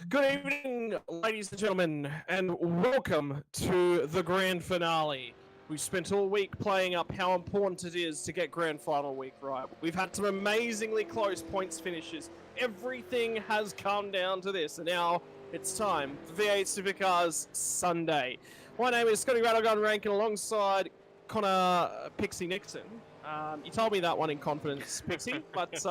Good evening, ladies and gentlemen, and welcome to the grand finale. We've spent all week playing up how important it is to get grand final week right. We've had some amazingly close points finishes. Everything has come down to this, and now it's time for V8 Supercars Sunday. My name is Scotty Rattlegun Rankin alongside Connor Pixie Nixon. You told me that one in confidence, Pixie, but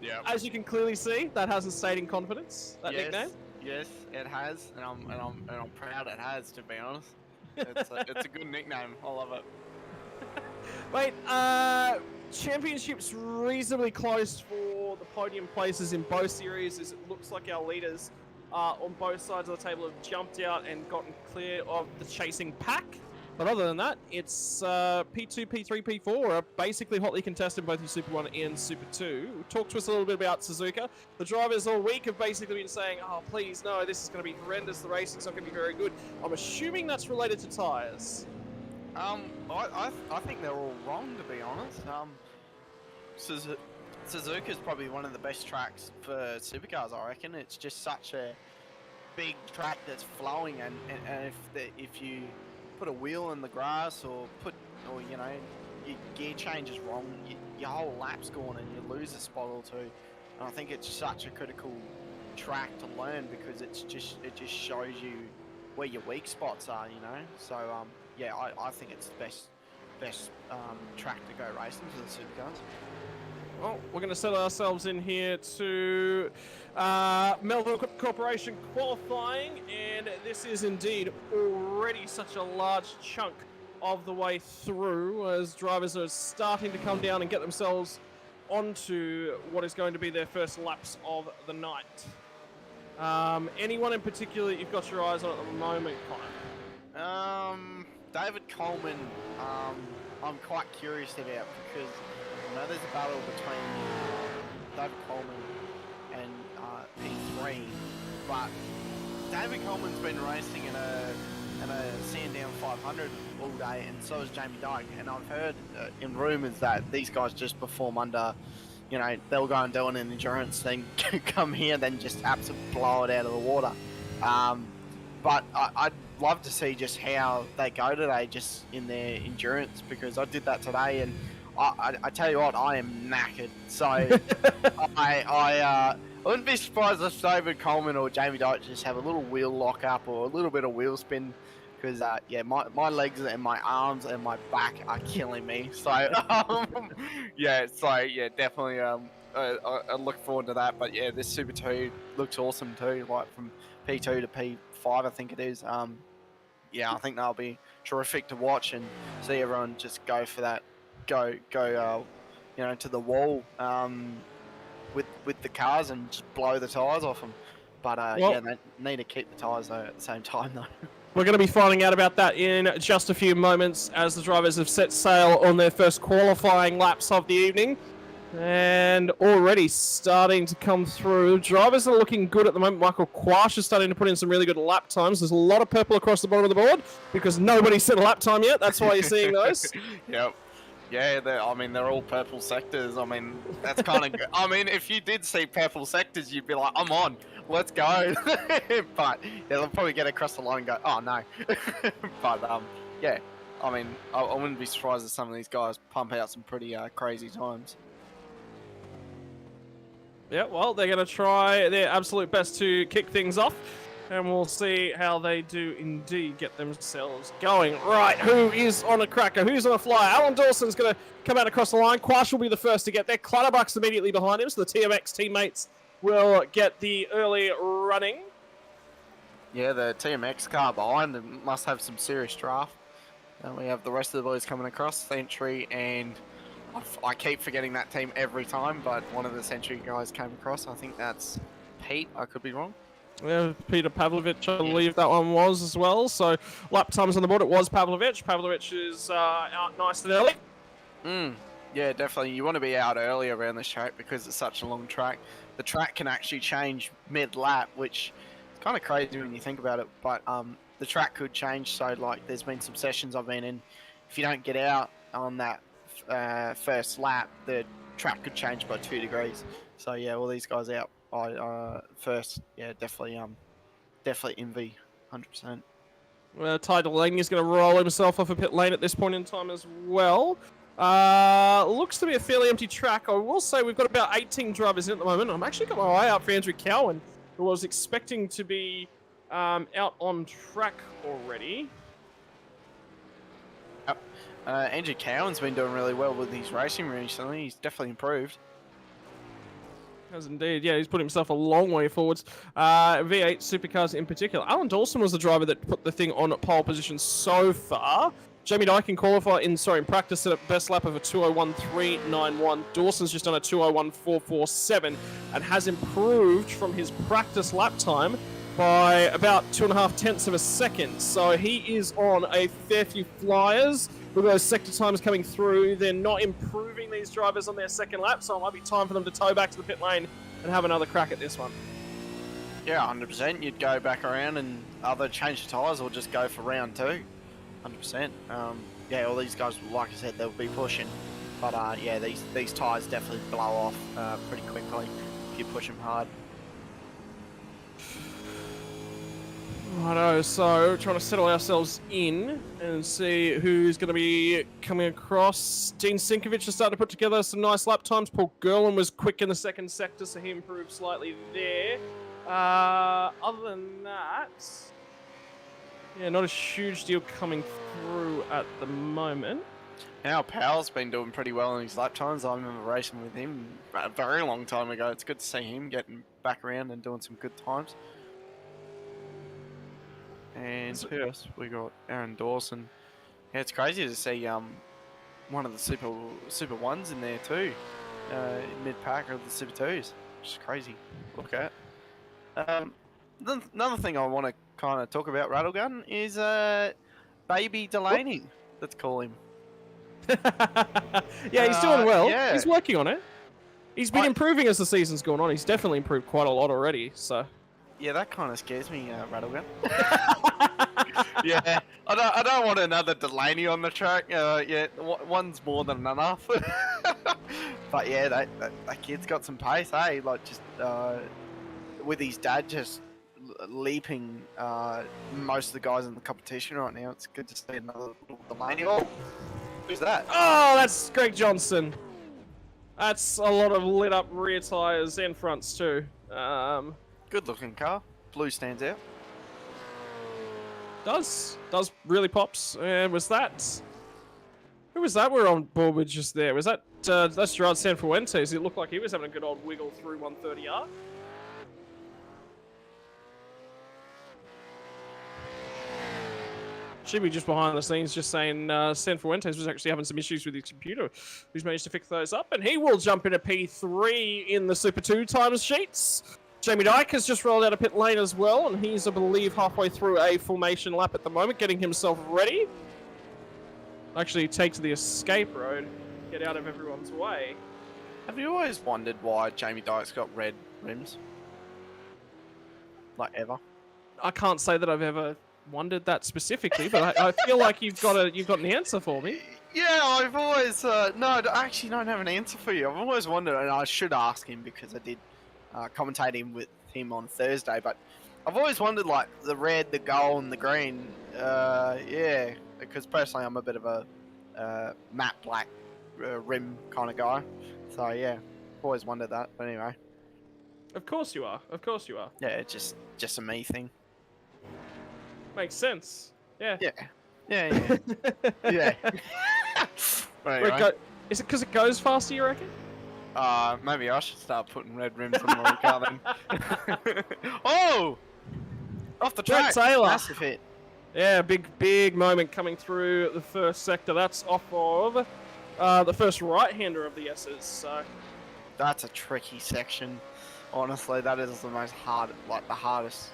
yeah. As you can clearly see, that hasn't stayed in confidence. That nickname. Yes, it has, and I'm proud it has. To be honest, it's a good nickname. I love it. Wait, championship's reasonably close for the podium places in both series, as it looks like our leaders on both sides of the table have jumped out and gotten clear of the chasing pack. But other than that, it's P2, P3, P4 are basically hotly contested, both in Super 1 and Super 2. Talk to us a little bit about Suzuka. The drivers all week have basically been saying, oh, please, no, this is going to be horrendous. The racing's not going to be very good. I'm assuming that's related to tyres. I think they're all wrong, to be honest. Suzuka's probably one of the best tracks for supercars, I reckon. It's just such a big track that's flowing, and if you put a wheel in the grass or you know, your gear change is wrong, your whole lap's gone and you lose a spot or two. And I think it's such a critical track to learn because it just shows you where your weak spots are, you know. So yeah, I think it's the best track to go racing for the supercars. Well, we're going to settle ourselves in here to Melville Corporation qualifying, and this is indeed already such a large chunk of the way through as drivers are starting to come down and get themselves onto what is going to be their first laps of the night. Anyone in particular that you've got your eyes on at the moment, Connor? David Coleman, I'm quite curious about because I know there's a battle between David Coleman and P3, but David Coleman's been racing in a Sandown 500 all day, and so has Jamie Dyke. And I've heard in rumours that these guys just perform under, you know, they'll go and do an endurance thing, come here, then just absolutely blow it out of the water. But I'd love to see just how they go today, just in their endurance, because I did that today, and I tell you what, I am knackered. So I wouldn't be surprised if David Coleman or Jamie Dyke just have a little wheel lock up or a little bit of wheel spin, because yeah, my legs and my arms and my back are killing me. So yeah, definitely I look forward to that. But yeah, this Super 2 looks awesome too, like from P2 to P5 I think it is. Yeah, I think that'll be terrific to watch and see everyone just go for that. Go, you know, to the wall with the cars and just blow the tyres off them. But well, yeah, they need to keep the tyres though at the same time though. We're going to be finding out about that in just a few moments as the drivers have set sail on their first qualifying laps of the evening. And already starting to come through. Drivers are looking good at the moment. Michael Quash is starting to put in some really good lap times. There's a lot of purple across the bottom of the board because nobody's set a lap time yet. That's why you're seeing those. Yep. Yeah, they're all purple sectors. I mean, that's kind of good. I mean, if you did see purple sectors, you'd be like, I'm on, let's go. But yeah, they'll probably get across the line and go, oh no. But yeah, I mean, I wouldn't be surprised if some of these guys pump out some pretty crazy times. Yeah, well, they're going to try their absolute best to kick things off. And we'll see how they do indeed get themselves going. Right, who is on a cracker? Who's on a flyer? Alan Dawson's going to come out across the line. Quash will be the first to get there. Clutterbuck's immediately behind him, so the TMX teammates will get the early running. Yeah, the TMX car behind them must have some serious draft. And we have the rest of the boys coming across, Century, and I keep forgetting that team every time, but one of the Century guys came across. I think that's Pete. I could be wrong. Yeah, Peter Pavlovich, I believe that one was as well. So lap times on the board, it was Pavlovich. Pavlovich is out nice and early. Yeah, definitely. You want to be out early around this track because it's such a long track. The track can actually change mid-lap, which is kind of crazy when you think about it. But the track could change. So like, there's been some sessions I've been in. If you don't get out on that first lap, the track could change by 2 degrees. So yeah, all these guys out first. Yeah, definitely envy, 100%. Ty Delaney is going to roll himself off a pit lane at this point in time as well. Looks to be a fairly empty track. I will say we've got about 18 drivers in at the moment. I'm actually got my eye out for Andrew Cowan, who I was expecting to be out on track already. Yep. Andrew Cowan's been doing really well with his racing recently. He's definitely improved. Has indeed, yeah, he's put himself a long way forwards. V8 Supercars in particular. Alan Dawson was the driver that put the thing on pole position so far. Jamie Dyke in practice set up best lap of a 2:01.391. Dawson's just done a 2:01.447 and has improved from his practice lap time by about 2.5 tenths of a second. So he is on a fair few flyers. With those sector times coming through, they're not improving these drivers on their second lap, so it might be time for them to tow back to the pit lane and have another crack at this one. Yeah, 100%. You'd go back around and either change the tyres or just go for round 2. 100%. Yeah, all these guys, like I said, they'll be pushing. But yeah, these tyres definitely blow off pretty quickly if you push them hard. Righto, so trying to settle ourselves in and see who's going to be coming across. Dean Sinkovich has started to put together some nice lap times. Paul Gerlin was quick in the second sector, so he improved slightly there. Other than that, yeah, not a huge deal coming through at the moment. Our Powell's been doing pretty well in his lap times. I remember racing with him a very long time ago. It's good to see him getting back around and doing some good times. And who else? We got Aaron Dawson. Yeah, it's crazy to see one of the Super Ones in there too, mid pack of the Super Twos. Which is crazy. Look at. Another thing I want to kind of talk about Rattlegun is Baby Delaney. Let's call him. Yeah, he's doing well. Yeah. He's working on it. He's been improving as the season's gone on. He's definitely improved quite a lot already. So. Yeah, that kind of scares me, Rattlegun. Yeah, I don't want another Delaney on the track. Yeah, one's more than enough. But yeah, that kid's got some pace, hey? Like just with his dad just leaping most of the guys in the competition right now. It's good to see another little Delaney. Oh, who's that? Oh, that's Greg Johnson. That's a lot of lit up rear tyres and fronts too. Good looking car. Blue stands out. Does really pops. And was that? Who was that we're on board with just there? Was that that's Gerard Sanfuentes? It looked like he was having a good old wiggle through 130R. Should be just behind the scenes just saying Sanfuentes was actually having some issues with his computer. He's managed to fix those up, and he will jump into P3 in the Super 2 times sheets. Jamie Dyke has just rolled out a pit lane as well, and he's, I believe, halfway through a formation lap at the moment, getting himself ready. Actually, take to the escape road, get out of everyone's way. Have you always wondered why Jamie Dyke's got red rims? Like ever? I can't say that I've ever wondered that specifically, but I feel like you've got an answer for me. Yeah, I've always no, I actually don't have an answer for you. I've always wondered, and I should ask him because I did commentating with him on Thursday, but I've always wondered like the red, the gold, and the green. Yeah, because personally I'm a bit of a matte black rim kind of guy. So yeah, always wondered that. But anyway, of course you are. Of course you are. yeah, it's just a me thing. Makes sense. Yeah. Yeah. Yeah. Anyway. Wait, is it because it goes faster, you reckon? Maybe I should start putting red rims on my car then. Oh! Off the track. Taylor. Massive hit. Yeah, big moment coming through the first sector. That's off of the first right-hander of the S's. So that's a tricky section. Honestly, that is the most the hardest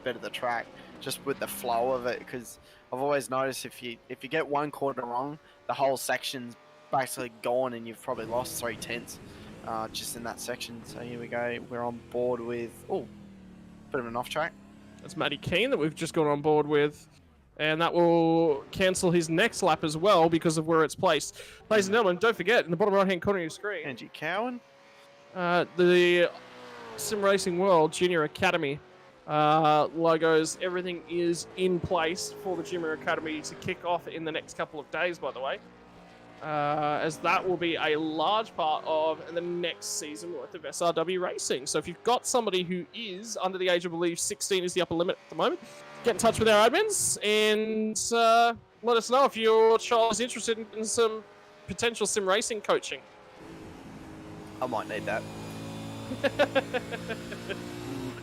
bit of the track, just with the flow of it. Because I've always noticed if you get one quarter wrong, the whole section's basically gone, and you've probably lost 3 tenths just in that section. So here we go. We're on board with bit of an off track. That's Matty Keane that we've just gone on board with. And that will cancel his next lap as well because of where it's placed. Ladies and gentlemen, don't forget, in the bottom right-hand corner of your screen, Angie Cowan. the Sim Racing World Junior Academy logos. Everything is in place for the Junior Academy to kick off in the next couple of days, by the way. As that will be a large part of the next season worth of SRW racing. So if you've got somebody who is under the age of, I believe, 16 is the upper limit at the moment, get in touch with our admins and let us know if your child is interested in some potential sim racing coaching. I might need that.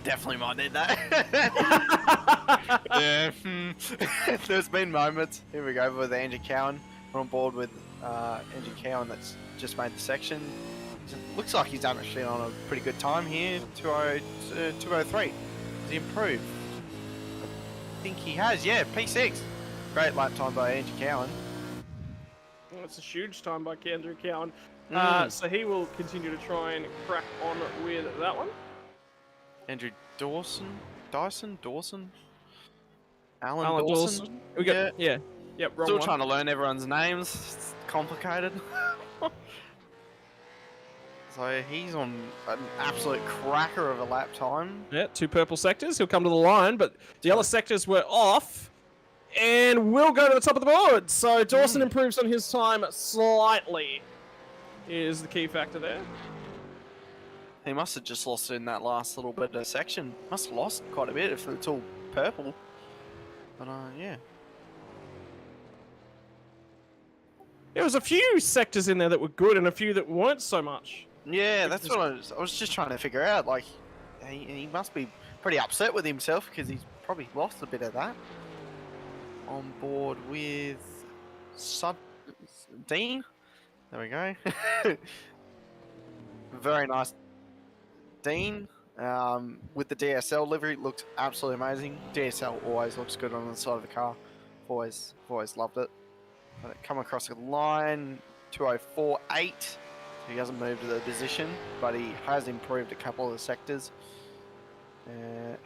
Definitely might need that. Yeah. There's been moments. Here we go with Andrew Cowan. We're on board with Andrew Cowan that's just made the section. Looks like he's actually on a pretty good time here. 203. Has he improved? I think he has, yeah, P6. Great lap time by Andrew Cowan. Well, it's a huge time by Andrew Cowan. So he will continue to try and crack on with that one. Andrew Dawson? Dawson? Alan Dawson. We got, yeah. Yep, wrong Still one. trying to learn everyone's names. It's complicated. So he's on an absolute cracker of a lap time. Yeah, 2 purple sectors. He'll come to the line, but the yellow sectors were off and will go to the top of the board. So Dawson improves on his time slightly is the key factor there. He must have just lost it in that last little bit of section. Must have lost quite a bit if it's all purple. But yeah. There was a few sectors in there that were good and a few that weren't so much. Yeah, that's what I was just trying to figure out. Like, he must be pretty upset with himself because he's probably lost a bit of that. On board with Dean. There we go. Very nice. Dean, with the DSL livery, looks absolutely amazing. DSL always looks good on the side of the car. Always loved it. But it come across the line, 204.8. He hasn't moved to the position, but he has improved a couple of the sectors.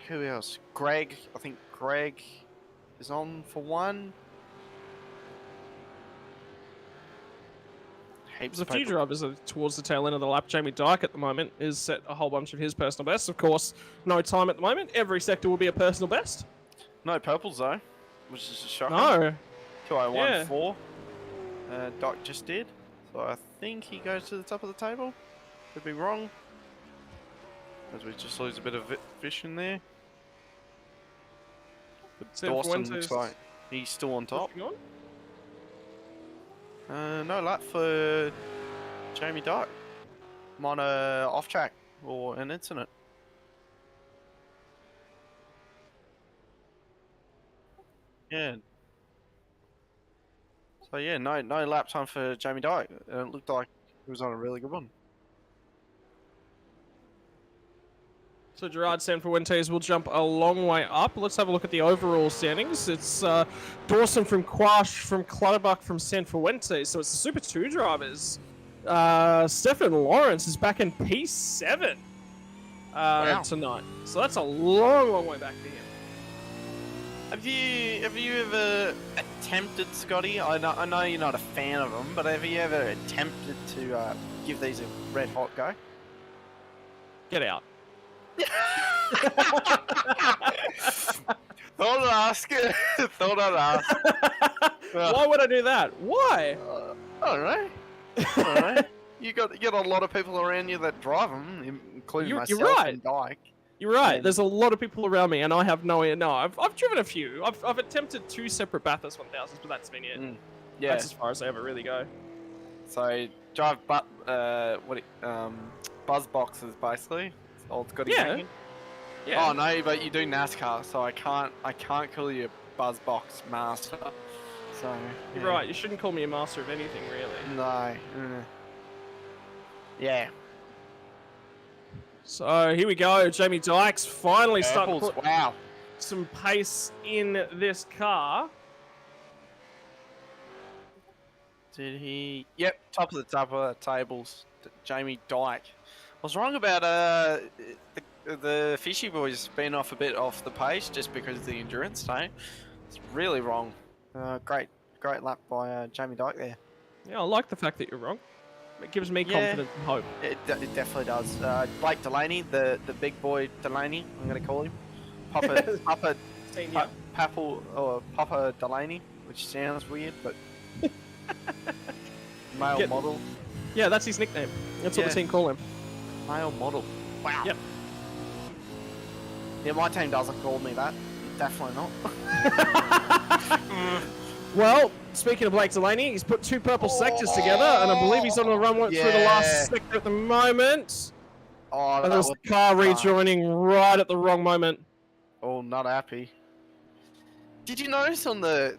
Who else? Greg. I think Greg is on for one. There's a few drivers towards the tail end of the lap. Jamie Dyke at the moment is set a whole bunch of his personal bests. Of course, no time at the moment. Every sector will be a personal best. No purples though, which is a shocking. No. 201.4. Doc just did. So I think he goes to the top of the table. Could be wrong. As we just lose a bit of fish in there. But Dawson looks like he's still on top. No lap for Jamie Dyke. I'm on a off track or an incident. Yeah. So yeah, no lap time for Jamie Dyke. It looked like he was on a really good one. So Gerard Sanfuentes will jump a long way up. Let's have a look at the overall standings. It's Dawson from Quash, from Clutterbuck, from Sanfuentes. So it's the Super 2 drivers. Stefan Lawrence is back in P7 tonight. So that's a long way back to him. Have you ever attempted, Scotty? I know you're not a fan of them, but have you ever attempted to give these a red hot go? Get out. Thought I'd ask. Thought I'd ask. Why would I do that? Why? I don't know. I don't know. You got a lot of people around you that drive them, including myself and Dyke. You're right. There's a lot of people around me, and I have no idea. No, I've driven a few. I've attempted 2 separate Bathurst 1000s, but that's been it. Yeah. That's as far as I ever really go. So drive, buzz boxes basically. Old Scotty. Yeah. Oh no, but you do NASCAR, so I can't call you a buzz box master. So yeah. You're right. You shouldn't call me a master of anything, really. No. Yeah. So here we go. Jamie Dykes finally starting to put wow. some pace in this car. Did he? Yep, top of the tables. Jamie Dyke. I was wrong about the Fishy boys being off a bit off the pace just because of the endurance, no? It's really wrong. Great lap by Jamie Dyke there. Yeah, I like the fact that you're wrong. It gives me Yeah. confidence and hope. It definitely does. Blake Delaney, the big boy Delaney, I'm going to call him. Papa Senior. Papa Delaney, which sounds weird, but male model. Yeah, that's his nickname. That's what the team call him. Male model. Wow. Yep. Yeah, my team doesn't call me that. Definitely not. Well, speaking of Blake Delaney, he's put 2 purple sectors together, and I believe he's on the run through the last sector at the moment. Oh, And there's the car rejoining right at the wrong moment. Oh, not happy. Did you notice on the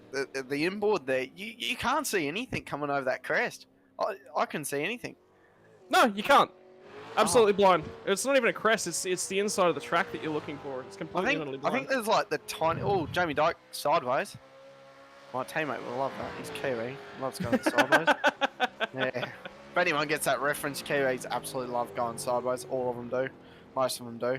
inboard there, you can't see anything coming over that crest? I couldn't see anything. No, you can't. Absolutely blind. It's not even a crest. It's the inside of the track that you're looking for. It's completely utterly blind. I think there's like the tiny. Oh, Jamie Dyke sideways. My teammate will love that. He's Kiwi. Loves going sideways. Yeah. If anyone gets that reference, Kiwis absolutely love going sideways. All of them do. Most of them do.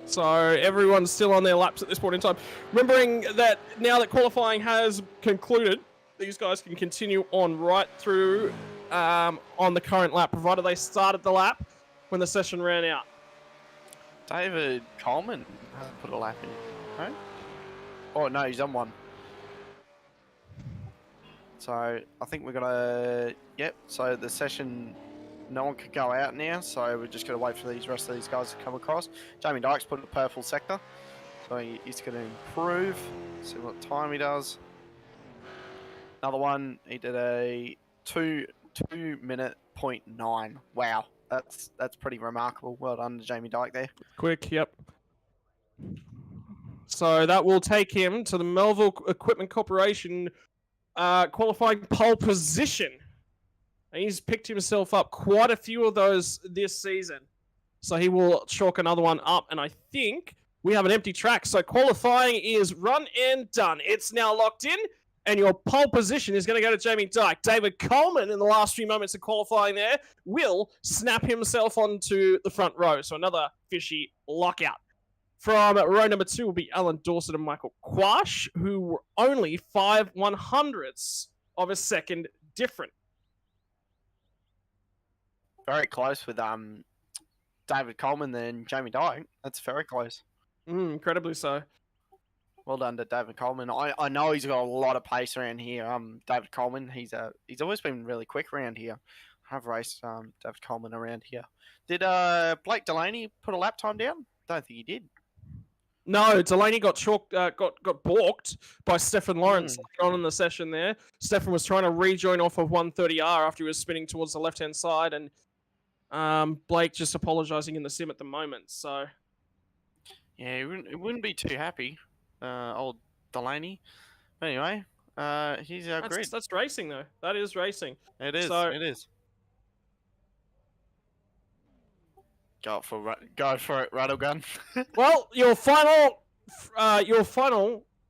So everyone's still on their laps at this point in time. Remembering that now that qualifying has concluded, these guys can continue on right through on the current lap, provided they started the lap when the session ran out. David Coleman hasn't put a lap in, right? Oh no, he's on one. So I think we're gonna. Yep. So the session, no one could go out now. So we're just gonna wait for these rest of these guys to come across. Jamie Dyke's put a purple sector, so he's gonna improve. See what time he does. Another one. He did a 2:02.9. Wow, that's pretty remarkable. Well done to Jamie Dyke there. Quick, yep. So that will take him to the Melville Equipment Corporation qualifying pole position. And he's picked himself up quite a few of those this season. So he will chalk another one up. And I think we have an empty track. So qualifying is run and done. It's now locked in. And your pole position is going to go to Jamie Dyke. David Coleman, in the last few moments of qualifying there, will snap himself onto the front row. So another fishy lockout. From row number 2 will be Alan Dawson and Michael Quash, who were only 5/100ths of a second different. Very close with David Coleman and Jamie Dyke. That's very close. Incredibly so. Well done to David Coleman. I know he's got a lot of pace around here. David Coleman, he's always been really quick around here. I've raced David Coleman around here. Did Blake Delaney put a lap time down? Don't think he did. No, Delaney got balked by Stefan Lawrence later on in the session there. Stefan was trying to rejoin off of 130R after he was spinning towards the left-hand side, and Blake just apologising in the sim at the moment. So yeah, he wouldn't be too happy, old Delaney. Anyway, he's our grid. That's racing though. That is racing. It is. So, it is. Go for it, Rattlegun. Well, your final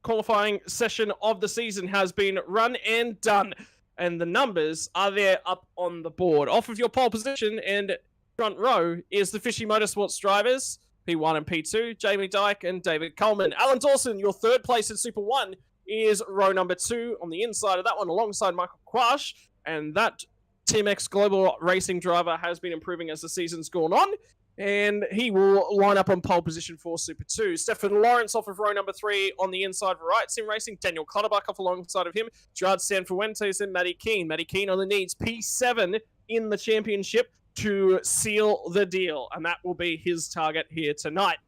qualifying session of the season has been run and done, and the numbers are there up on the board. Off of your pole position and front row is the Fishy Motorsports drivers, P1 and P2, Jamie Dyke and David Coleman. Alan Dawson, your third place in Super 1, is row number 2 on the inside of that one, alongside Michael Quash, and that Team X Global Racing driver has been improving as the season's gone on, and he will line up on pole position for Super 2. Stefan Lawrence off of row number 3 on the inside for Right Sim Racing. Daniel Clutterbuck off alongside of him. Gerard Sanfuentes and Matty Keane. Matty Keane only needs P7 in the championship to seal the deal, and that will be his target here tonight.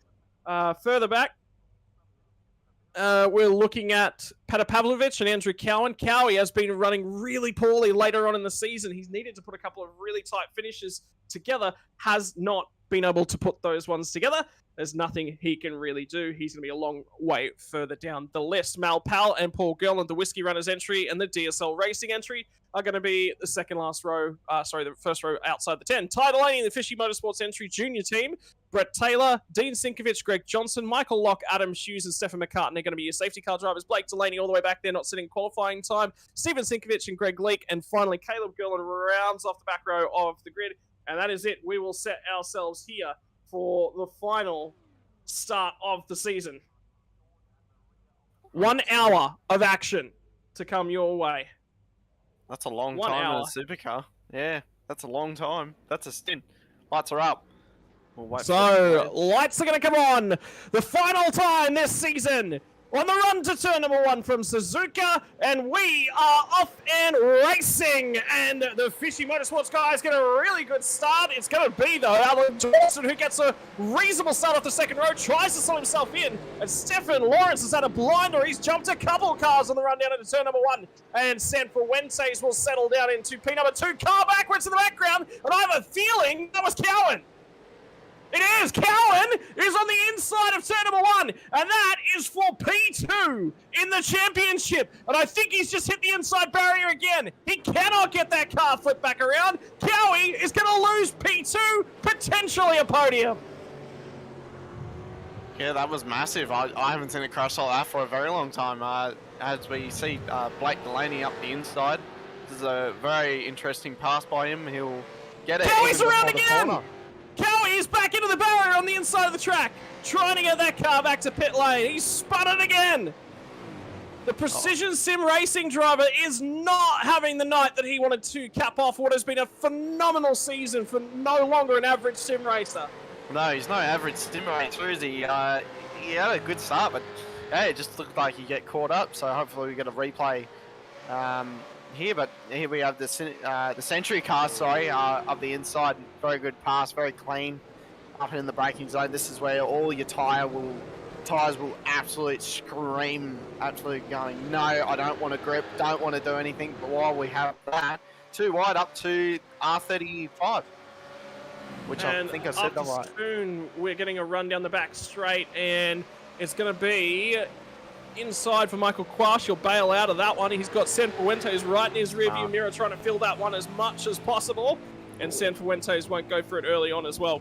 Further back, we're looking at Petar Pavlovich and Andrew Cowan. Cowie has been running really poorly later on in the season. He's needed to put a couple of really tight finishes together, has not been able to put those ones together. There's nothing he can really do. He's going to be a long way further down the list. Mal Powell and Paul Girland, the Whiskey Runners entry and the DSL Racing entry, are going to be the second last row, the first row outside the 10. Ty Delaney, the Fishy Motorsports entry junior team. Brett Taylor, Dean Sinkovich, Greg Johnson, Michael Locke, Adam Hughes, and Stefan McCartan are going to be your safety car drivers. Blake Delaney all the way back there, not sitting qualifying time. Stephen Sinkovich and Greg Leake. And finally, Caleb Girland rounds off the back row of the grid. And that is it. We will set ourselves here for the final start of the season. 1 hour of action to come your way. That's a long 1 time in hour. a supercar. Yeah, that's a long time. That's a stint. Lights are up. We'll wait for So, lights are going to come on. The final time this season on the run to turn number 1 from Suzuka, and we are off and racing. And the Fishy Motorsports guys get a really good start. It's going to be, though, Alan Dawson, who gets a reasonable start off the second row, tries to slow himself in, and Stefan Lawrence has had a blinder. He's jumped a couple cars on the run down into turn number 1, and Sanfuentes will settle down into P number 2, car backwards in the background, and I have a feeling that was Cowan. It is! Cowan is on the inside of turn number 1, and that is for P2 in the championship. And I think he's just hit the inside barrier again. He cannot get that car flipped back around. Cowie is going to lose P2, potentially a podium. Yeah, that was massive. I haven't seen a crash like that for a very long time. As we see Blake Delaney up the inside. This is a very interesting pass by him. He'll get it. Cowie's around again! Cowie is back into the barrier on the inside of the track, trying to get that car back to pit lane. He's spun it again. The Precision Sim Racing driver is not having the night that he wanted to cap off what has been a phenomenal season for no longer an average sim racer. No, he's no average sim racer, is he? He had a good start, but yeah, it just looked like he get caught up, so hopefully we get a replay here, but here we have the Century car, up the inside. Very good pass, very clean, up in the braking zone. This is where all your tires will absolutely scream, absolutely going, no, I don't want to grip, don't want to do anything. But while we have that, too wide up to R35, which and I think I said that right. Soon we're getting a run down the back straight, and it's going to be inside for Michael Quash. He'll bail out of that one. He's got Sanfuentes right in his rearview mirror trying to fill that one as much as possible. And Sanfuentes won't go for it early on as well.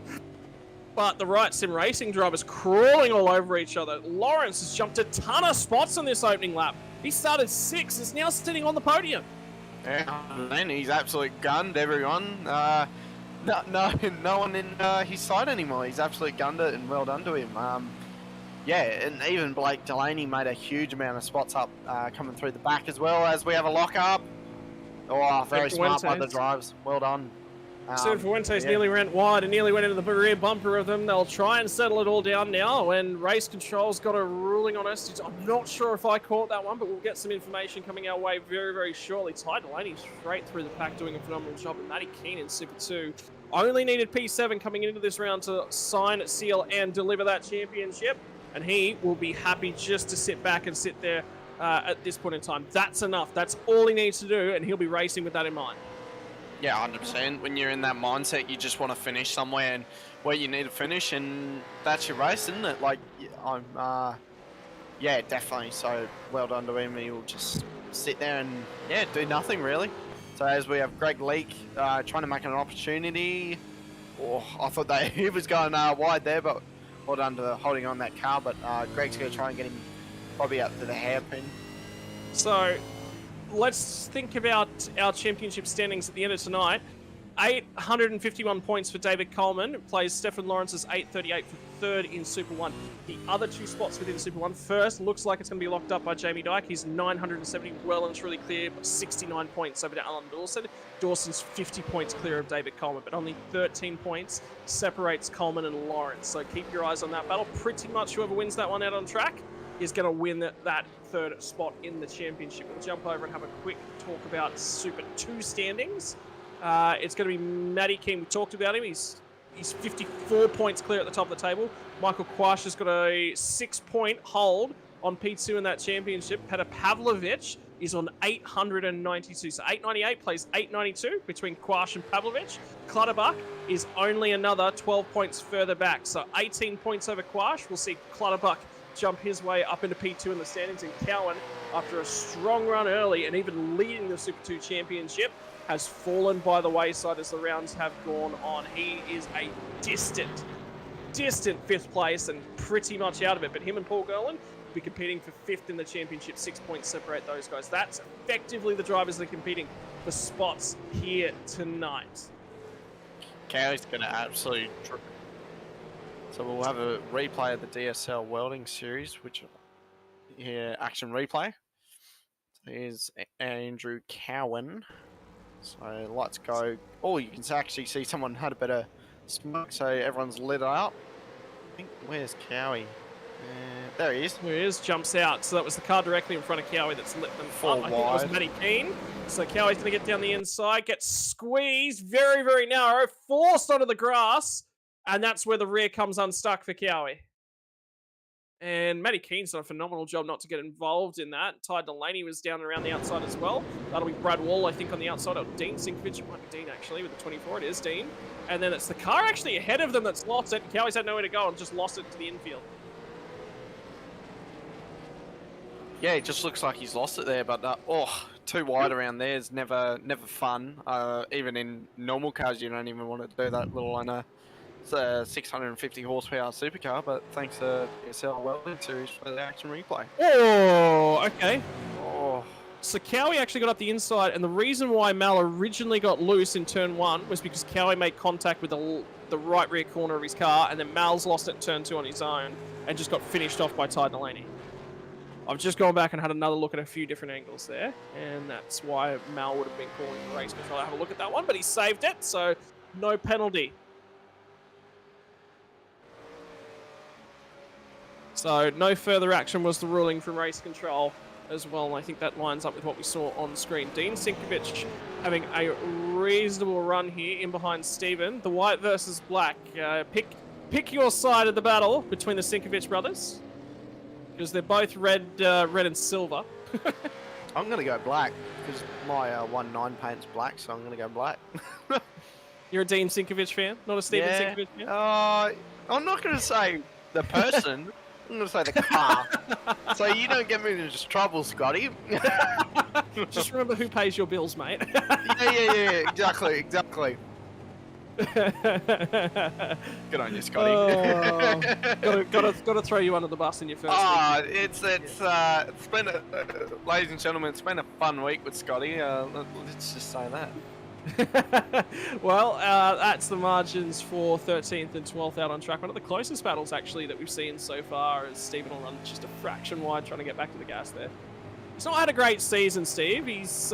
But the right sim racing drivers crawling all over each other. Lawrence has jumped a ton of spots on this opening lap. He started 6th, is now sitting on the podium. Yeah, and he's absolutely gunned everyone. No one in his side anymore. He's absolutely gunned it, and well done to him. Yeah, and even Blake Delaney made a huge amount of spots up coming through the back as well as we have a lock-up. Oh, very smart by the drivers. Well done. Fuentes nearly went wide and nearly went into the rear bumper of them. They'll try and settle it all down now when Race Control's got a ruling on us. I'm not sure if I caught that one, but we'll get some information coming our way very, very shortly. Ty Delaney straight through the pack doing a phenomenal job, and Matty Keane in Super 2 only needed P7 coming into this round to sign, seal, and deliver that championship. And he will be happy just to sit back and sit there at this point in time. That's enough. That's all he needs to do, and he'll be racing with that in mind. Yeah, 100%. When you're in that mindset, you just want to finish somewhere and where you need to finish, and that's your race, isn't it? Like, yeah, definitely. So well done to him. He'll just sit there and, yeah, do nothing really. So as we have Greg Leake trying to make an opportunity. Oh, I thought that he was going wide there, but well done to holding on that car, but Greg's going to try and get him probably up to the hairpin. So let's think about our championship standings at the end of tonight. 851 points for David Coleman, plays Stefan Lawrence's 838 for third in Super 1. The other two spots within Super 1, first looks like it's going to be locked up by Jamie Dyke. He's 970, well and truly clear, but 69 points over to Alan Dawson. Dawson's 50 points clear of David Coleman, but only 13 points separates Coleman and Lawrence. So keep your eyes on that battle. Pretty much whoever wins that one out on track is going to win that third spot in the championship. We'll jump over and have a quick talk about Super 2 standings. It's going to be Matty King. We talked about him. He's 54 points clear at the top of the table. Michael Quash has got a 6-point hold on P2 in that championship. Petar Pavlovich is on 892. So 898 plays 892 between Quash and Pavlovich. Clutterbuck is only another 12 points further back. So 18 points over Quash. We'll see Clutterbuck jump his way up into P2 in the standings. And Cowan, after a strong run early and even leading the Super 2 championship, has fallen by the wayside as the rounds have gone on. He is a distant 5th place and pretty much out of it. But him and Paul Gerland will be competing for 5th in the championship. 6 points separate those guys. That's effectively the drivers that are competing for spots here tonight. Cowie's going to absolutely trip. So we'll have a replay of the DSL Welding series, which here action replay. There's Andrew Cowan. So let's go. Oh, you can actually see someone had a bit of smoke, so everyone's lit up. I think, where's Cowie? There he is. There he is, jumps out. So that was the car directly in front of Cowie that's lit them Four up. I think it was wide. Matty Keane. So Cowie's going to get down the inside, get squeezed, very, very narrow, forced onto the grass, and that's where the rear comes unstuck for Cowie. And Matty Keane's done a phenomenal job not to get involved in that. Ty Delaney was down around the outside as well. That'll be Brad Wall, I think, on the outside. Or Dean Sinkovich. It might be Dean, actually, with the 24. It is Dean. And then it's the car actually ahead of them that's lost it. Cowie's had nowhere to go and just lost it to the infield. Yeah, it just looks like he's lost it there, but too wide around there is never fun. Even in normal cars, you don't even want to do that, little on a 650 horsepower supercar. But thanks to DSL Welding series for the action replay. Oh, okay. Oh, So Cowie actually got up the inside, and the reason why Mal originally got loose in turn 1 was because Cowie made contact with the right rear corner of his car, and then Mal's lost it in turn 2 on his own, and just got finished off by Ty Delaney. I've just gone back and had another look at a few different angles there, and that's why Mal would have been calling the race control. Have a look at that one, but he saved it, so no penalty. So no further action was the ruling from race control as well, and I think that lines up with what we saw on screen. Dean Sinkovich having a reasonable run here in behind Steven. The white versus black. Pick your side of the battle between the Sinkovich brothers, because they're both red and silver. I'm gonna go black because my 1.9 paint's black, so I'm gonna go black. You're a Dean Sinkovich fan, not a Steven Sinkovich fan? I'm not gonna say the person. I'm gonna say the car. So you don't get me into trouble, Scotty. Just remember who pays your bills, mate. yeah, exactly. Good on you, Scotty. Oh, gotta throw you under the bus in your first week. It's been ladies and gentlemen, it's been a fun week with Scotty. Let's just say that. Well, that's the margins for 13th and 12th out on track. One of the closest battles, actually, that we've seen so far, as Stephen will run just a fraction wide trying to get back to the gas there. He's not had a great season, Steve. He's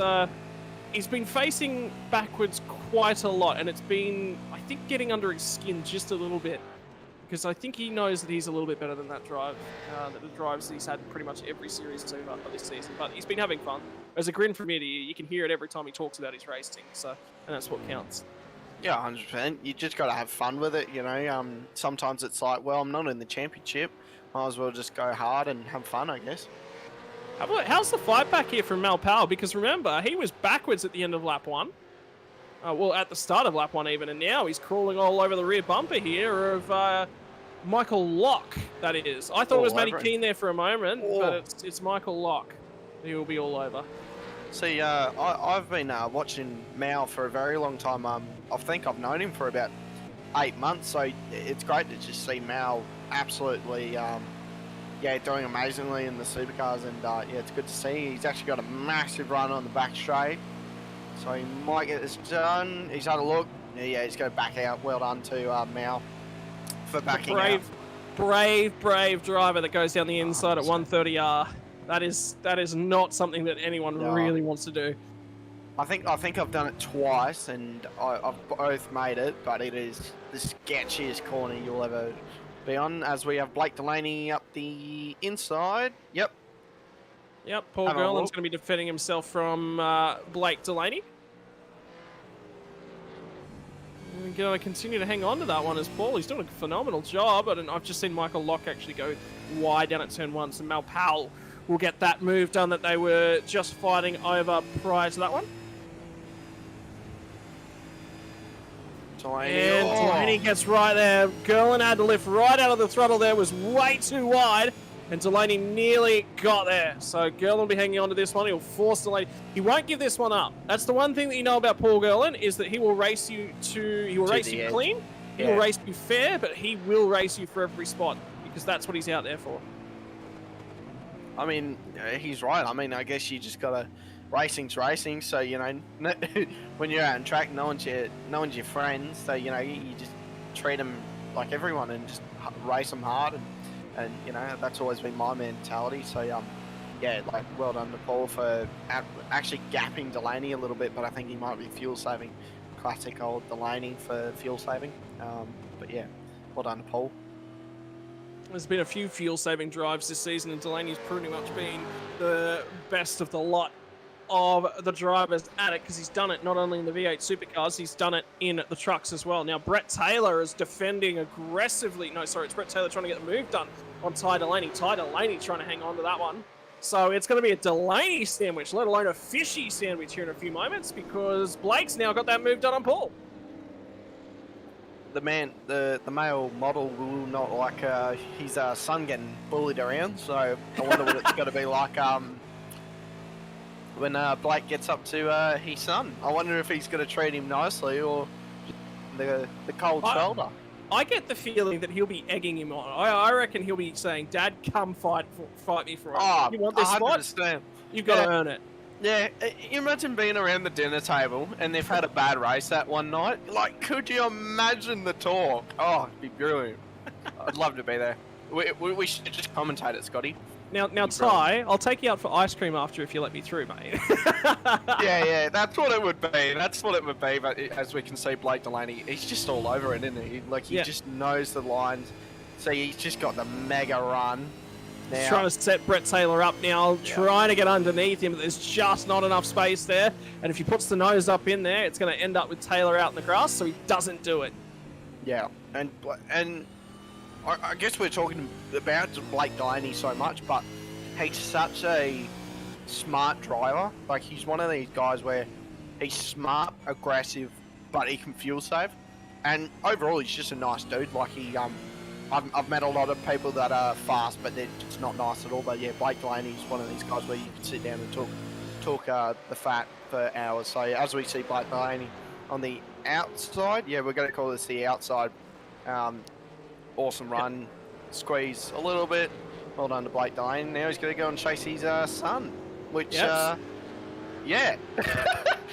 been facing backwards quite a lot, and it's been, I think, getting under his skin just a little bit, because I think he knows that he's a little bit better than that drive, that the drives he's had pretty much every series so far this season. But he's been having fun. There's a grin from ear to ear. You can hear it every time he talks about his racing, so, and that's what counts. Yeah, 100%. You just got to have fun with it, you know. Sometimes it's like, well, I'm not in the championship. Might as well just go hard and have fun, I guess. How's the fight back here from Mal Powell? Because remember, he was backwards at the end of lap 1. Well, at the start of lap 1 even, and now he's crawling all over the rear bumper here of Michael Locke, that is. I thought it was Matty Keane there for a moment, but it's Michael Locke. He will be all over. See, I've been watching Mal for a very long time. I think I've known him for about 8 months, so it's great to just see Mal absolutely, doing amazingly in the supercars, and it's good to see. He's actually got a massive run on the back straight, so he might get this done. He's had a look. Yeah, he's going to back out. Well done to Mal for backing out. Brave driver that goes down the inside at 130R. That is not something that anyone really wants to do. I think I've done it twice, and I've both made it, but it is the sketchiest corner you'll ever be on. As we have Blake Delaney up the inside. Yep, Paul Gerland's going to be defending himself from Blake Delaney. We're going to continue to hang on to that one as Paul. He's doing a phenomenal job, and I've just seen Michael Locke actually go wide down at turn 1, so Mal Powell will get that move done that they were just fighting over prior to that one. Delaney gets right there. Gerland had to lift right out of the throttle there. Was way too wide, and Delaney nearly got there. So Gerland will be hanging on to this one. He'll force Delaney. He won't give this one up. That's the one thing that you know about Paul Gerland, is that he will race you clean. He will race you fair, but he will race you for every spot, because that's what he's out there for. I mean, he's right. I mean, I guess you just gotta, racing's racing. So, you know, when you're out on track, no one's your friend. So, you know, you just treat them like everyone and just race them hard. And you know, that's always been my mentality. So, yeah, like well done to Paul for actually gapping Delaney a little bit, but I think he might be fuel saving. Classic old Delaney for fuel saving. But yeah, well done to Paul. There's been a few fuel-saving drives this season, and Delaney's pretty much been the best of the lot of the drivers at it, because he's done it not only in the V8 Supercars, he's done it in the trucks as well. Now, Brett Taylor is defending aggressively. No, sorry, it's Brett Taylor trying to get the move done on Ty Delaney. Ty Delaney trying to hang on to that one. So it's going to be a Delaney sandwich, let alone a fishy sandwich here in a few moments, because Blake's now got that move done on Paul. The male model will not like his son getting bullied around, so I wonder what it's going to be like when Blake gets up to his son. I wonder if he's going to treat him nicely or the cold shoulder. I get the feeling that he'll be egging him on. I reckon he'll be saying, "Dad, come fight me for it. Oh, you want this 100%. spot? You've got to earn it." Yeah, you imagine being around the dinner table and they've had a bad race that one night. Like, could you imagine the talk? Oh, it'd be brilliant. I'd love to be there. We should just commentate it, Scotty. Now, Ty, I'll take you out for ice cream after if you let me through, mate. Yeah, that's what it would be. That's what it would be. But as we can see, Blake Delaney, he's just all over it, isn't he? Like, he just knows the lines. So he's just got the mega run. Now, He's trying to set Brett Taylor up now, trying to get underneath him, but there's just not enough space there. And if he puts the nose up in there, it's going to end up with Taylor out in the grass, so he doesn't do it. Yeah, and I guess we're talking about Blake Delaney so much, but he's such a smart driver. Like, he's one of these guys where he's smart, aggressive, but he can fuel save. And overall, he's just a nice dude. Like, I've met a lot of people that are fast, but they're just not nice at all. But yeah, Blake Delaney's one of these guys where you can sit down and talk the fat for hours. So as we see Blake Delaney on the outside, yeah, we're going to call this the outside. Awesome run, squeeze a little bit. Well done to Blake Delaney. Now he's going to go and chase his son, which yeah.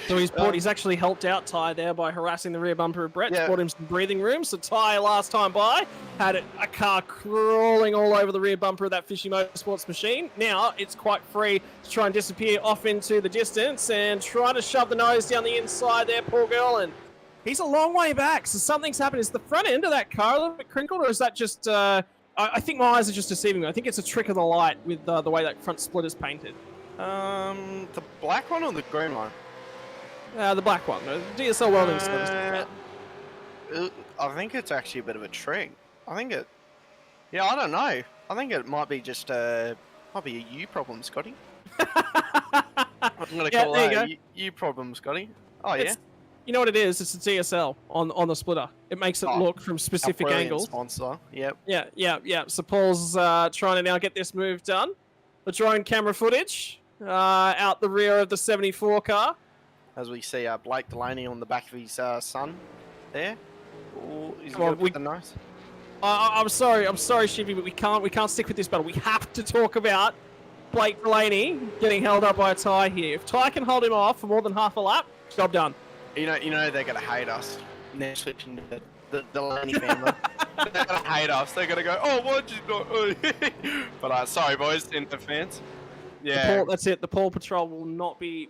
So he's actually helped out Ty there by harassing the rear bumper of Brett. Yeah. Brought him some breathing room. So Ty, last time by, had a car crawling all over the rear bumper of that Fishy Motorsports machine. Now it's quite free to try and disappear off into the distance and try to shove the nose down the inside there, poor girl. And he's a long way back, so something's happened. Is the front end of that car a little bit crinkled, or is that just... I think my eyes are just deceiving me. I think it's a trick of the light with the way that front split is painted. The black one or the green one? The black one. The DSL Welding service. I think it's actually a bit of a trick. I think it... Yeah, I don't know. I think it might be just might be a you problem, Scotty. I'm going to call that a you problem, Scotty. Oh, yeah? You know what it is? It's a DSL on the splitter. It makes it look from specific angles. Sponsor. Yep. Yeah. So Paul's trying to now get this move done. The drone camera footage out the rear of the 74 car. As we see Blake Delaney on the back of his son there. Oh, he's going with the nose. I'm sorry, Shivy, but we can't stick with this battle. We have to talk about Blake Delaney getting held up by a Ty here. If Ty can hold him off for more than half a lap, job done. You know they're gonna hate us. They're switching to the Delaney family. They're gonna hate us. They're gonna go, oh, why'd you not? But sorry, boys, in defense. Yeah, that's it. The Paul Patrol will not be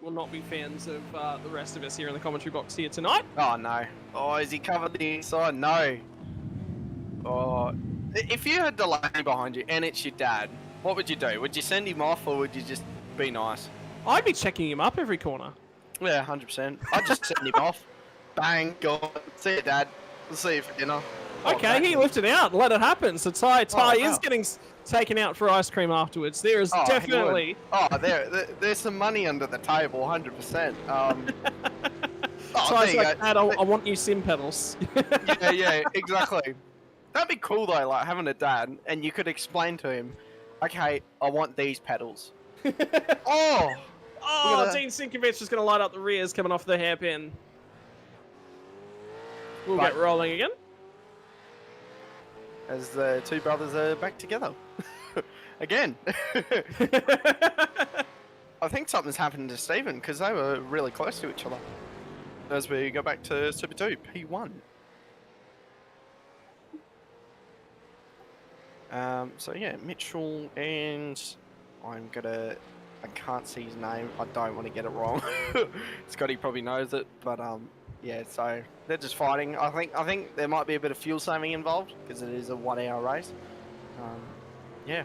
fans of the rest of us here in the commentary box here tonight. Oh no! Oh, is he covered the inside? No. Oh, if you had Delaney behind you and it's your dad, what would you do? Would you send him off or would you just be nice? I'd be checking him up every corner. Yeah, 100%. I'd just send him off. Bang, gone. See you, Dad. We'll see you for dinner. Okay, he lifted out. Let it happen. So Ty is getting taken out for ice cream afterwards. There is definitely... there's some money under the table, 100%. Ty's like, Dad, I want new sim pedals. yeah, exactly. That'd be cool, though, like having a dad, and you could explain to him, okay, I want these pedals. Dean Sinkovich is going to light up the rears coming off the hairpin. We'll get rolling again. As the two brothers are back together. Again. I think something's happened to Stephen, because they were really close to each other. As we go back to Super 2, P1. So yeah, Mitchell and I can't see his name. I don't want to get it wrong. Scotty probably knows it, but yeah. So they're just fighting. I think there might be a bit of fuel saving involved because it is a 1 hour race. Yeah.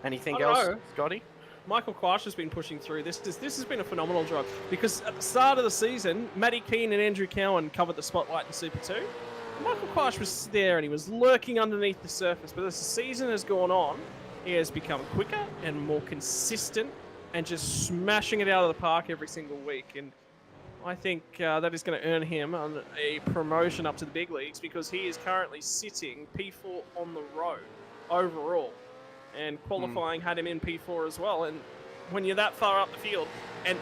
Anything else, Scotty? Michael Quash has been pushing through. This has been a phenomenal drive because at the start of the season, Matty Keane and Andrew Cowan covered the spotlight in Super 2. Michael Quash was there and he was lurking underneath the surface, but as the season has gone on, he has become quicker and more consistent and just smashing it out of the park every single week. And I think that is going to earn him a promotion up to the big leagues because he is currently sitting P4 on the road overall. And qualifying had him in P4 as well. And when you're that far up the field, and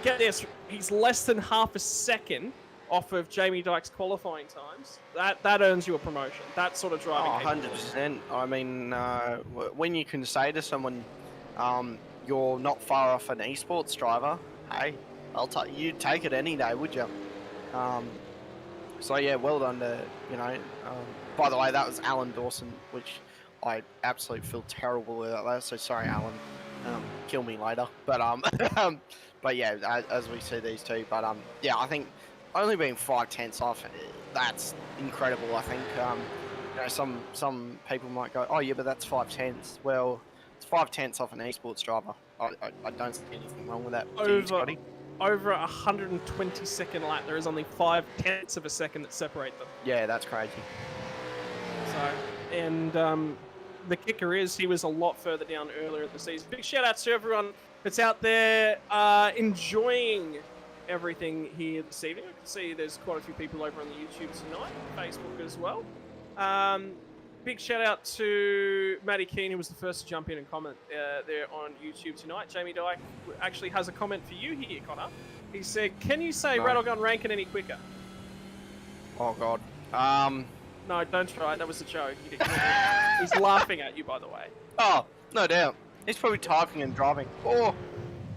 get this, he's less than half a second off of Jamie Dyke's qualifying times. That earns you a promotion. That sort of driving. 100%. I mean, when you can say to someone, you're not far off an esports driver, hey, you'd take it any day, would you? So yeah, well done to, by the way, that was Alan Dawson, which I absolutely feel terrible about that. So sorry, Alan. Kill me later. But but yeah, as we see these two. But yeah, I think only being 5/10 off, that's incredible. I think some people might go, oh yeah, but that's 5/10. Well, it's 5/10 off an esports driver. I don't see anything wrong with that. Over a 120-second lap, there is only 5/10 of a second that separate them. Yeah, that's crazy. So, and the kicker is he was a lot further down earlier in the season. Big shout out to everyone that's out there enjoying everything here this evening. I can see there's quite a few people over on the YouTube tonight, Facebook as well. Big shout out to Matty Keane, who was the first to jump in and comment there on YouTube tonight. Jamie Dyke actually has a comment for you here, Connor. He said, can you say Rattlegun Rankin any quicker? Oh, God. No, don't try it. That was a joke. He's laughing at you, by the way. Oh, no doubt. He's probably typing and driving. Oh.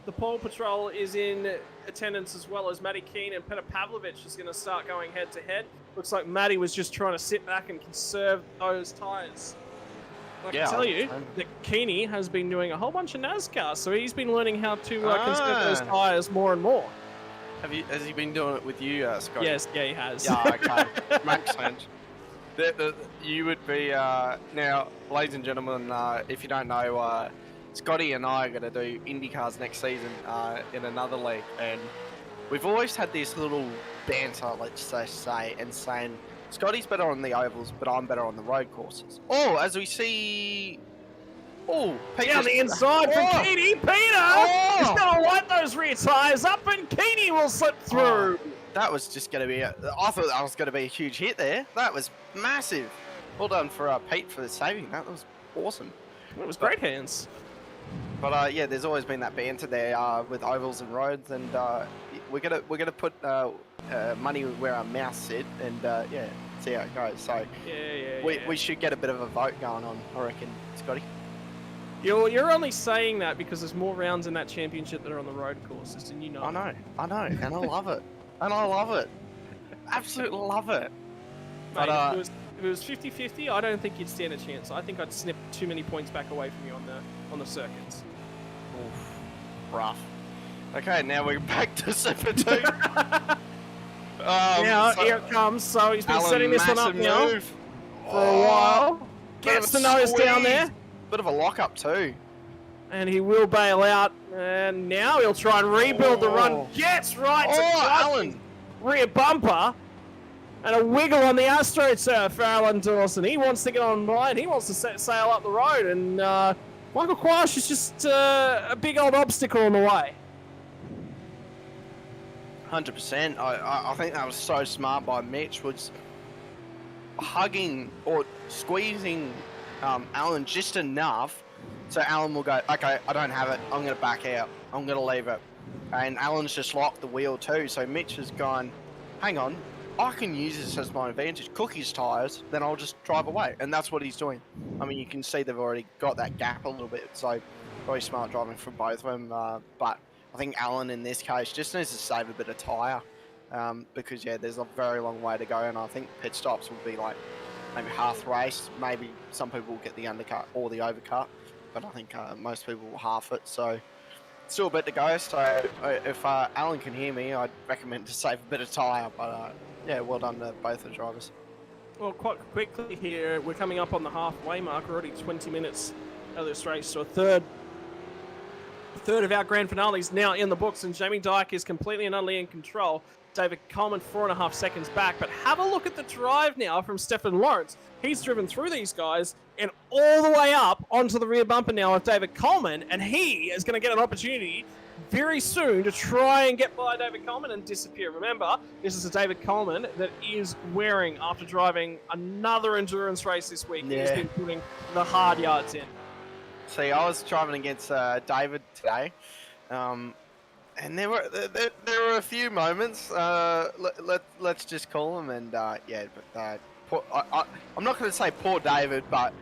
The Pole Patrol is in attendance as well as Matty Keane and Peter Pavlovich is going to start going head-to-head. Looks like Matty was just trying to sit back and conserve those tyres. I can tell you that Keeney has been doing a whole bunch of NASCAR, so he's been learning how to conserve those tyres more and more. Has he been doing it with you, Scott? Yes, yeah, he has. Yeah, okay. Makes sense. You would be, now, ladies and gentlemen, if you don't know, Scotty and I are going to do IndyCars next season in another league, and we've always had this little banter, let's say, and saying, Scotty's better on the ovals, but I'm better on the road courses. Oh, as we see... Oh, Peter. Down the inside from Keeney. Peter is going to light those rear tyres up, and Keeney will slip through. That was just going to be... I thought that was going to be a huge hit there. That was massive. Well done for Pete for the saving. That was awesome. It was great hands. But yeah, there's always been that banter there with ovals and roads, and we're gonna put money where our mouths sit, and yeah, see how it goes. So we should get a bit of a vote going on, I reckon, Scotty. You're only saying that because there's more rounds in that championship that are on the road courses, and you know. I know, and I love it, and I love it, absolutely love it. Mate, if it was 50-50, I don't think you'd stand a chance. I think I'd snip too many points back away from you on the circuits. Oof, rough. Okay, now we're back to Super 2. Now, here it comes. So he's been setting this one up now for a while. Gets the nose down there. Bit of a lock-up too. And he will bail out. And now he'll try and rebuild the run. Gets right to Alan. Rear bumper. And a wiggle on the AstroTurf for Alan Dawson. He wants to get online. He wants to sail up the road. And Michael Quash is just a big old obstacle in the way. 100%. I think that was so smart by Mitch. Was hugging or squeezing Alan just enough so Alan will go, okay, I don't have it. I'm going to back out. I'm going to leave it. And Alan's just locked the wheel too. So Mitch has gone, hang on. I can use this as my advantage, cook his tyres, then I'll just drive away. And that's what he's doing. I mean, you can see they've already got that gap a little bit, so very smart driving from both of them. But I think Alan, in this case, just needs to save a bit of tyre because, yeah, there's a very long way to go, and I think pit stops will be like maybe half race. Maybe some people will get the undercut or the overcut. but I think most people will half it. So still a bit to go. So if Alan can hear me, I'd recommend to save a bit of tyre. But yeah, well done to both the drivers. Well, quite quickly here, we're coming up on the halfway mark. We're already 20 minutes of this race, so a third of our grand finale is now in the books, and Jamie Dyke is completely and utterly in control. David Coleman 4.5 seconds back, but have a look at the drive now from Stefan Lawrence. He's driven through these guys and all the way up onto the rear bumper now of David Coleman, and he is going to get an opportunity very soon to try and get by David Coleman and disappear. Remember, this is a David Coleman that is wearing after driving another endurance race this week. Yeah. He's been putting the hard yards in. See, I was driving against David today, and there were a few moments. Let's just call them, and yeah, but I'm not going to say poor David, but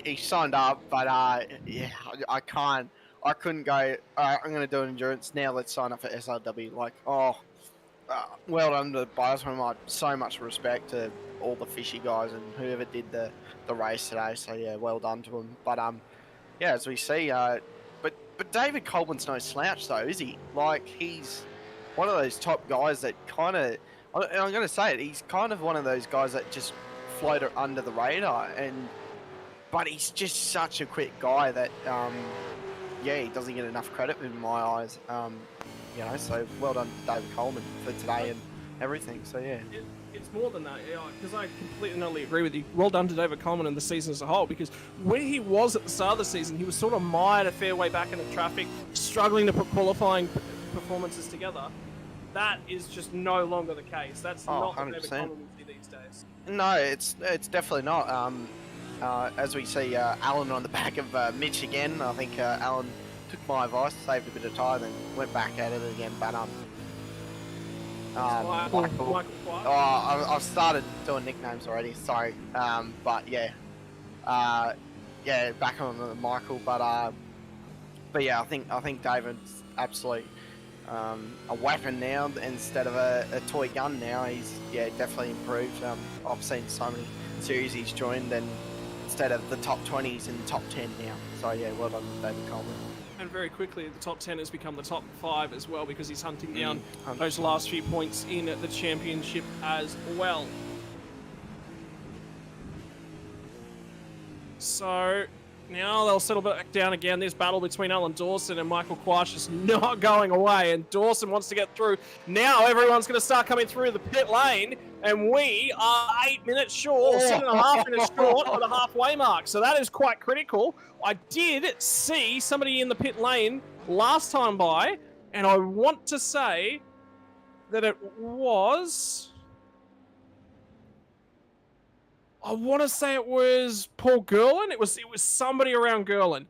he signed up. But yeah, I couldn't go. I'm going to do an endurance now. Let's sign up for SRW. Like, well done to the guys. So much respect to all the fishy guys and whoever did the race today. So yeah, well done to them. But yeah, as we see, but David Coleman's no slouch though, is he? Like, he's one of those top guys that kind of, I'm going to say it, he's kind of one of those guys that just float under the radar, but he's just such a quick guy that, yeah, he doesn't get enough credit in my eyes. You know, so well done to David Coleman for today and everything. So yeah. It's more than that, yeah, because I completely and utterly agree with you. Well done to David Coleman and the season as a whole, because when he was at the start of the season, he was sort of mired a fair way back into traffic, struggling to put qualifying performances together. That is just no longer the case. That's not what David Coleman will see these days. No, it's definitely not. As we see Alan on the back of Mitch again, I think Alan took my advice, saved a bit of time, and went back at it again. But Michael. Oh, I've started doing nicknames already. Sorry, but yeah, yeah, back on the Michael. But yeah, I think David's absolute a weapon now instead of a toy gun now. He's definitely improved. I've seen so many series he's joined, and instead of the top 20s in the top 10 now. So yeah, well done to David Coleman. And very quickly, the top 10 has become the top 5 as well, because he's hunting down those last few points in the championship as well. So now they'll settle back down again. This battle between Alan Dawson and Michael Quash is not going away, and Dawson wants to get through. Now everyone's going to start coming through the pit lane, and we are 8 minutes short, 7.5 minutes short of the halfway mark. So that is quite critical. I did see somebody in the pit lane last time by, and I want to say that it was... I want to say it was Paul Gerlin. It was somebody around Gerlin.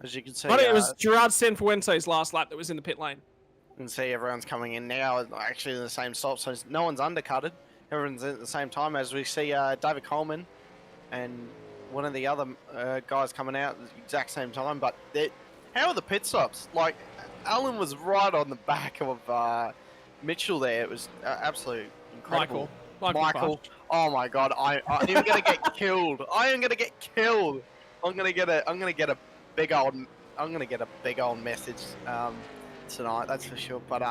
As you can see, I think it was Gerard Sanfuente's last lap that was in the pit lane. You can see everyone's coming in now, actually in the same stop, so no one's undercutted. Everyone's in at the same time, as we see David Coleman and one of the other guys coming out at the exact same time. But how are the pit stops? Like, Alan was right on the back of Mitchell there. It was absolutely incredible. Michael. Oh my God! I am gonna get killed. I am gonna get killed. I'm gonna get a big old message tonight. That's for sure. But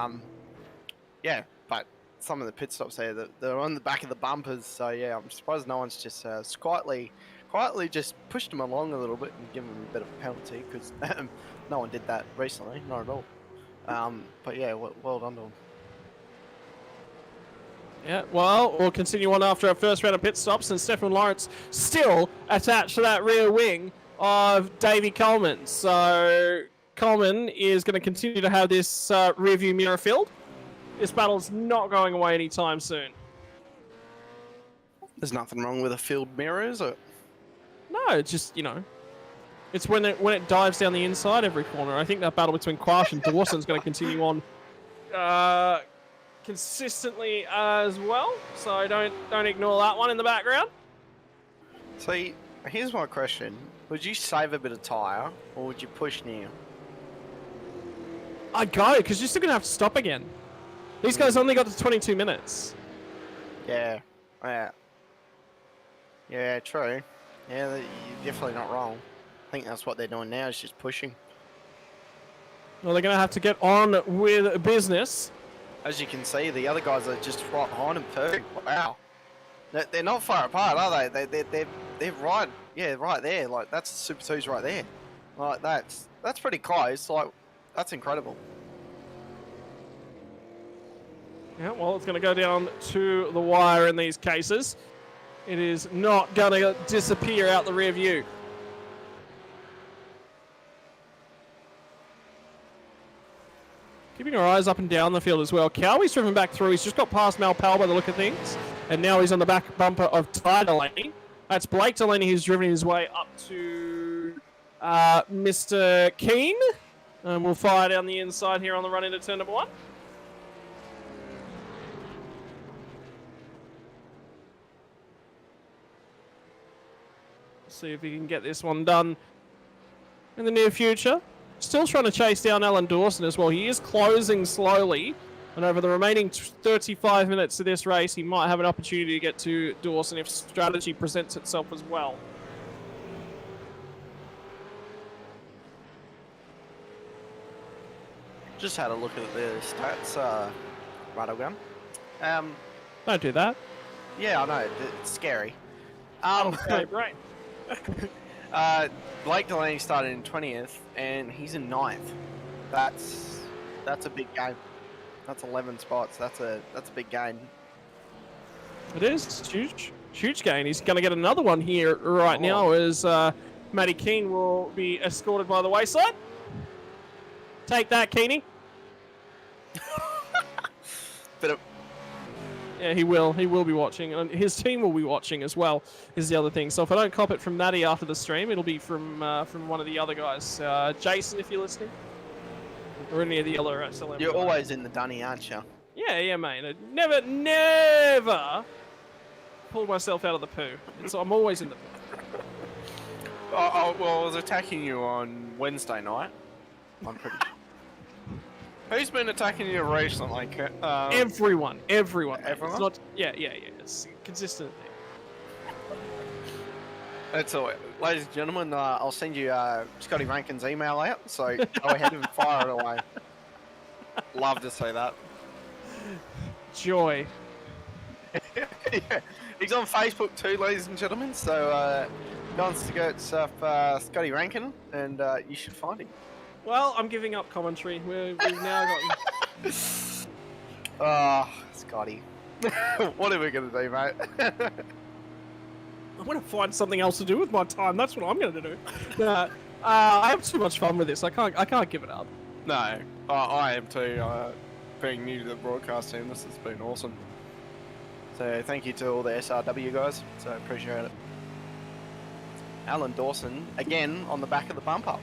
yeah. But some of the pit stops there, they're on the back of the bumpers. So yeah, I'm surprised no one's just quietly just pushed them along a little bit and given them a bit of a penalty, because no one did that recently, not at all. But yeah, well done to them. Yeah, well, we'll continue on after our first round of pit stops, and Stefan Lawrence still attached to that rear wing of Davey Coleman. So Coleman is going to continue to have this rear view mirror filled. This battle's not going away anytime soon. There's nothing wrong with a filled mirror, is it? No, it's just, you know, it's when it dives down the inside every corner. I think that battle between Quash and Dawson's going to continue on consistently as well. So don't ignore that one in the background. See, here's my question: would you save a bit of tyre, or would you push now? I'd go, because you're still going to have to stop again. These guys only got to 22 minutes. Yeah. Yeah. Yeah, true. Yeah, you're definitely not wrong. I think that's what they're doing now, is just pushing. Well, they're going to have to get on with business. As you can see, the other guys are just right behind them too. Wow. They're not far apart, are they? They're right, yeah, right there. Like, that's the Super 2s right there. Like, that's pretty close. Like, that's incredible. Yeah, well, it's going to go down to the wire in these cases. It is not going to disappear out the rear view. Keeping our eyes up and down the field as well. Cowie's driven back through. He's just got past Malpal by the look of things. And now he's on the back bumper of Ty Delaney. That's Blake Delaney who's driven his way up to Mr. Keane. And we'll fire down the inside here on the run into turn number 1. See if he can get this one done in the near future. Still trying to chase down Alan Dawson as well. He is closing slowly. And over the remaining 35 minutes of this race, he might have an opportunity to get to Dawson if strategy presents itself as well. Just had a look at the stats, Rattlegun. Don't do that. Yeah, I know, it's scary. Okay, right. Blake Delaney started in 20th, and he's in 9th. That's a big game. That's 11 spots. That's a big gain. It is. It's huge. Huge gain. He's going to get another one here right now as Matty Keane will be escorted by the wayside. Take that, Keeney. Yeah, he will. He will be watching, and his team will be watching as well. Is the other thing. So if I don't cop it from Matty after the stream, it'll be from one of the other guys. Jason, if you're listening, or any of the other SLM. You're always in the dunny, aren't you? Yeah, mate. I never pulled myself out of the poo. I'm always in the poo. Well, I was attacking you on Wednesday night. I'm pretty sure. Who's been attacking you recently? Everyone. Everyone? It's not, yeah. It's consistent. That's all. Ladies and gentlemen, I'll send you Scotty Rankin's email out, so go ahead and fire it away. Love to see that. Joy. Yeah. He's on Facebook too, ladies and gentlemen, so go on to Scotty Rankin, and you should find him. Well, I'm giving up commentary. We've now gotten... Scotty. What are we going to do, mate? I'm going to find something else to do with my time. That's what I'm going to do. I have too much fun with this. I can't give it up. No, I am too. Being new to the broadcast team, this has been awesome. So thank you to all the SRW guys. So I appreciate it. Alan Dawson, again, on the back of the bumper.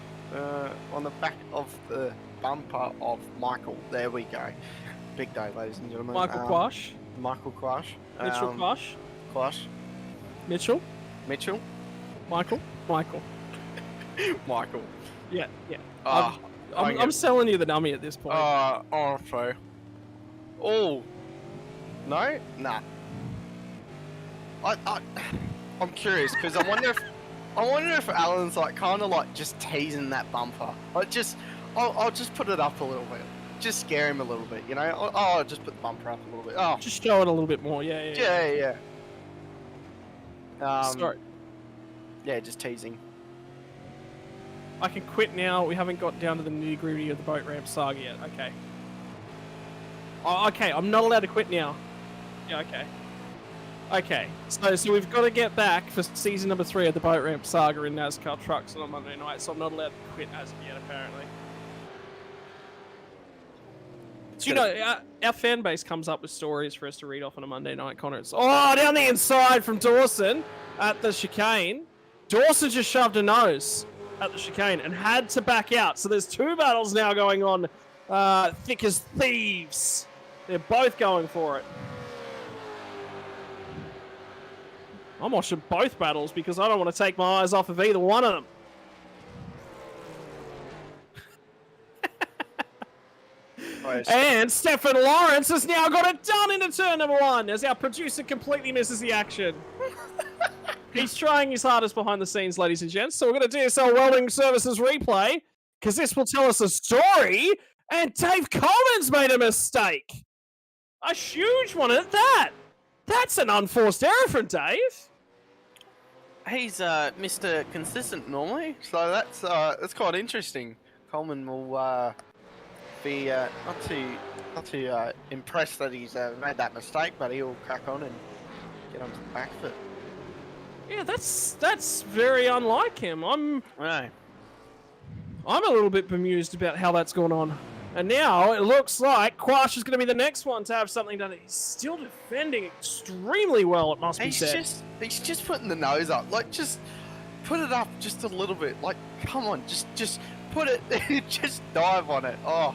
On the back of the bumper of Michael. There we go. Big day, ladies and gentlemen. Michael Quash. Michael Quash. Mitchell Quash. Quash. Mitchell. Michael. Michael. Yeah. I'm selling you the dummy at this point. Honestly. Oh. No? Nah. I'm curious, because I wonder if Alan's like kind of like just teasing that bumper. I'll just put it up a little bit. Just scare him a little bit, you know? I'll just put the bumper up a little bit. Oh. Just show it a little bit more, yeah. Sorry. Yeah, just teasing. I can quit now. We haven't got down to the nitty-gritty of the boat ramp saga yet. Okay. Oh, okay, I'm not allowed to quit now. Yeah, okay. Okay, so we've got to get back for season number 3 of the boat ramp saga in NASCAR trucks on Monday night, so I'm not allowed to quit as of yet, apparently. So, you know, our fan base comes up with stories for us to read off on a Monday night, Connor. It's, down the inside from Dawson at the chicane. Dawson just shoved a nose at the chicane and had to back out. So there's 2 battles now going on, thick as thieves. They're both going for it. I'm watching both battles because I don't want to take my eyes off of either one of them. And Stefan Lawrence has now got it done into turn number 1 as our producer completely misses the action. He's trying his hardest behind the scenes, ladies and gents. So we're going to DSL Welding Services replay because this will tell us a story. And Dave Coleman's made a mistake. A huge one at that. That's an unforced error from Dave. He's Mr. Consistent normally, so that's quite interesting. Coleman will be not too impressed that he's made that mistake, but he'll crack on and get onto the back foot. Yeah, that's very unlike him. I'm No. a little bit bemused about how that's gone on. And now it looks like Quash is going to be the next one to have something done. He's still defending extremely well, it must be said. He's just putting the nose up. Like, just put it up just a little bit. Like, come on, just put it, just dive on it. Oh,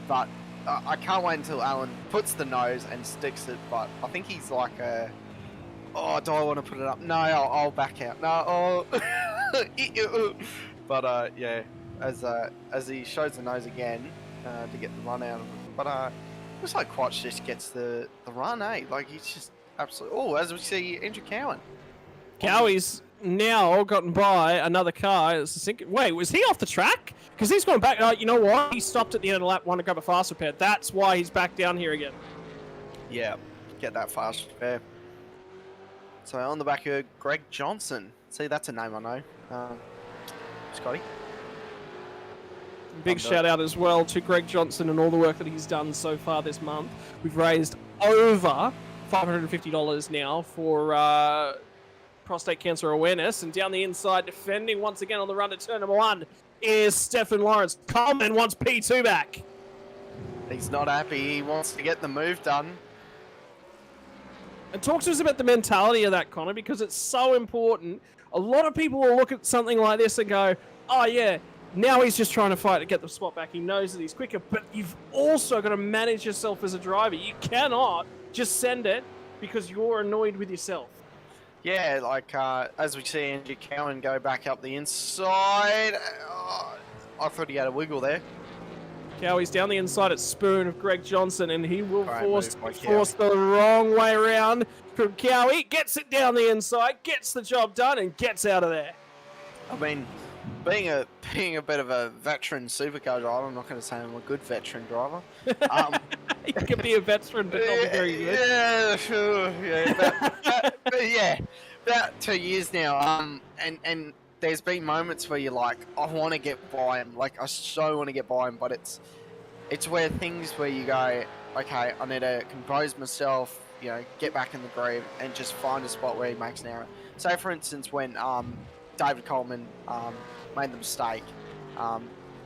but I can't wait until Alan puts the nose and sticks it. But I think he's like oh, do I want to put it up? No, I'll back out. No, oh. But yeah, as he shows the nose again. To get the run out of him. But looks like Quatch just gets the run, eh? Like, he's just absolutely... Oh, as we see Andrew Cowan. Cowie's now gotten by another car. Wait, was he off the track? Because he's gone back... you know what? He stopped at the end of the lap, wanted to grab a fast repair. That's why he's back down here again. Yeah, get that fast repair. So on the back of Greg Johnson. See, that's a name I know. Scotty. Big shout out as well to Greg Johnson and all the work that he's done so far this month. We've raised over $550 now for prostate cancer awareness. And down the inside, defending once again on the run to turn number 1 is Stefan Lawrence. Coleman wants P2 back. He's not happy. He wants to get the move done. And talk to us about the mentality of that, Connor, because it's so important. A lot of people will look at something like this and go, oh yeah, now he's just trying to fight to get the spot back. He knows that he's quicker, but you've also got to manage yourself as a driver. You cannot just send it because you're annoyed with yourself. Yeah, like as we see Andrew Cowan go back up the inside. I thought he had a wiggle there. Cowie's down the inside at Spoon of Greg Johnson, and he will force Cowie. the wrong way around from Cowie. Gets it down the inside, gets the job done, and gets out of there. I mean, being a bit of a veteran supercar driver, I'm not going to say I'm a good veteran driver. You can be a veteran, but not be very good. Yeah, sure. Yeah, but yeah, about 2 years now. And there's been moments where you're like, I want to get by him. Like, I so want to get by him, but it's where things where you go, okay, I need to compose myself, you know, get back in the groove and just find a spot where he makes an error. Say, for instance, when David Coleman made the mistake,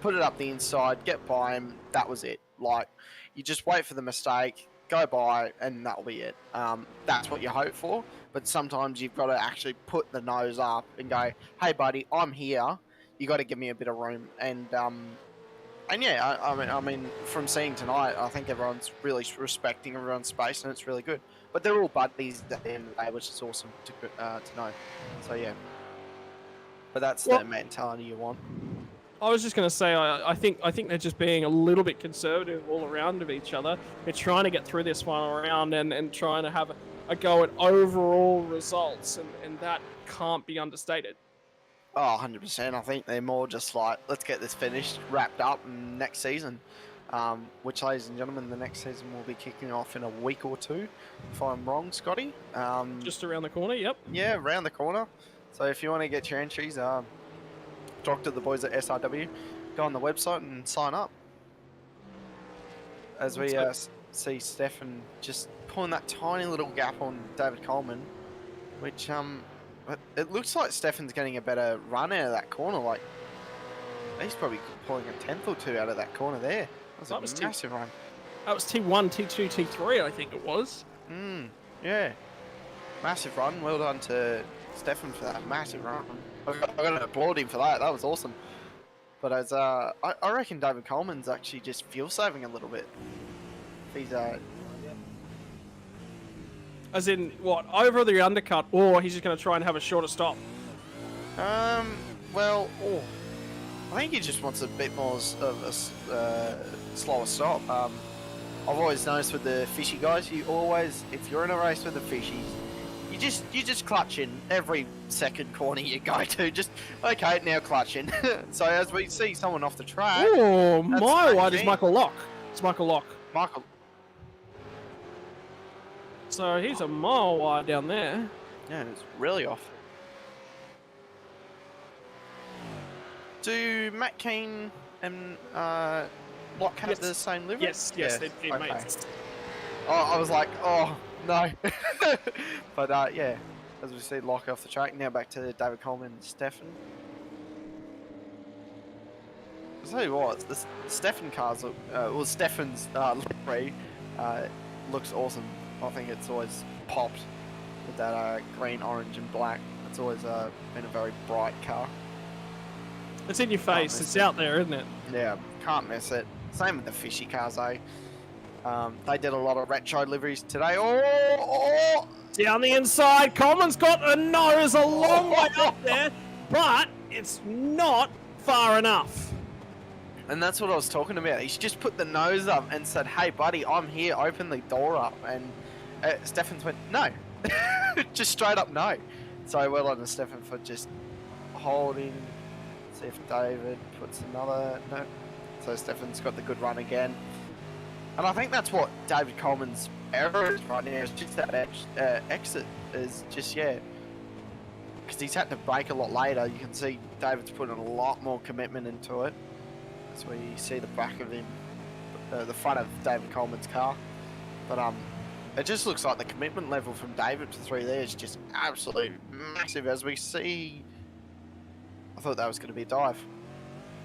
put it up the inside, get by him, that was it. Like, you just wait for the mistake, go by, and that'll be it. That's what you hope for, but sometimes you've got to actually put the nose up and go, hey buddy, I'm here, you got to give me a bit of room. And yeah, I mean, from seeing tonight, I think everyone's really respecting everyone's space, and it's really good. But they're all buddies at the end of the day, which is awesome to know. So yeah. But that's the mentality you want. I was just going to say, I think they're just being a little bit conservative all around of each other. They're trying to get through this final round and trying to have a go at overall results, and that can't be understated. Oh, 100%. I think they're more just like, let's get this finished, wrapped up, and next season. Which, ladies and gentlemen, the next season will be kicking off in a week or two, if I'm wrong, Scotty. Just around the corner, yep. Yeah, around the corner. So if you want to get your entries, talk to the boys at SRW, go on the website and sign up. As we see Stefan just pulling that tiny little gap on David Coleman, which it looks like Stefan's getting a better run out of that corner. Like, he's probably pulling a tenth or two out of that corner there. That was a massive run. That was T1, T2, T3, I think it was. Yeah. Massive run. Well done to Stefan for that massive run. I got to applaud him for that. That was awesome. But as I reckon David Coleman's actually just fuel saving a little bit. He's as in what, over the undercut, or he's just going to try and have a shorter stop. Well, I think he just wants a bit more of a slower stop. I've always noticed with the fishy guys, you always, if you're in a race with the fishies, you just clutch in every second corner you go to. Just okay, now clutch in. So as we see someone off the track, oh, my wide is Michael Lock. It's Michael Lock. Michael. So he's a mile wide down there. Yeah, it's really off. Do Matt Keane and Lock have the same livery? Yes, they're mates. Oh, I was like, oh no. But yeah, as we see Lock off the track, now back to David Coleman and Stefan. I'll tell you what, the Stefan cars look, well, Stefan's livery looks awesome. I think it's always popped with that green, orange, and black. It's always been a very bright car. It's in your face. It's out there, isn't it? Yeah, can't miss it. Same with the fishy cars, though. They did a lot of retro liveries today. Oh! Down the inside, Coleman's got a nose a long way up there, but it's not far enough. And that's what I was talking about. He's just put the nose up and said, hey, buddy, I'm here. Open the door up. And Stefan's went, no. Just straight up no. So well on to Stefan for just holding. See if David puts another no. So Stefan's got the good run again. And I think that's what David Coleman's error is right now. Is just that exit is just, yeah. Because he's had to brake a lot later. You can see David's putting a lot more commitment into it. That's where you see the back of him, the front of David Coleman's car. But it just looks like the commitment level from David to 3 there is just absolutely massive. As we see, I thought that was going to be a dive.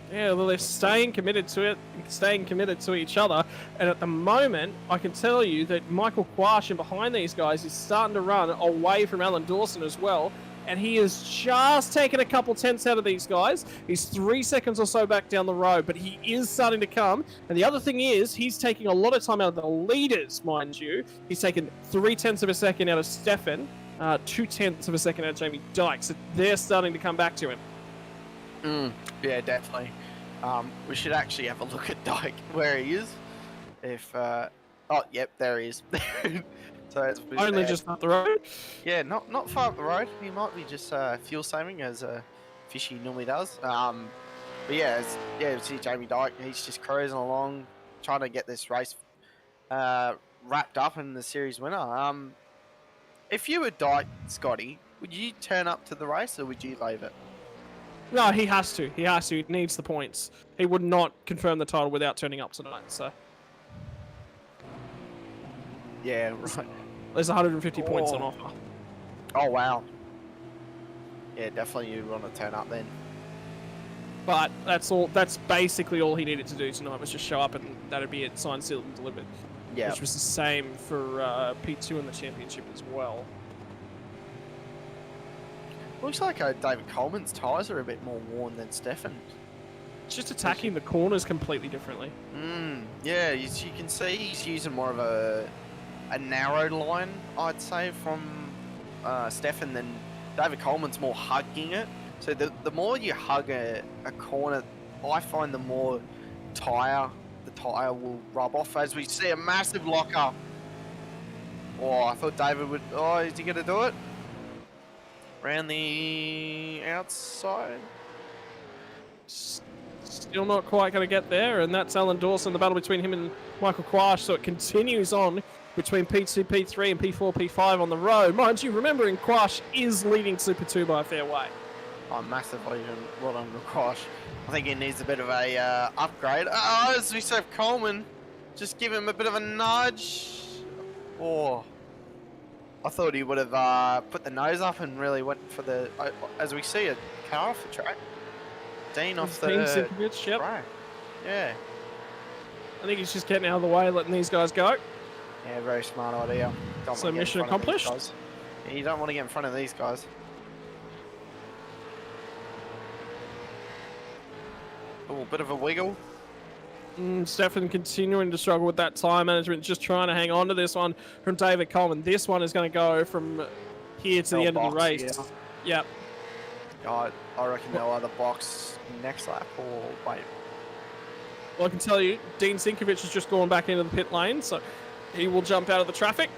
Yeah, well, they're staying committed to it, staying committed to each other. And at the moment, I can tell you that Michael Quash in behind these guys is starting to run away from Alan Dawson as well. And he has just taken a couple tenths out of these guys. He's 3 seconds or so back down the road, but he is starting to come. And the other thing is, he's taking a lot of time out of the leaders, mind you. He's taken 0.3 of a second out of Stefan, 0.2 of a second out of Jamie Dyke. So they're starting to come back to him. Yeah, definitely. We should actually have a look at Dyke, where he is. If, oh, yep, there he is. So it's only just up the road? Yeah, not far up the road. He might be just fuel saving, as Fishy normally does. But yeah, you see Jamie Dyke, he's just cruising along, trying to get this race wrapped up in the series winner. If you were Dyke, Scotty, would you turn up to the race or would you leave it? No, he has to. He has to. He needs the points. He would not confirm the title without turning up tonight, so... Yeah, right. There's 150 points on offer. Oh, wow. Yeah, definitely you want to turn up then. But that's all. That's basically all he needed to do tonight, was just show up and that'd be it, signed, sealed, and delivered. Yeah. Which was the same for P2 in the championship as well. Looks like David Coleman's tyres are a bit more worn than Stefan's. It's just attacking the corners completely differently. Yeah, you can see he's using more of a narrow line, I'd say, from Stefan than David Coleman's more hugging it. So the more you hug a corner, I find the more the tyre will rub off, as we see a massive lock-up. Oh, I thought David would... Oh, is he going to do it? Around the outside. Still not quite going to get there, and that's Alan Dawson, the battle between him and Michael Quash, so it continues on between P2, P3 and P4, P5 on the road. Mind you, remembering Quash is leading Super 2 by a fair way. Oh, massively, well done to Quash. I think he needs a bit of a upgrade. Oh, as we said, Coleman, just give him a bit of a nudge. Oh, I thought he would have put the nose up and really went for the, as we see, a car off the track. Dean off the track. Yeah. I think he's just getting out of the way, letting these guys go. Yeah, very smart idea. So mission accomplished. Yeah, you don't want to get in front of these guys. Oh, a bit of a wiggle. Stefan continuing to struggle with that time management, just trying to hang on to this one from David Coleman. This one is going to go from here to the end of the race. Yeah. Yep. I reckon they'll either box next lap or wait. Well, I can tell you, Dean Sinkovic has just gone back into the pit lane, so he will jump out of the traffic.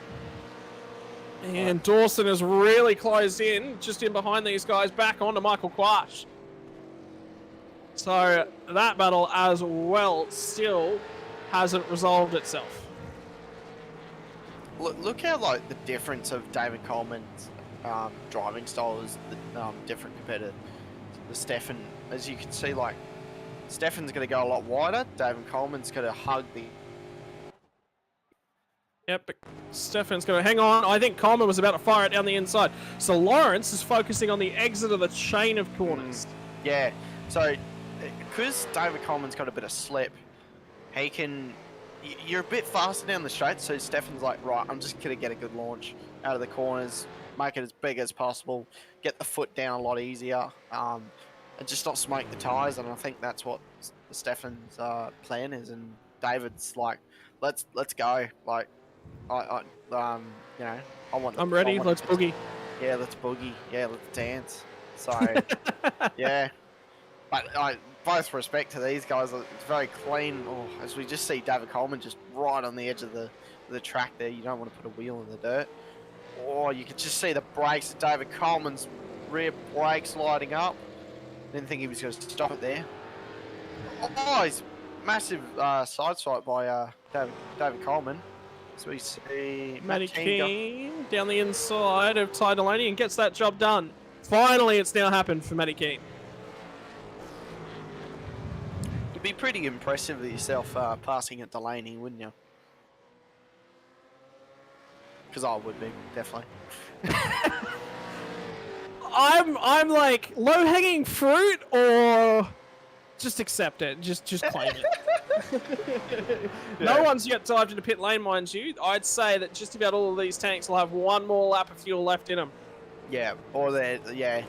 And Dawson has really closed in, just in behind these guys, back onto Michael Quash. So that battle as well still hasn't resolved itself. Look how like the difference of David Coleman's driving style is different compared to the Stefan. As you can see, like Stefan's going to go a lot wider. David Coleman's going to hug the. Yep, but Stefan's going to hang on. I think Coleman was about to fire it down the inside. So Lawrence is focusing on the exit of the chain of corners. Yeah, so because David Coleman's got a bit of slip, he can. You're a bit faster down the straight, so Stefan's like, right, I'm just going to get a good launch out of the corners, make it as big as possible, get the foot down a lot easier, and just not smoke the tyres. And I think that's what Stefan's plan is. And David's like, let's go. Like, you know, I want. I'm ready. Let's boogie. Yeah, let's boogie. Yeah, let's dance. So, yeah. But both respect to these guys, it's very clean. Oh, as we just see David Coleman just right on the edge of the track there. You don't want to put a wheel in the dirt. Oh, you can just see the brakes. David Coleman's rear brakes lighting up. Didn't think he was going to stop it there. Oh, he's massive side swipe by David Coleman. So we see Matty Keane down the inside of Ty Delaney and gets that job done. Finally, it's now happened for Matty Keane. You'd be pretty impressive with yourself passing at Delaney, wouldn't you? Because I would be, definitely. I'm like low-hanging fruit, or just accept it, just claim it. No one's yet dived into pit lane, mind you. I'd say that just about all of these tanks will have one more lap of fuel left in them. Yeah, or yeah.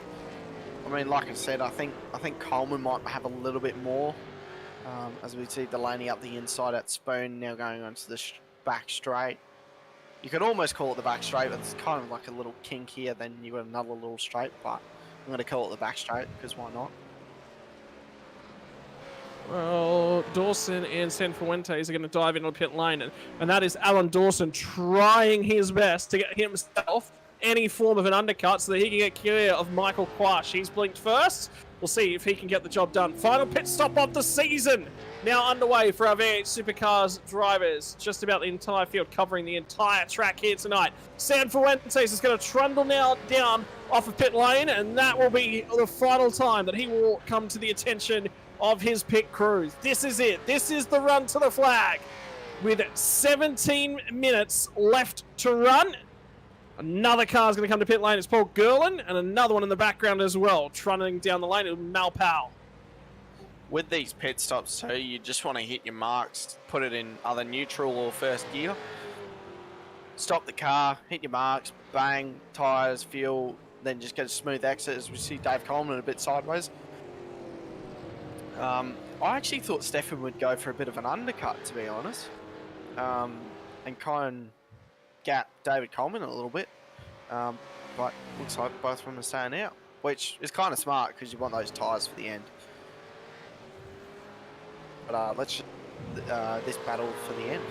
I mean, like I said, I think Coleman might have a little bit more. As we see Delaney up the inside at Spoon, now going onto the back straight. You could almost call it the back straight, but it's kind of like a little kink here, then you got another little straight, but I'm going to call it the back straight, because why not? Well, Dawson and Sanfuentes are going to dive into the pit lane, and that is Alan Dawson trying his best to get himself any form of an undercut so that he can get clear of Michael Quash. He's blinked first. We'll see if he can get the job done. Final pit stop of the season now underway for our V8 Supercars drivers. Just about the entire field, covering the entire track here tonight. Sanfuentes is going to trundle now down off of pit lane, and that will be the final time that he will come to the attention of his pit crews. This is it. This is the run to the flag. With 17 minutes left to run. Another car is going to come to pit lane. It's Paul Gerlin, and another one in the background as well, trundling down the lane is Mal Powell. With these pit stops too, you just want to hit your marks, put it in either neutral or first gear. Stop the car, hit your marks, bang, tyres, fuel, then just get a smooth exit as we see Dave Coleman a bit sideways. I actually thought Stefan would go for a bit of an undercut, to be honest, and kind of gap David Coleman a little bit, but looks like both of them are staying out, which is kind of smart because you want those tyres for the end. But let's this battle for the end.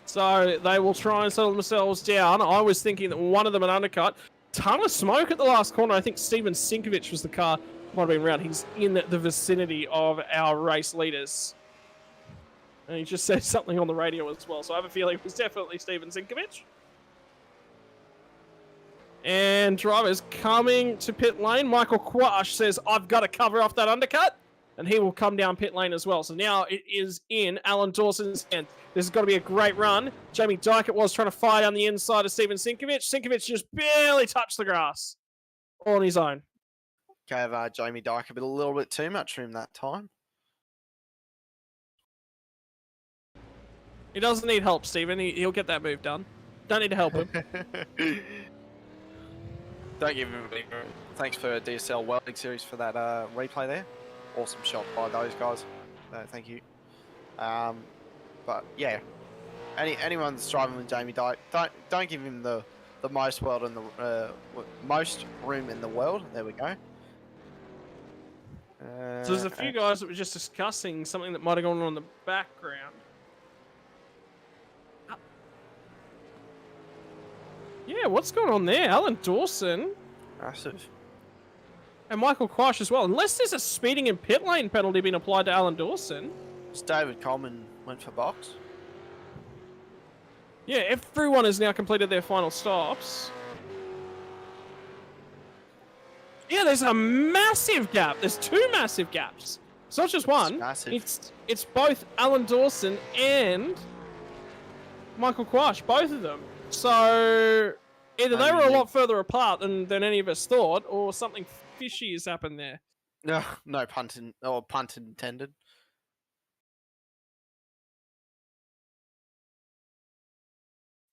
So they will try and settle themselves down. I was thinking that one of them an undercut. Ton of smoke at the last corner. I think Steven Sinkovic was the car. Might have been around. He's in the vicinity of our race leaders. And he just said something on the radio as well. So I have a feeling it was definitely Steven Sinkovic. And drivers coming to pit lane. Michael Quash says, I've got to cover off that undercut. And he will come down pit lane as well. So now it is in Alan Dawson's hand. This has got to be a great run. Jamie Dykert was trying to fire down the inside of Steven Sinkovic. Sinkovic just barely touched the grass. All on his own. Gave Jamie Dykert a little bit too much for him that time. He doesn't need help, Steven. He'll get that move done. Don't need to help him. Don't give him any. Thanks for DSL Welding Series for that replay there. Awesome shot by those guys. Thank you. But yeah, anyone's driving with Jamie Dykert, don't give him the the most most room in the world. There we go. So there's a few guys that were just discussing something that might have gone on in the background. Yeah, what's going on there? Alan Dawson Massive. and Michael Quash as well. Unless there's a speeding in pit lane penalty being applied to Alan Dawson. David Coleman went for box. Yeah, everyone has now completed their final stops. Yeah, there's a massive gap. There's two massive gaps. It's not just one. Massive. It's both Alan Dawson and Michael Quash, both of them. So either they were a lot further apart than any of us thought, or something fishy has happened there. No punt intended.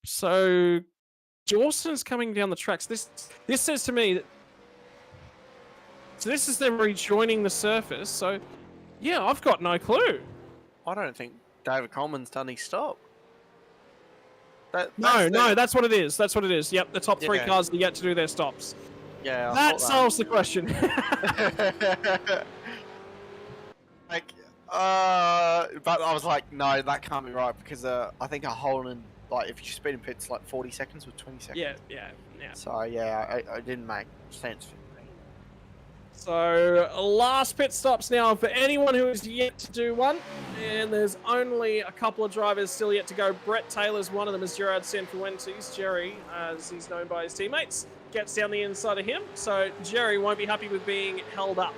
So Dawson's coming down the tracks. This says to me that. So this is them rejoining the surface. So yeah, I've got no clue. I don't think David Coleman's done his stop. No, that's what it is. That's what it is. Yep, the top three Yeah. cars are yet to do their stops. Yeah, That solves the question. Like, but I was like, no, that can't be right because I think a hole in, like, if you speed in pits like 40 seconds or 20 seconds. yeah. So yeah, I didn't make sense for me. So last pit stops now for anyone who is yet to do one, and there's only a couple of drivers still yet to go. Brett Taylor's one of them, is Gerard Sanfuentes. Jerry, as he's known by his teammates, gets down the inside of him. So Jerry won't be happy with being held up.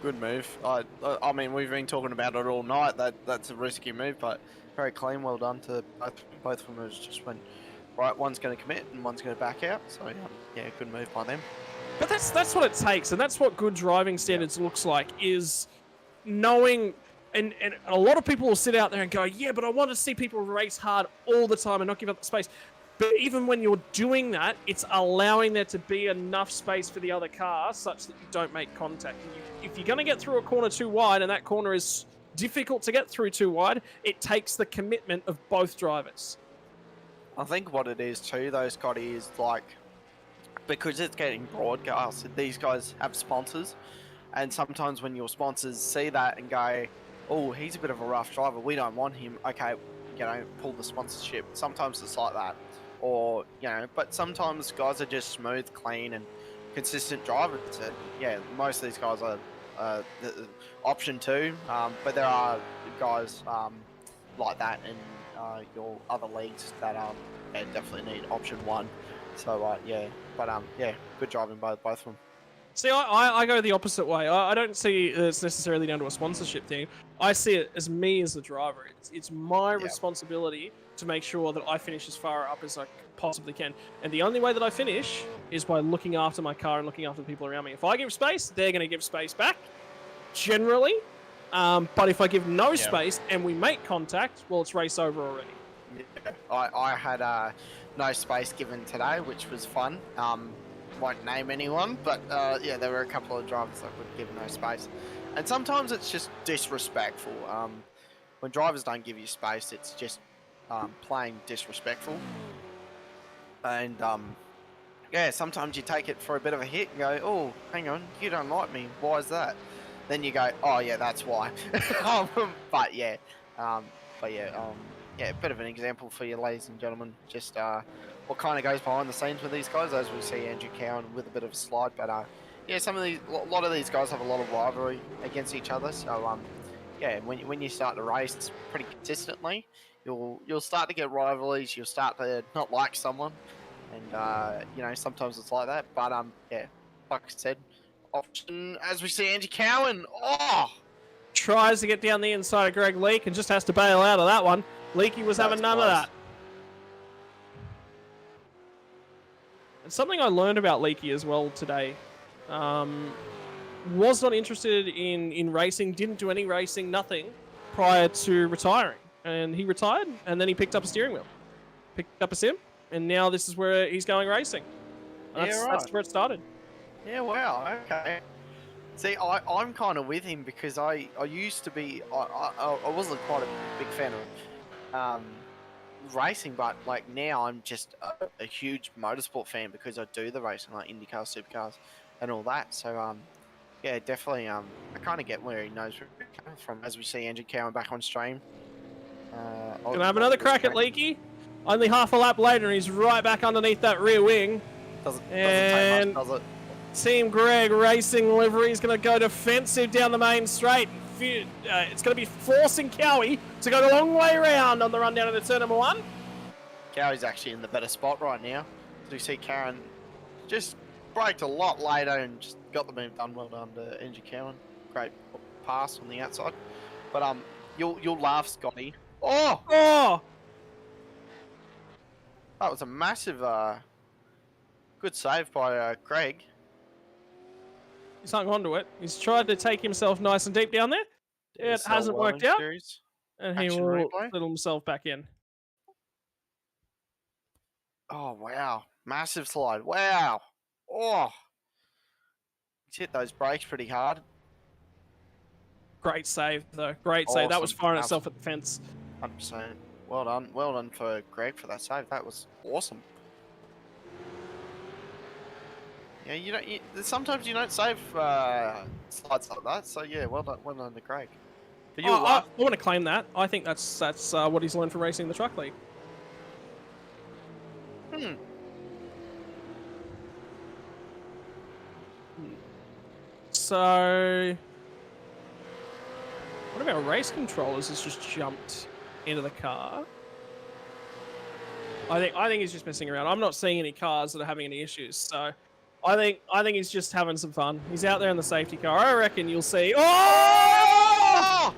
Good move. I mean, we've been talking about it all night. That's a risky move, but very clean. Well done to both of them. Just went right. One's going to commit and one's going to back out. So yeah, good move by them. But that's what it takes, and that's what good driving standards looks like, is knowing, and a lot of people will sit out there and go, yeah, but I want to see people race hard all the time and not give up the space. But even when you're doing that, it's allowing there to be enough space for the other car such that you don't make contact. And if you're going to get through a corner too wide, and that corner is difficult to get through too wide, it takes the commitment of both drivers. I think what it is too, though, Scotty, is like, because it's getting broadcast, these guys have sponsors, and sometimes when your sponsors see that and go, oh, he's a bit of a rough driver, we don't want him, okay, pull the sponsorship. Sometimes it's like that, or but sometimes guys are just smooth, clean and consistent drivers, and yeah, most of these guys are the option 2, but there are guys like that in your other leagues that definitely need option 1. So yeah, but yeah, good driving by both of them. See, I go the opposite way. I don't see it's necessarily down to a sponsorship thing. I see it as me as the driver. It's my responsibility to make sure that I finish as far up as I possibly can. And the only way that I finish is by looking after my car and looking after the people around me. If I give space, they're going to give space back, generally. But if I give no space and we make contact, well, it's race over already. Yeah. I had no space given today, which was fun. Won't name anyone, but yeah, there were a couple of drivers that would give no space. And sometimes it's just disrespectful. When drivers don't give you space, it's just plain disrespectful. And yeah, sometimes you take it for a bit of a hit and go, oh, hang on, you don't like me, why is that? Then you go, oh yeah, that's why. But yeah, yeah, a bit of an example for you, ladies and gentlemen. Just what kind of goes behind the scenes with these guys, as we see Andrew Cowan with a bit of a slide. But yeah, a lot of these guys have a lot of rivalry against each other. So yeah, when you start to race pretty consistently, you'll start to get rivalries. You'll start to not like someone, and sometimes it's like that. But yeah, like I said, option as we see Andrew Cowan. Oh, tries to get down the inside of Greg Leake and just has to bail out of that one. Leakey was having none of that. And something I learned about Leakey as well today, was not interested in racing, didn't do any racing, nothing, prior to retiring. And he retired, and then he picked up a steering wheel. Picked up a sim, and now this is where he's going racing. That's where it started. Yeah, wow, okay. See, I'm kind of with him because I used to be, I wasn't quite a big fan of racing, but like now I'm just a huge motorsport fan because I do the racing, like IndyCar, Supercars, and all that. So yeah, definitely I kind of get where he knows where he's coming from. As we see Andrew Cowan back on stream. Gonna have another crack at Leaky. Only half a lap later, and he's right back underneath that rear wing. Doesn't take much, does it? Team Greg Racing livery is going to go defensive down the main straight. It's going to be forcing Cowie to go the long way around on the run down into turn number 1. Cowie's actually in the better spot right now. As we see Karen just braked a lot later and just got the move done. Well done to Andrew Cowan. Great pass on the outside. But you'll laugh, Scotty. Oh! Oh! That was a massive good save by Greg. He's hung onto it. He's tried to take himself nice and deep down there. It DSL hasn't worked Welding out. Series. And he Action will replay. little himself back in. Oh, wow. Massive slide. Wow. Oh. He's hit those brakes pretty hard. Great save, though. Great save. That was Awesome. firing itself at the fence. 100%. Well done. Well done for Greg for that save. That was awesome. Yeah, sometimes you don't save slides like that. So yeah, well done to Greg. But I want to claim that. I think that's what he's learned from racing in the truck league. So, one of our race controllers has just jumped into the car. I think he's just messing around. I'm not seeing any cars that are having any issues. So, I think he's just having some fun. He's out there in the safety car. I reckon you'll see. Oh!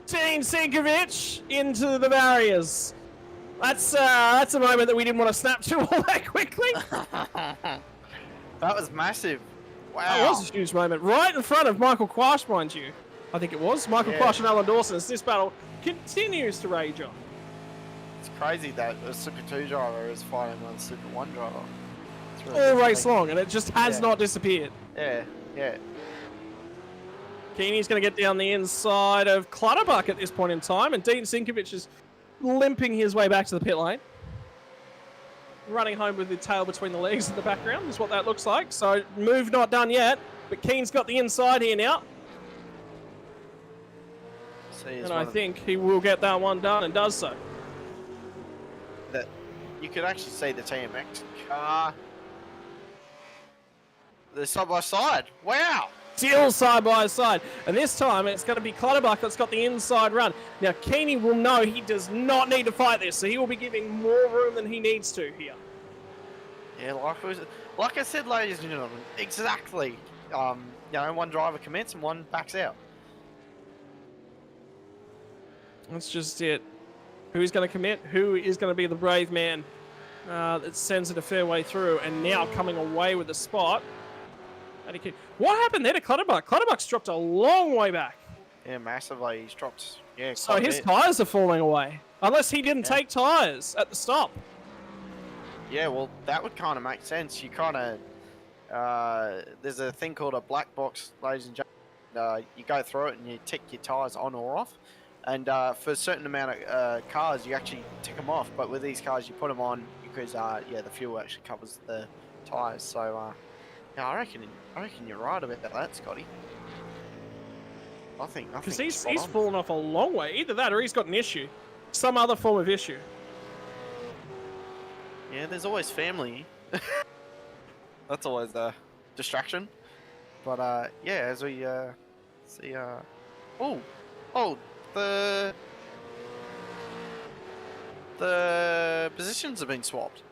Team Sinkovic into the barriers. That's a moment that we didn't want to snap to all that quickly. That was massive. Wow. That was a huge moment. Right in front of Michael Quash, mind you. I think it was. Michael Quash and Alan Dawson as this battle continues to rage on. It's crazy that a Super 2 driver is fighting one Super 1 driver. Really all race long, and it just has not disappeared. Yeah. Keeney's going to get down the inside of Clutterbuck at this point in time, and Dean Sinkovic is limping his way back to the pit lane. Running home with the tail between the legs in the background is what that looks like. So, move not done yet, but Keen's got the inside here now. And I think he will get that one done and does so. That you could actually see the TMX car. They're side by side. Wow. Still side by side. And this time it's going to be Clutterbuck that's got the inside run. Now Keeney will know he does not need to fight this, so he will be giving more room than he needs to here. Yeah, like I said, ladies and gentlemen, exactly. One driver commits and one backs out. That's just it. Who's going to commit? Who is going to be the brave man that sends it a fair way through? And now coming away with the spot. What happened there to Clutterbuck? Clutterbuck's dropped a long way back. Yeah, massively. He's dropped. Yeah. So his tyres are falling away. Unless he didn't take tyres at the stop. Yeah, well, that would kind of make sense. You kind of... there's a thing called a black box, ladies and gentlemen. You go through it and you tick your tyres on or off. And for a certain amount of cars, you actually tick them off. But with these cars, you put them on because, the fuel actually covers the tyres. So, I reckon you're right about that, Scotty. I think because he's fallen off a long way. Either that or he's got an issue. Some other form of issue. Yeah, there's always family. That's always a distraction. But, as we see... The positions have been swapped.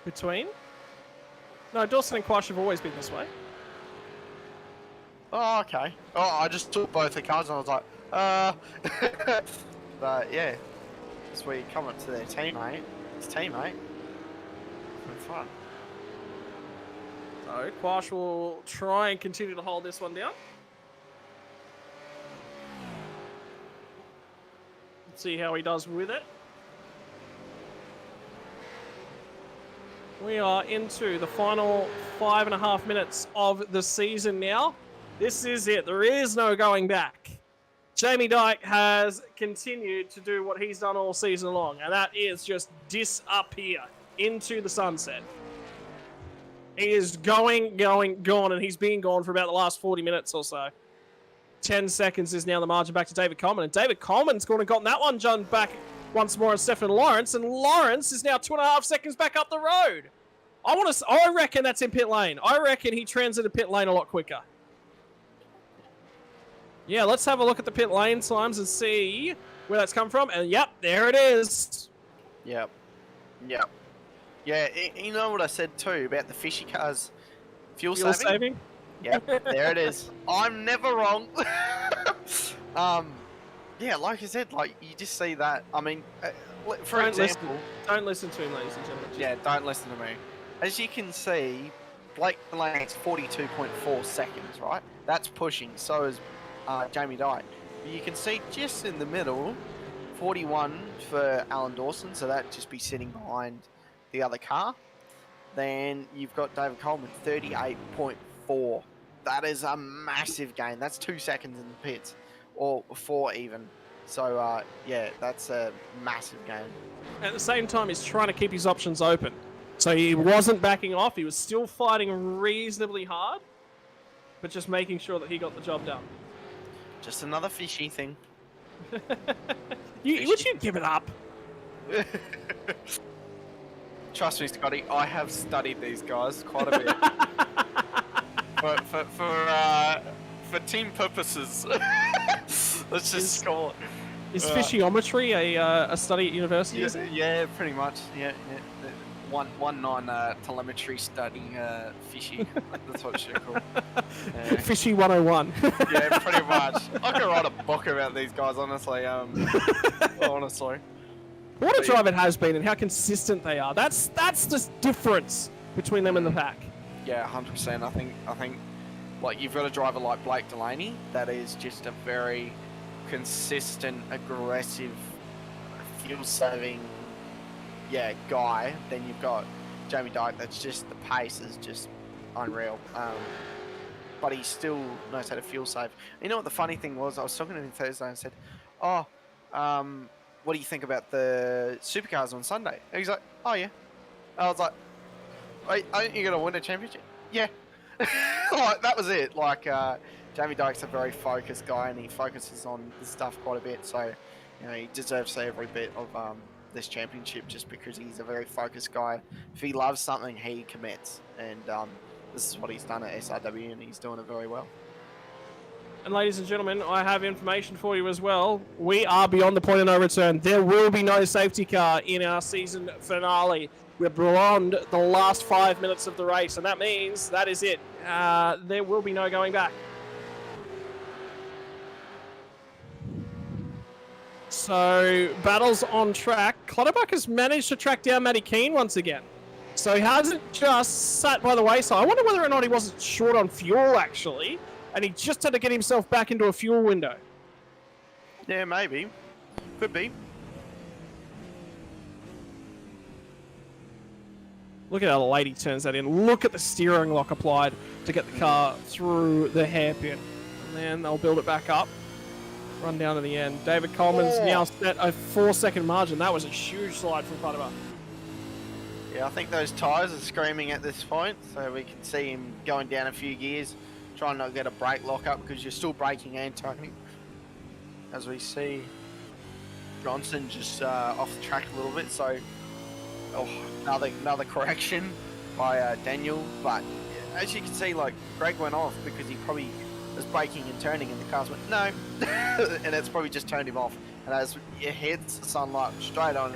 Between? No, Dawson and Quash have always been this way. Oh, okay. Oh, I just took both the cars and I was like, But, yeah. As we come up to their teammate. It's teammate. Fun. So, Quash will try and continue to hold this one down. Let's see how he does with it. We are into the final 5.5 minutes of the season now. This is it. There is no going back. Jamie Dyke has continued to do what he's done all season long, and that is just disappear into the sunset. He is going, gone, and he's been gone for about the last 40 minutes or so. 10 seconds is now the margin back to David Coleman, and David Coleman's going to gotten that one jumped back once more on Stefan Lawrence, and Lawrence is now 2.5 seconds back up the road. I reckon that's in pit lane. I reckon he transited pit lane a lot quicker. Yeah, let's have a look at the pit lane times and see where that's come from. And yep, there it is. Yep. Yeah, you know what I said too about the fishy cars fuel saving? Yep, there it is. I'm never wrong. Yeah, like I said, like you just see that. I mean, for example, don't listen to him, ladies and gentlemen. Yeah, don't listen to me. As you can see, Blake Delaney's 42.4 seconds, right? That's pushing. So is Jamie Dyke. You can see just in the middle, 41 for Alan Dawson, so that'd just be sitting behind the other car. Then you've got David Coleman, 38.4. That is a massive gain. That's 2 seconds in the pits, or 4 even. So yeah, that's a massive gain. At the same time, he's trying to keep his options open. So he wasn't backing off. He was still fighting reasonably hard, but just making sure that he got the job done. Just another fishy thing. Would you give it up? Trust me, Scotty, I have studied these guys quite a bit. for team purposes. Let's just call it. Is fishiometry a study at university? Yeah, yeah, pretty much. Yeah. 1-9 telemetry study fishy. That's what it should call. Yeah. Fishy 101. Yeah, pretty much. I could write a book about these guys, honestly. Honestly. What a drive it has been, and how consistent they are. That's the difference between them and the pack. Yeah, 100%. I think, like you've got a driver like Blake Delaney that is just a very consistent, aggressive, fuel-saving, guy. Then you've got Jamie Dyke. That's just the pace is just unreal. But he still knows how to fuel save. You know what the funny thing was? I was talking to him Thursday and said, "Oh, what do you think about the supercars on Sunday?" And he's like, "Oh yeah." I was like, "Aren't you gonna win a championship?" Yeah. Like, that was it. Like Jamie Dyke's a very focused guy, and he focuses on this stuff quite a bit. So, you know, he deserves every bit of this championship just because he's a very focused guy. If he loves something, he commits, and this is what he's done at SRW, and he's doing it very well. And ladies and gentlemen, I have information for you as well. We are beyond the point of no return. There will be no safety car in our season finale. We're beyond the last 5 minutes of the race, and that means that is it. There will be no going back. So, battles on track. Clutterbuck has managed to track down Matty Keane once again. So he hasn't just sat by the wayside. I wonder whether or not he wasn't short on fuel, actually, and he just had to get himself back into a fuel window. Yeah, maybe. Could be. Look at how the lady turns that in. Look at the steering lock applied to get the car through the hairpin. And then they'll build it back up. Run down to the end. David Coleman's now set a 4-second margin. That was a huge slide from Clutterbuck. Yeah, I think those tyres are screaming at this point, so we can see him going down a few gears, trying not to get a brake lock up because you're still braking and turning. As we see Johnson just off the track a little bit, so another correction by Daniel. But as you can see, like, Greg went off because he probably was braking and turning, and the cars went no, and it's probably just turned him off. And as it hits the sunlight straight on,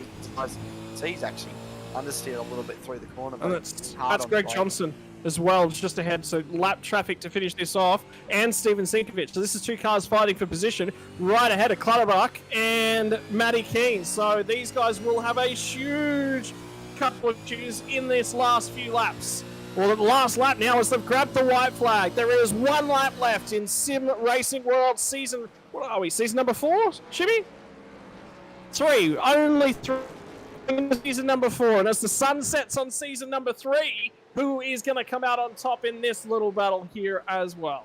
he's actually understeered a little bit through the corner. And that's Greg Johnson as well, just ahead. So lap traffic to finish this off, and Steven Sinkovic. So this is two cars fighting for position right ahead of Clutterbuck and Matty Keane. So these guys will have a huge couple of issues in this last few laps. Well, the last lap now as they've grabbed the white flag. There is 1 lap left in Sim Racing World season. What are we? Season number 4, Shimmy? 3. Only 3. Season number 4, and as the sun sets on season number 3, who is going to come out on top in this little battle here as well?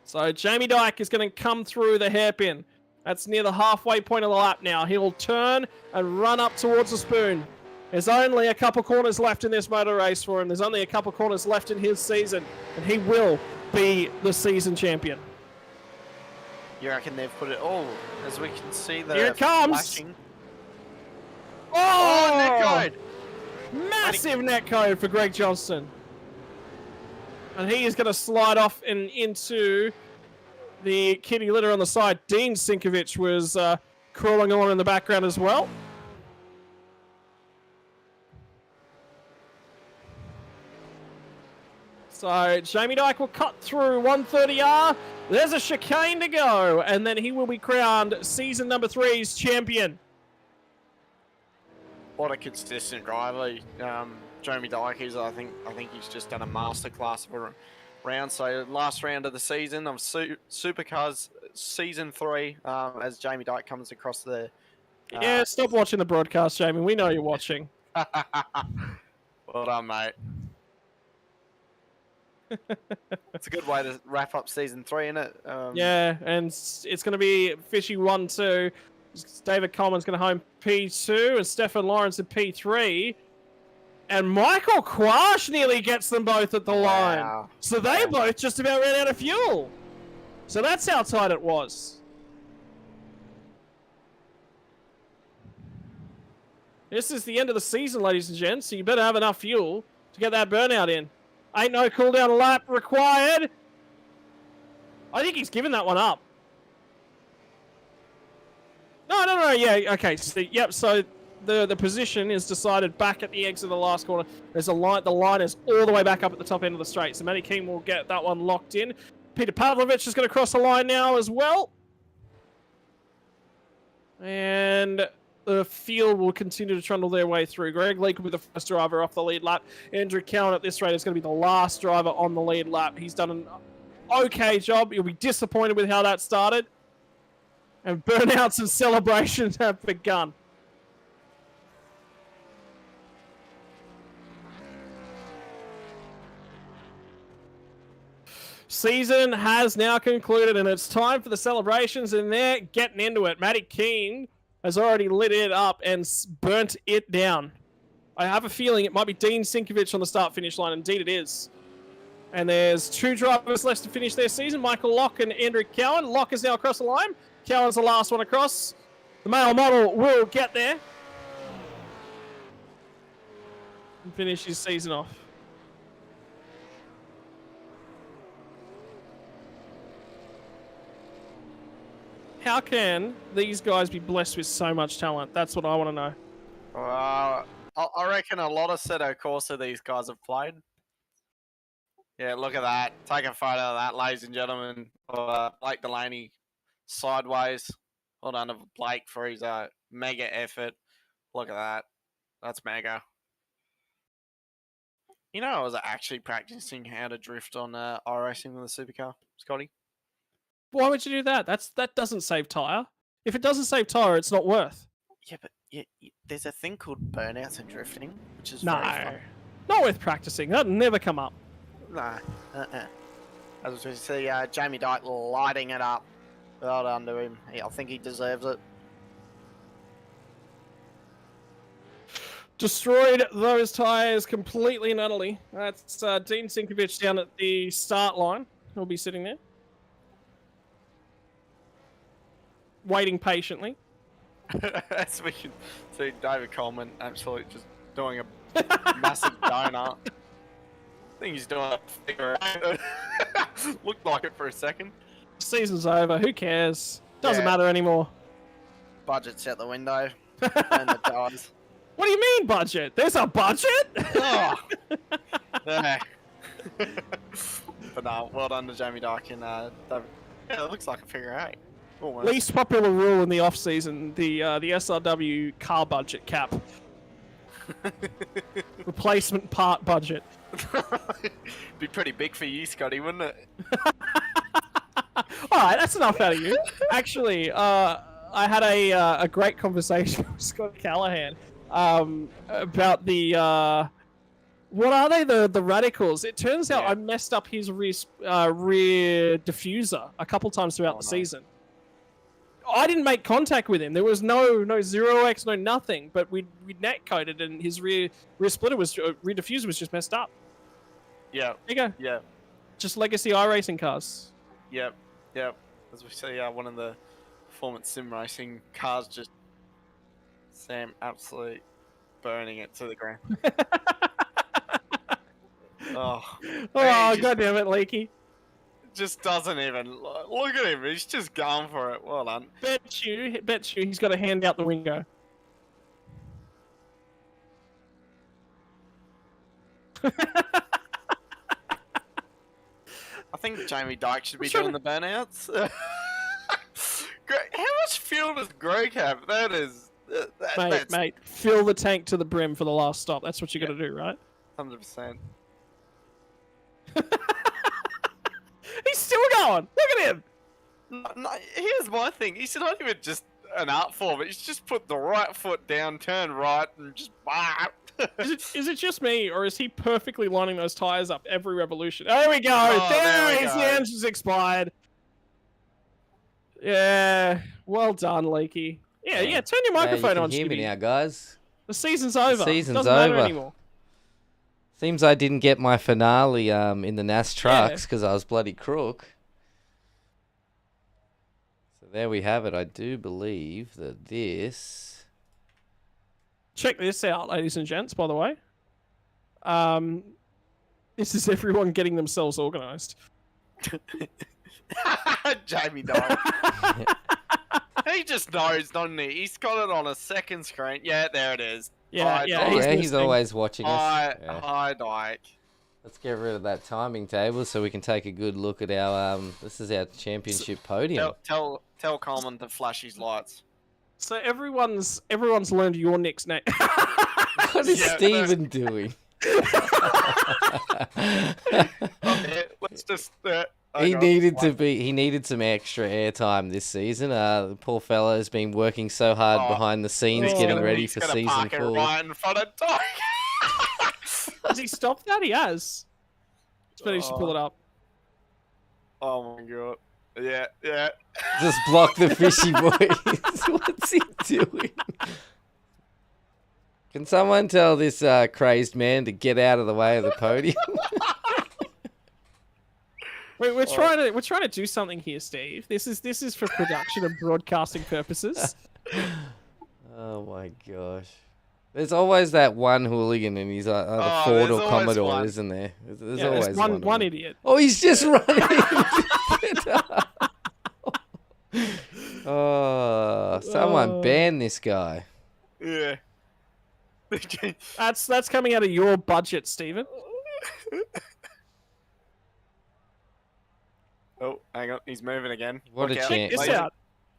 So Jamie Dyke is going to come through the hairpin. That's near the halfway point of the lap now. He'll turn and run up towards the spoon. There's only a couple corners left in this motor race for him. There's only a couple corners left in his season, and he will be the season champion. You reckon they've put it all, as we can see the Here it comes. flashing. Oh, net code! Massive net code for Greg Johnston. And he is going to slide off and into the kitty litter on the side. Dean Sinkovic was crawling on in the background as well. So Jamie Dyke will cut through 130R. There's a chicane to go, and then he will be crowned season number 3's champion. What a consistent driver, Jamie Dyke is. I think he's just done a masterclass of a round. So last round of the season of Supercars season 3, as Jamie Dyke comes across the. Yeah, stop watching the broadcast, Jamie. We know you're watching. Well done, mate. It's a good way to wrap up season 3, isn't it? Yeah, and it's going to be Fishy 1-2. David Coleman's going to home P2 and Stefan Lawrence in P3. And Michael Quash nearly gets them both at the line. So they both just about ran out of fuel. So that's how tight it was. This is the end of the season, ladies and gents, so you better have enough fuel to get that burnout in. Ain't no cooldown lap required. I think he's given that one up. No, yeah, okay. So, yep, so the position is decided back at the exit of the last corner. There's a line, the line is all the way back up at the top end of the straight. So Matty King will get that one locked in. Peter Pavlovich is going to cross the line now as well. And the field will continue to trundle their way through. Greg Leake will be the first driver off the lead lap. Andrew Cowan at this rate is going to be the last driver on the lead lap. He's done an okay job. You'll be disappointed with how that started. And burnouts and celebrations have begun. Season has now concluded, and it's time for the celebrations, and they're getting into it. Matty Keane has already lit it up and burnt it down. I have a feeling it might be Dean Sinkovic on the start-finish line. Indeed it is. And there's 2 drivers left to finish their season, Michael Locke and Andrew Cowan. Locke is now across the line. Cowan's the last one across. The male model will get there and finish his season off. How can these guys be blessed with so much talent? That's what I want to know. I reckon a lot of Seto Corsa these guys have played. Yeah, look at that. Take a photo of that, ladies and gentlemen. Blake Delaney sideways. Well done to Blake for his mega effort. Look at that. That's mega. You know, I was actually practicing how to drift on iRacing with a supercar, Scotty. Why would you do that? That doesn't save tyre. If it doesn't save tyre, it's not worth. Yeah, but there's a thing called burnouts and drifting, which is very fun. Not worth practicing. That'll never come up. Nah, As we see, Jamie Dyke lighting it up. Well done to him. I think he deserves it. Destroyed those tyres completely and utterly. That's Dean Sinkovic down at the start line. He'll be sitting there, waiting patiently. As we can see, David Coleman absolutely just doing a massive donut. I think he's doing a figure eight. Looked like it for a second. Season's over. Who cares? Doesn't matter anymore. Budget's out the window. And the dies. What do you mean budget? There's a budget? Oh. Yeah. But no, well done to Jamie Dyke and David. Yeah, it looks like a figure eight. Almost. Least popular rule in the off season, the SRW car budget cap. Replacement part budget. Be pretty big for you, Scotty, wouldn't it? Alright, that's enough out of you. Actually, I had a great conversation with Scott Callahan about the What are they? The radicals. It turns out Yeah. I messed up his rear diffuser a couple times throughout the season. I didn't make contact with him. There was no 0x, no nothing. But we net coded, and his rear splitter was rear diffuser was just messed up. Yeah. There you go. Yeah. Just legacy iRacing cars. Yep. Yep. As we see, one of the performance sim racing cars just Sam absolutely burning it to the ground. Oh, God damn it, Leaky. Just doesn't even look at him. He's just going for it. Well done. Bet you, he's got a hand out the window. I think Jamie Dyke should be doing the burnouts. How much fuel does Greg have? That is, mate, fill the tank to the brim for the last stop. That's what you got to do, right? 100%. He's still going. Look at him. No, here's my thing. He's not even just an art form. He's just put the right foot down, turn right, and just. Is it just me, or is he perfectly lining those tires up every revolution? There we go. Oh, there he is. The engine's expired. Yeah. Well done, Leaky. Yeah. Turn your microphone on, Hear me Skibby. now, guys. The season's over. The season's Doesn't matter over. anymore. Seems I didn't get my finale in the NASTRUCKS because I was bloody crook. So there we have it. I do believe that this... Check this out, ladies and gents, by the way. This is everyone getting themselves organised. Jamie Dyke. He just knows, doesn't he? He's got it on a second screen. Yeah, there it is. Yeah, He's always watching us. Hi, Dyke. Let's get rid of that timing table so we can take a good look at our... this is our championship podium. Tell Coleman to flash his lights. So everyone's learned your nick's name. What is Steven doing? Okay, let's just... He needed some extra airtime this season. The poor fellow has been working so hard behind the scenes, getting ready for season 4. Right in front of Dyke. Has he stopped that? He has. Just managed to pull it up. Oh my god. Yeah. Just block the fishy boys. What's he doing? Can someone tell this crazed man to get out of the way of the podium? We're trying to do something here, Steve. This is for production and broadcasting purposes. Oh my gosh. There's always that one hooligan in his either Ford or Commodore, one. isn't there? There's always always one idiot. Oh, he's just running. Oh, someone ban this guy. Yeah. That's coming out of your budget, Stephen. Oh, hang on, he's moving again. What a chance.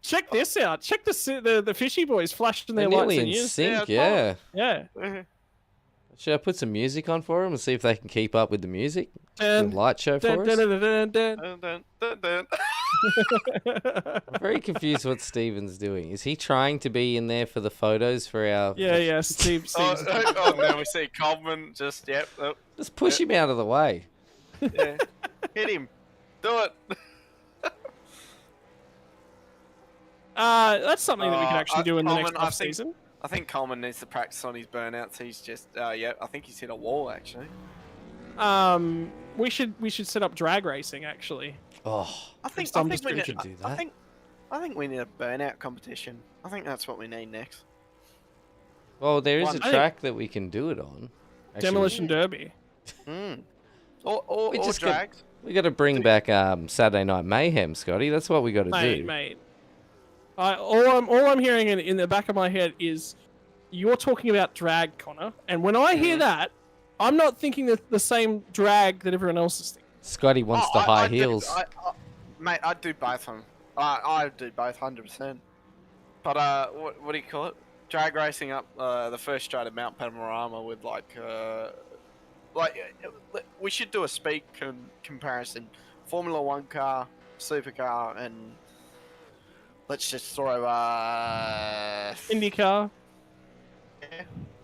Check this out. Check the fishy boys flashing their They're lights nearly in sync, yeah. Should I put some music on for them and see if they can keep up with the music? The light show for us? I'm very confused what Steven's doing. Is he trying to be in there for the photos for our... Yeah, Steve. Oh, now we see Coleman just, Just push him out of the way. Yeah. Hit him. Do it. That's something that we can actually do in the next off season. I think Coleman needs to practice on his burnouts. He's just, I think he's hit a wall actually. We should set up drag racing actually. Oh, I think we need a burnout competition. I think that's what we need next. Well, there is a track that we can do it on. Actually, Demolition Derby. Or drags. We got to bring back Saturday Night Mayhem, Scotty. That's what we got to do. Mate. All I'm hearing in the back of my head is you're talking about drag, Connor, and when I hear that, I'm not thinking the same drag that everyone else is thinking. Scotty wants the high heels. Mate, I'd do both of them. I'd do both 100%. But what do you call it? Drag racing up the first straight of Mount Panorama with we should do a speed comparison. Formula 1 car, supercar, and let's just throw IndyCar.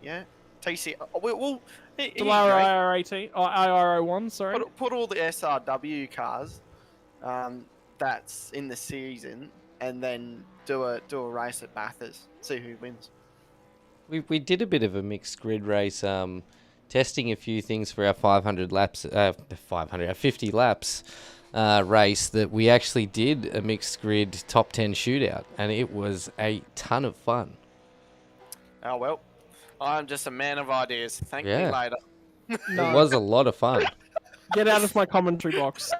Yeah. TC. We'll Dallara IR18 or IR01, sorry. Put all the SRW cars that's in the season, and then do a race at Bathurst. See who wins. We did a bit of a mixed grid race, testing a few things for our 500 laps, our 50 laps race, that we actually did a mixed grid top 10 shootout, and it was a ton of fun. Oh well, I'm just a man of ideas. Thank me Yeah. later. It was a lot of fun. Get out of my commentary box.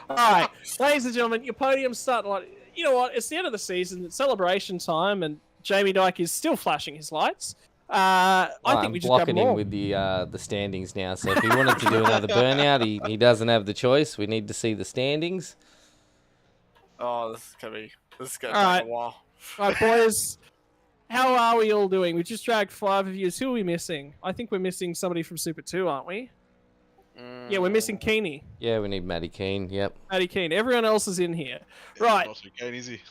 All right, ladies and gentlemen, your podium's starting like, you know what? It's the end of the season. It's celebration time, and Jamie Dyke is still flashing his lights. I think we just grab blocking them him all. with the standings now. So if he wanted to do another burnout, he doesn't have the choice. We need to see the standings. Oh, this is gonna take Alright. a while. All right, boys. How are we all doing? We just dragged 5 of you. Who are we missing? I think we're missing somebody from Super 2, aren't we? Yeah, we're missing Keeney. Yeah, we need Matty Keane. Yep. Matty Keane. Everyone else is in here. Right. Not so keen, is he?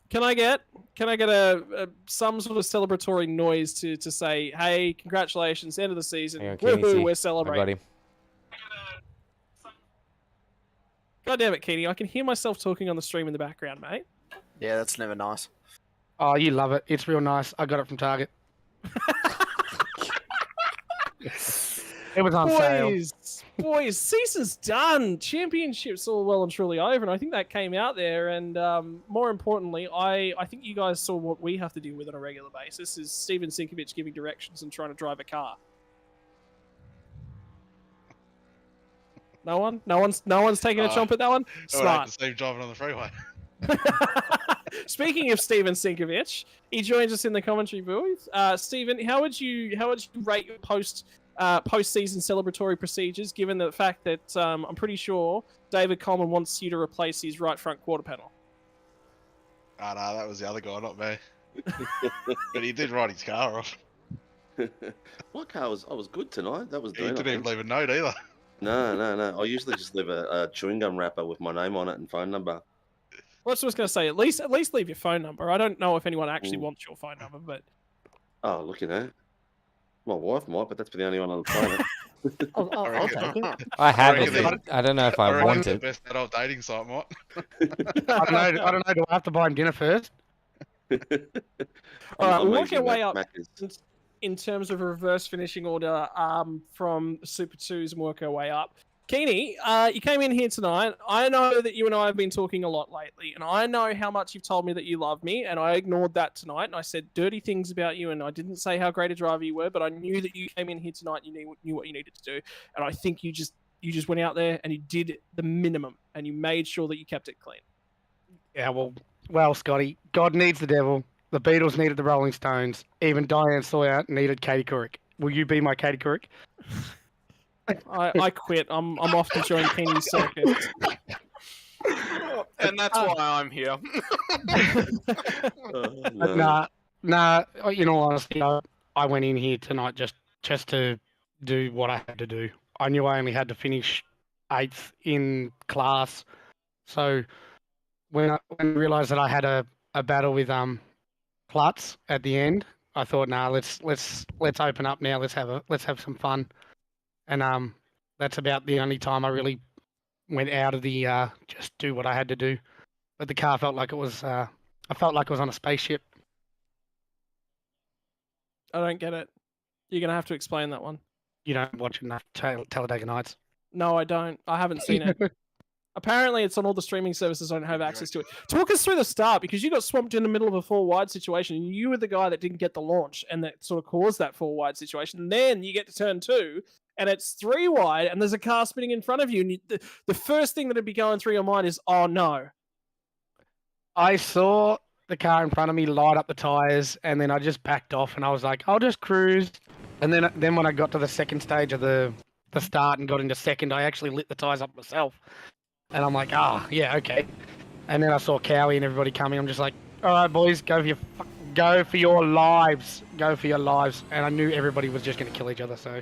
Can I get a some sort of celebratory noise to say, hey, congratulations, end of the season. Hang on, Keeney, see. Woohoo, we're I celebrating. got him. God damn it, Keeney. I can hear myself talking on the stream in the background, mate. Yeah, that's never nice. Oh, you love it. It's real nice. I got it from Target. It was on sale. Boys, season's done. Championship's all well and truly over, and I think that came out there. And more importantly, I think you guys saw what we have to deal with on a regular basis: is Steven Sinkovich giving directions and trying to drive a car. No one's taking a chomp at that one. Smart. The same driving on the freeway. Speaking of Steven Sinkovich, he joins us in the commentary booth. Steven, how would you rate your post-season celebratory procedures, given the fact that I'm pretty sure David Coleman wants you to replace his right front quarter panel? Ah, no, that was the other guy, not me. But he did ride his car off. My car was good tonight. That was He doing. didn't even leave a note either. No. I usually just leave a chewing gum wrapper with my name on it and phone number. Well, that's what I was going to say. At least leave your phone number. I don't know if anyone actually wants your phone number, but Oh, look at that. My wife might, but that's the only one on the phone. I'll take it. I have reckon it. they- I don't know if I I reckon want it's the it. best adult dating site, might. I don't know. Do I have to buy him dinner first? all right. I'm We'll work easy, our way Mac- up Mac is- in terms of a reverse finishing order from Super 2s and work our way up. Keeney, you came in here tonight. I know that you and I have been talking a lot lately, and I know how much you've told me that you love me, and I ignored that tonight, and I said dirty things about you, and I didn't say how great a driver you were, but I knew that you came in here tonight, you knew what you needed to do, and I think you just went out there and you did the minimum, and you made sure that you kept it clean. Yeah, well, Scotty, God needs the devil. The Beatles needed the Rolling Stones. Even Diane Sawyer needed Katie Couric. Will you be my Katie Couric? I quit. I'm off to join Keeney's circus. And that's why I'm here. no. Nah. In all honesty, I went in here tonight just to do what I had to do. I knew I only had to finish 8th in class, so when I realised that I had a battle with Klutz at the end, I thought, nah, let's open up now. Let's have some fun. And that's about the only time I really went out of the just do what I had to do. But the car felt like it was I felt like it was on a spaceship. I don't get it. You're gonna have to explain that one. You don't watch enough Talladega Nights. No, I don't. I haven't seen it. Apparently, it's on all the streaming services. I don't have access to it. Talk us through the start, because you got swamped in the middle of a 4-wide situation, and you were the guy that didn't get the launch, and that sort of caused that 4-wide situation. And then you get to turn 2, and it's 3 wide, and there's a car spinning in front of you, and the first thing that'd be going through your mind is, oh no. I saw the car in front of me light up the tires, and then I just backed off, and I was like, I'll just cruise. And then when I got to the second stage of the start and got into second, I actually lit the tires up myself. And I'm like, yeah, okay. And then I saw Cowie and everybody coming. I'm just like, all right, boys, go for your lives. Go for your lives. And I knew everybody was just going to kill each other, so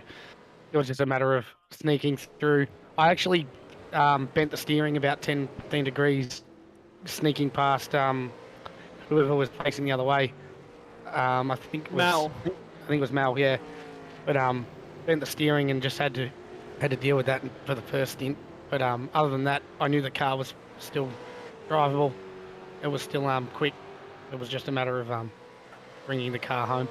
it was just a matter of sneaking through. I actually bent the steering about 10 degrees, sneaking past whoever was facing the other way. I think it was Mal. I think it was Mal, yeah. But bent the steering and just had to deal with that for the first stint. But other than that, I knew the car was still drivable. It was still quick. It was just a matter of bringing the car home.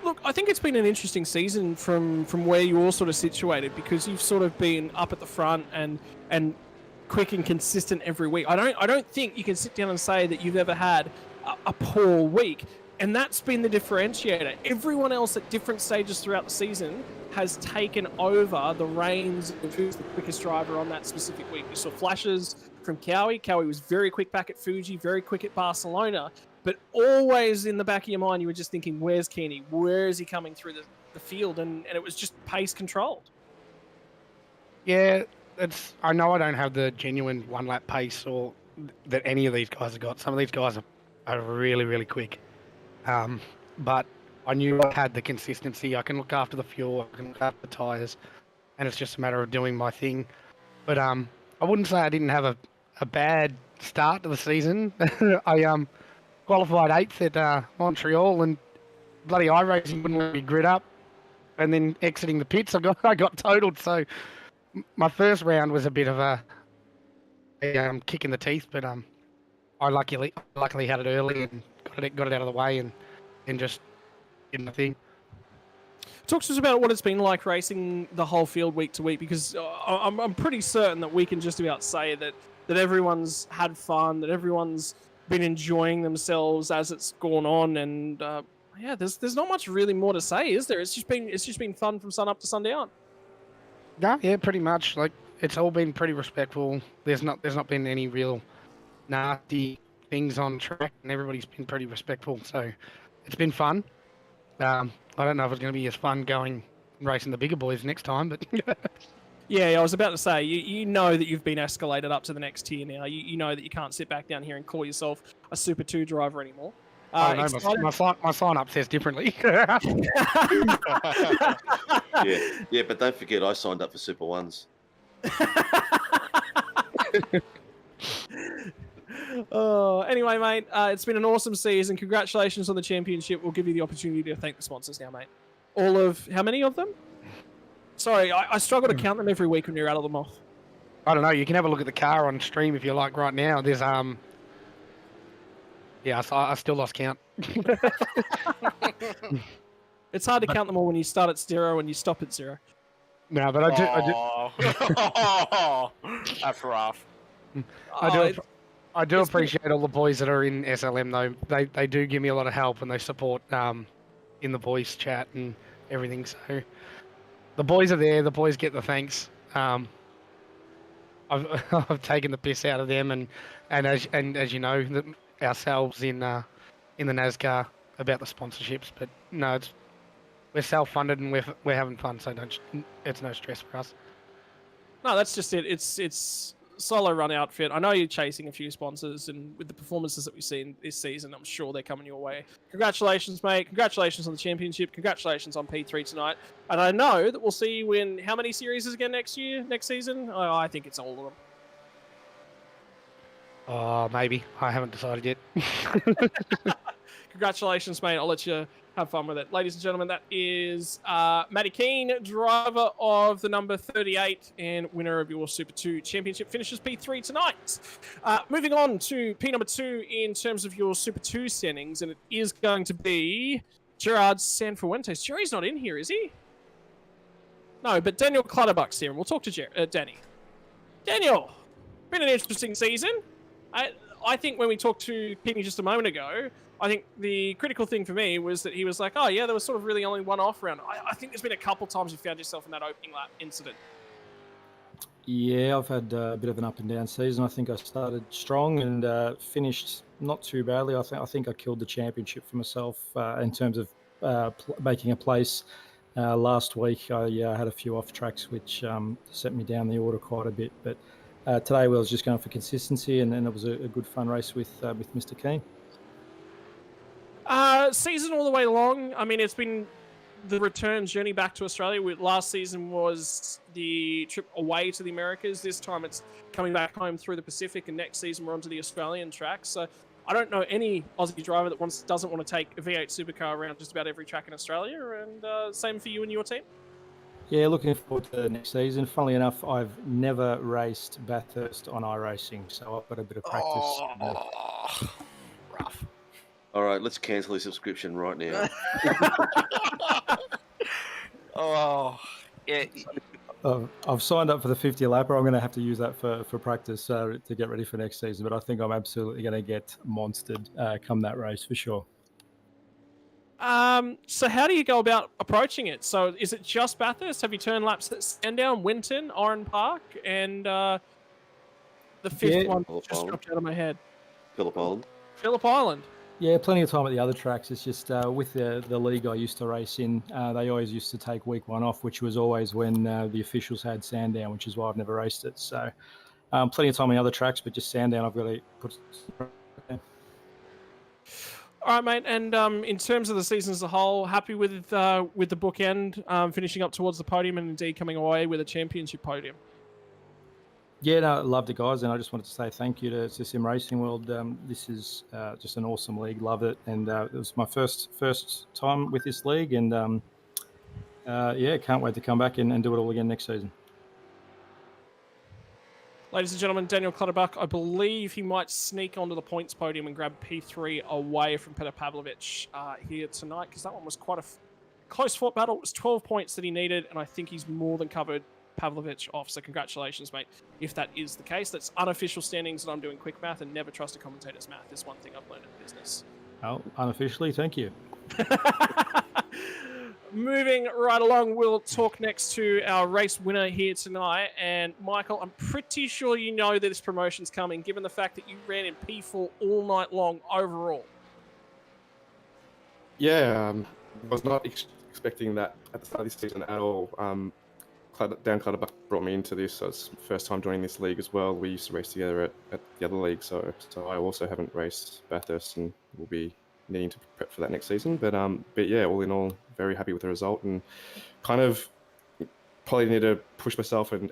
Look, I think it's been an interesting season from where you're all sort of situated, because you've sort of been up at the front and quick and consistent every week. I don't think you can sit down and say that you've ever had a poor week, and that's been the differentiator. Everyone else at different stages throughout the season has taken over the reins of who's the quickest driver on that specific week. You saw flashes from Cowie. Cowie was very quick back at Fuji, very quick at Barcelona. But always in the back of your mind, you were just thinking, where's Keeney? Where is he coming through the field? And it was just pace controlled. Yeah, I know I don't have the genuine one-lap pace or that any of these guys have got. Some of these guys are really, really quick. But I knew I had the consistency. I can look after the fuel, I can look after the tyres, and it's just a matter of doing my thing. But I wouldn't say I didn't have a bad start to the season. I qualified 8th at Montreal, and bloody iRacing wouldn't let me grid up. And then exiting the pits, I got totaled. So my first round was a bit of a kick in the teeth, but I luckily had it early and got it out of the way and just did my thing. Talk to us about what it's been like racing the whole field week to week, because I'm pretty certain that we can just about say that everyone's had fun, that everyone's been enjoying themselves as it's gone on, and yeah, there's not much really more to say, is there? It's just been fun from sun up to sundown. Yeah, pretty much. Like, it's all been pretty respectful. There's not been any real nasty things on track, and everybody's been pretty respectful. So it's been fun. I don't know if it's going to be as fun going racing the bigger boys next time, but Yeah, I was about to say, you know that you've been escalated up to the next tier now. You know that you can't sit back down here and call yourself a Super 2 driver anymore. I don't know, my sign-up says differently. Yeah, but don't forget, I signed up for Super 1s. Oh, anyway, mate, it's been an awesome season. Congratulations on the championship. We'll give you the opportunity to thank the sponsors now, mate. All of, how many of them? Sorry, I struggle to count them every week when you rattle them off. I don't know. You can have a look at the car on stream if you like right now. There's yeah, I still lost count. It's hard to count them all when you start at 0 and you stop at 0. No, but I do. Oh, that's rough. I do appreciate all the boys that are in SLM though. They do give me a lot of help and they support in the voice chat and everything. So the boys are there. The boys get the thanks. I've taken the piss out of them and as you know ourselves in the NASCAR about the sponsorships. But no, we're self-funded and we're having fun. So it's no stress for us. No, that's just it. It's solo run outfit. I know you're chasing a few sponsors, and with the performances that we've seen this season, I'm sure they're coming your way. Congratulations, mate. Congratulations on the championship. Congratulations on P3 tonight. And I know that we'll see you in how many series again next season? Oh, I think it's all of them. Maybe. I haven't decided yet. Congratulations, mate. I'll let you have fun with it. Ladies and gentlemen, that is Matty Keane, driver of the number 38 and winner of your Super 2 Championship, finishes P3 tonight. Moving on to P number 2 in terms of your Super 2 standings, and it is going to be Gerard Sanfuentes. Jerry's not in here, is he? No, but Daniel Clutterbuck's here, and we'll talk to Danny. Daniel, been an interesting season. I think when we talked to Kenny just a moment ago, I think the critical thing for me was that he was like, oh yeah, there was sort of really only one off round. I think there's been a couple times you found yourself in that opening lap incident. Yeah, I've had a bit of an up and down season. I think I started strong and finished not too badly. I think I killed the championship for myself in terms of making a place. Last week I had a few off tracks which set me down the order quite a bit, but today I was just going for consistency, and it was a good fun race with Mr. Keane. Season all the way along. I mean, it's been the return journey back to Australia. Last season was the trip away to the Americas. This time it's coming back home through the Pacific, and next season we're onto the Australian track. So I don't know any Aussie driver that doesn't want to take a V8 Supercar around just about every track in Australia, and same for you and your team. Yeah, looking forward to the next season. Funnily enough, I've never raced Bathurst on iRacing, so I've got a bit of practice. Rough. All right, let's cancel his subscription right now. Oh, yeah. I've signed up for the 50 lapper. I'm going to have to use that for practice to get ready for next season. But I think I'm absolutely going to get monstered come that race for sure. So how do you go about approaching it? So is it just Bathurst? Have you turned laps at Sandown, Winton, Oran Park, and the fifth one Phillip just Island. dropped out of my head? Phillip Island. Phillip Island. Yeah, plenty of time at the other tracks. It's just with the league I used to race in, they always used to take week one off, which was always when the officials had Sandown, which is why I've never raced it. So plenty of time on the other tracks, but just Sandown I've got to put. All right, mate. And in terms of the season as a whole, happy with the bookend, finishing up towards the podium and indeed coming away with a championship podium. Yeah, no, I loved it, guys, and I just wanted to say thank you to Sim Racing World. This is just an awesome league. Love it, and it was my first time with this league, and yeah, can't wait to come back and do it all again next season. Ladies and gentlemen, Daniel Clutterbuck, I believe he might sneak onto the points podium and grab P3 away from Petar Pavlovich here tonight, because that one was quite a close-fought battle. It was 12 points that he needed, and I think he's more than covered Pavlovich off. So congratulations, mate, if that is the case. That's unofficial standings, and I'm doing quick math, and never trust a commentator's math. That's one thing I've learned in business. Oh, unofficially, thank you. Moving right along, we'll talk next to our race winner here tonight. And Michael, I'm pretty sure you know that this promotion's coming, given the fact that you ran in P4 all night long overall. Yeah, was not expecting that at the start of this season at all. Dan Clutterbuck brought me into this, so it's the first time joining this league as well. We used to race together at the other league, so I also haven't raced Bathurst and will be needing to prep for that next season. But yeah, all in all, very happy with the result, and kind of probably need to push myself and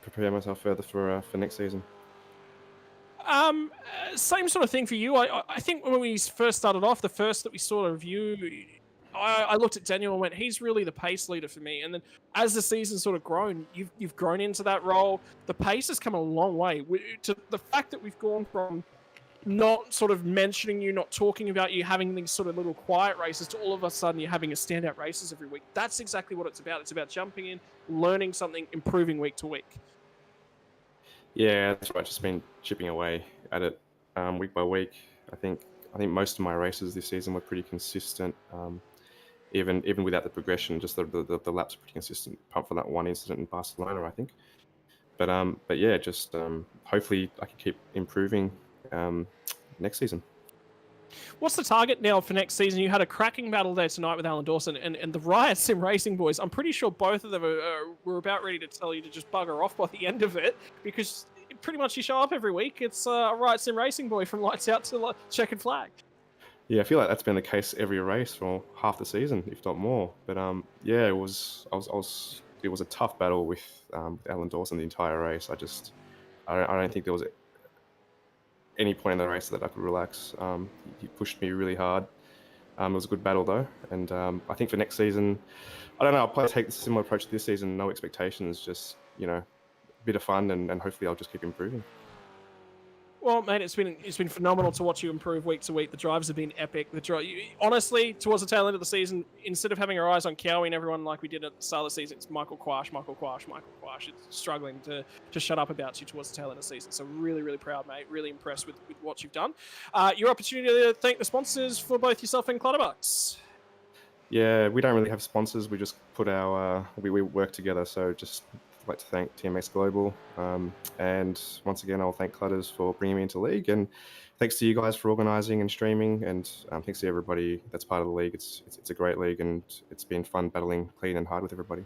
prepare myself further for next season. Same sort of thing for you. I think when we first started off, the first that we saw of you, I looked at Daniel and went, he's really the pace leader for me. And then as the season's sort of grown, you've grown into that role. The pace has come a long way. To the fact that we've gone from not sort of mentioning you, not talking about you, having these sort of little quiet races, to all of a sudden you're having a standout races every week. That's exactly what it's about. It's about jumping in, learning something, improving week to week. Yeah, that's right. Just been chipping away at it week by week. I think most of my races this season were pretty consistent. Even without the progression, just the laps are pretty consistent, apart from that one incident in Barcelona, I think. But yeah, just hopefully I can keep improving next season. What's the target now for next season? You had a cracking battle there tonight with Alan Dawson and the Riot Sim Racing boys. I'm pretty sure both of them were about ready to tell you to just bugger off by the end of it, because pretty much you show up every week. It's a Riot Sim Racing boy from lights out to checkered flag. Yeah, I feel like that's been the case every race for half the season, if not more. But yeah, it was a tough battle with Alan Dawson the entire race. I don't think there was any point in the race that I could relax. He pushed me really hard. It was a good battle though, and I think for next season, I don't know. I'll probably take a similar approach to this season. No expectations, just a bit of fun, and hopefully I'll just keep improving. Well, mate, it's been phenomenal to watch you improve week to week. The drives have been epic. Honestly, towards the tail end of the season, instead of having our eyes on Cowie and everyone like we did at the start of the season, it's Michael Quash. It's struggling to shut up about you towards the tail end of the season. So really, really proud, mate. Really impressed with what you've done. Your opportunity to thank the sponsors for both yourself and Clutterbucks. Yeah, we don't really have sponsors. We just put we work together. So just I'd like to thank TMX Global, and once again I'll thank Clutters for bringing me into league, and thanks to you guys for organising and streaming, and thanks to everybody that's part of the league. It's a great league, and it's been fun battling clean and hard with everybody.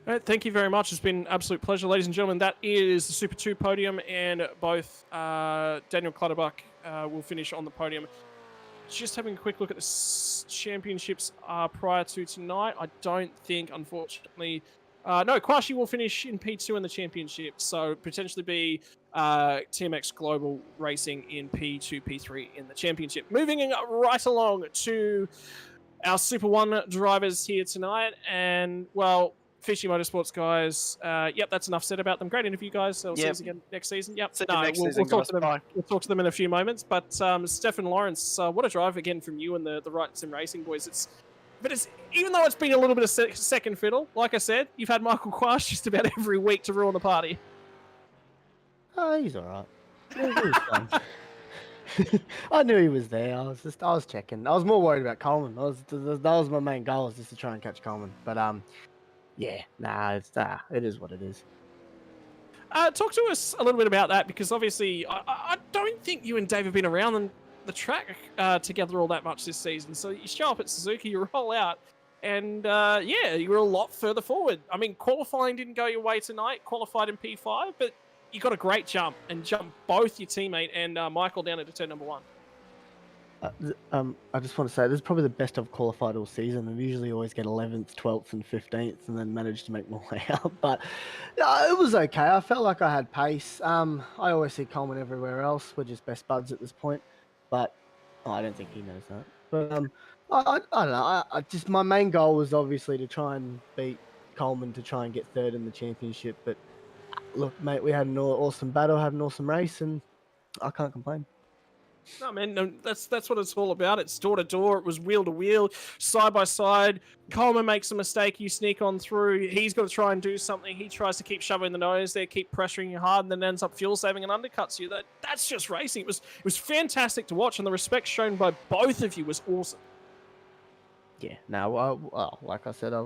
All right, thank you very much. It's been an absolute pleasure, ladies and gentlemen. That is the Super 2 podium, and both Daniel Clutterbuck will finish on the podium. Just having a quick look at the championships prior to tonight. I don't think, unfortunately, no, Kwashi will finish in P2 in the championship, so potentially be TMX Global Racing in P2, P3 in the championship. Moving right along to our Super 1 drivers here tonight. And, well, Fishy Motorsports guys, yep, that's enough said about them. Great interview, guys. So we'll see you again next season. Yep, See you next season, we'll talk guys. to them. Bye. We'll talk to them in a few moments. But Stefan Lawrence, what a drive again from you and the Right Sim Racing boys. But even though it's been a little bit of second fiddle, like I said, you've had Michael Quash just about every week to ruin the party. Oh, he's all right. He was fun. I knew he was there. I was checking. I was more worried about Coleman. That was my main goal, was just to try and catch Coleman. But yeah, it is what it is. Talk to us a little bit about that, because obviously I don't think you and Dave have been around the track together all that much this season. So you show up at Suzuka, you roll out, and yeah, you were a lot further forward. I mean, qualifying didn't go your way tonight, qualified in P5, but you got a great jump and jumped both your teammate and Michael down into turn number 1. I just want to say this is probably the best I've qualified all season. I usually always get 11th, 12th, and 15th, and then manage to make my way up. But it was okay. I felt like I had pace. I always see Coleman everywhere else. We're just best buds at this point. But I don't think he knows that. But I don't know. I just my main goal was obviously to try and beat Coleman to try and get third in the championship. But look, mate, we had an awesome battle, had an awesome race, and I can't complain. No, man, no, that's what it's all about. It's door to door. It was wheel to wheel, side by side. Coleman makes a mistake, you sneak on through. He's got to try and do something. He tries to keep shoving the nose there, keep pressuring you hard, and then ends up fuel saving and undercuts you. That's just racing. It was fantastic to watch, and the respect shown by both of you was awesome. Yeah, no, like I said, I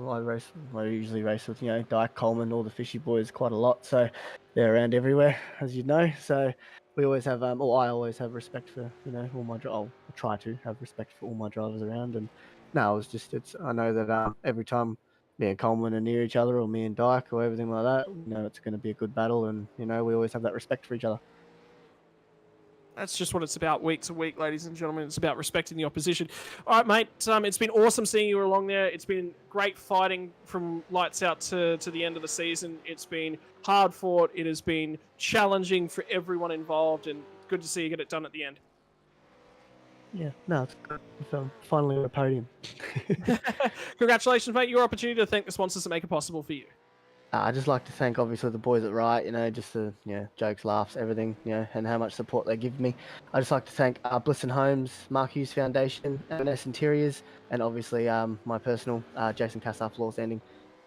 usually race with, Dyke, Coleman, all the Fishy boys quite a lot, so they're around everywhere, as you know, so we always have, I always have respect for, all my, I try to have respect for all my drivers around, and no, I know that every time me and Coleman are near each other, or me and Dyke, or everything like that, it's going to be a good battle, and, we always have that respect for each other. That's just what it's about week to week, ladies and gentlemen. It's about respecting the opposition. All right, mate. It's been awesome seeing you along there. It's been great fighting from lights out to the end of the season. It's been hard fought. It has been challenging for everyone involved, and good to see you get it done at the end. Yeah, no, it's good. I'm finally on a podium. Congratulations, mate. Your opportunity to thank the sponsors that make it possible for you. I'd just like to thank, obviously, the boys at Riot, just the, jokes, laughs, everything, and how much support they give me. I'd just like to thank Bliss & Homes, Mark Hughes Foundation, M&S Interiors, and obviously my personal, Jason Cassar Floor Standing.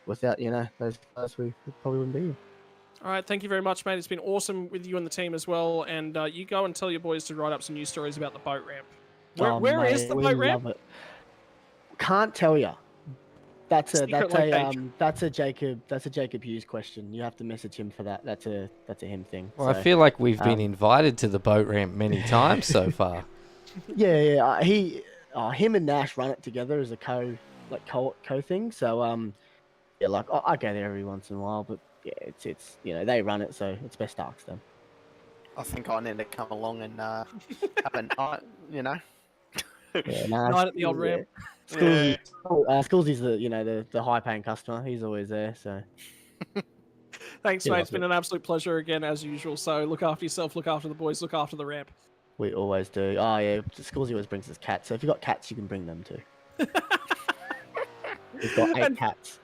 Without, those guys, we probably wouldn't be here. All right, thank you very much, mate. It's been awesome with you and the team as well, and you go and tell your boys to write up some news stories about the boat ramp. Where is the boat ramp? Love it. Can't tell you. That's a Jacob Hughes question. You have to message him for that. That's a him thing. Well, so, I feel like we've been invited to the boat ramp many times so far. Yeah. Him and Nash run it together as a co thing. So I go there every once in a while, but yeah, it's they run it, so it's best to ask them. I think I need to come along and have a night, Yeah, night at the old ramp. Schoolsy's the high paying customer. He's always there. So thanks, mate. It's been an absolute pleasure again, as usual. So look after yourself, look after the boys, look after the ramp. We always do. Oh yeah, Schoolsy always brings us cats. So if you've got cats, you can bring them too. We've got 8 cats.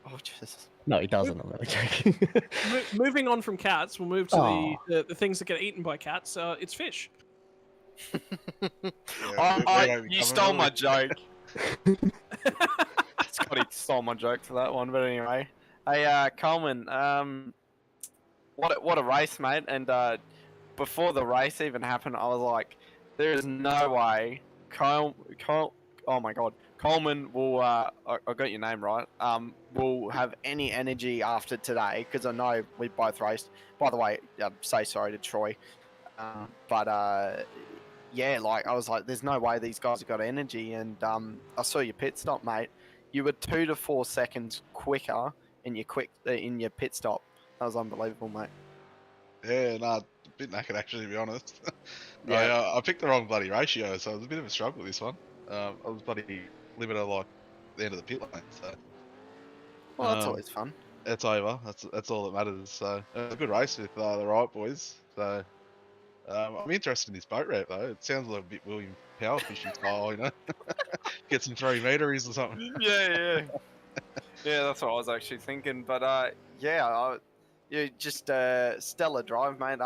Oh Jesus. No, he doesn't. I'm really joking. Moving on from cats, we'll move to the things that get eaten by cats. It's fish. You stole my joke. Scotty stole my joke for that one, but anyway. Hey, Coleman, what a race, mate! And before the race even happened, I was like, there is no way oh my god, Coleman will. I got your name right. Will have any energy after today, because I know we both raced. By the way, say sorry to Troy, but yeah, like I was like, there's no way these guys have got energy, and I saw your pit stop, mate. You were 2 to 4 seconds quicker in your pit stop. That was unbelievable, mate. Yeah, a bit knackered actually, to be honest. Yeah. I picked the wrong bloody ratio, so it was a bit of a struggle this one. I was bloody limited like the end of the pit lane, so. Well, that's always fun. It's over. That's all that matters. So it was a good race with the right boys. So I'm interested in this boat ramp though. It sounds a little bit William Power fishing style, Get some 3 meteries or something. Yeah. That's what I was actually thinking. But yeah, just stellar drive, mate.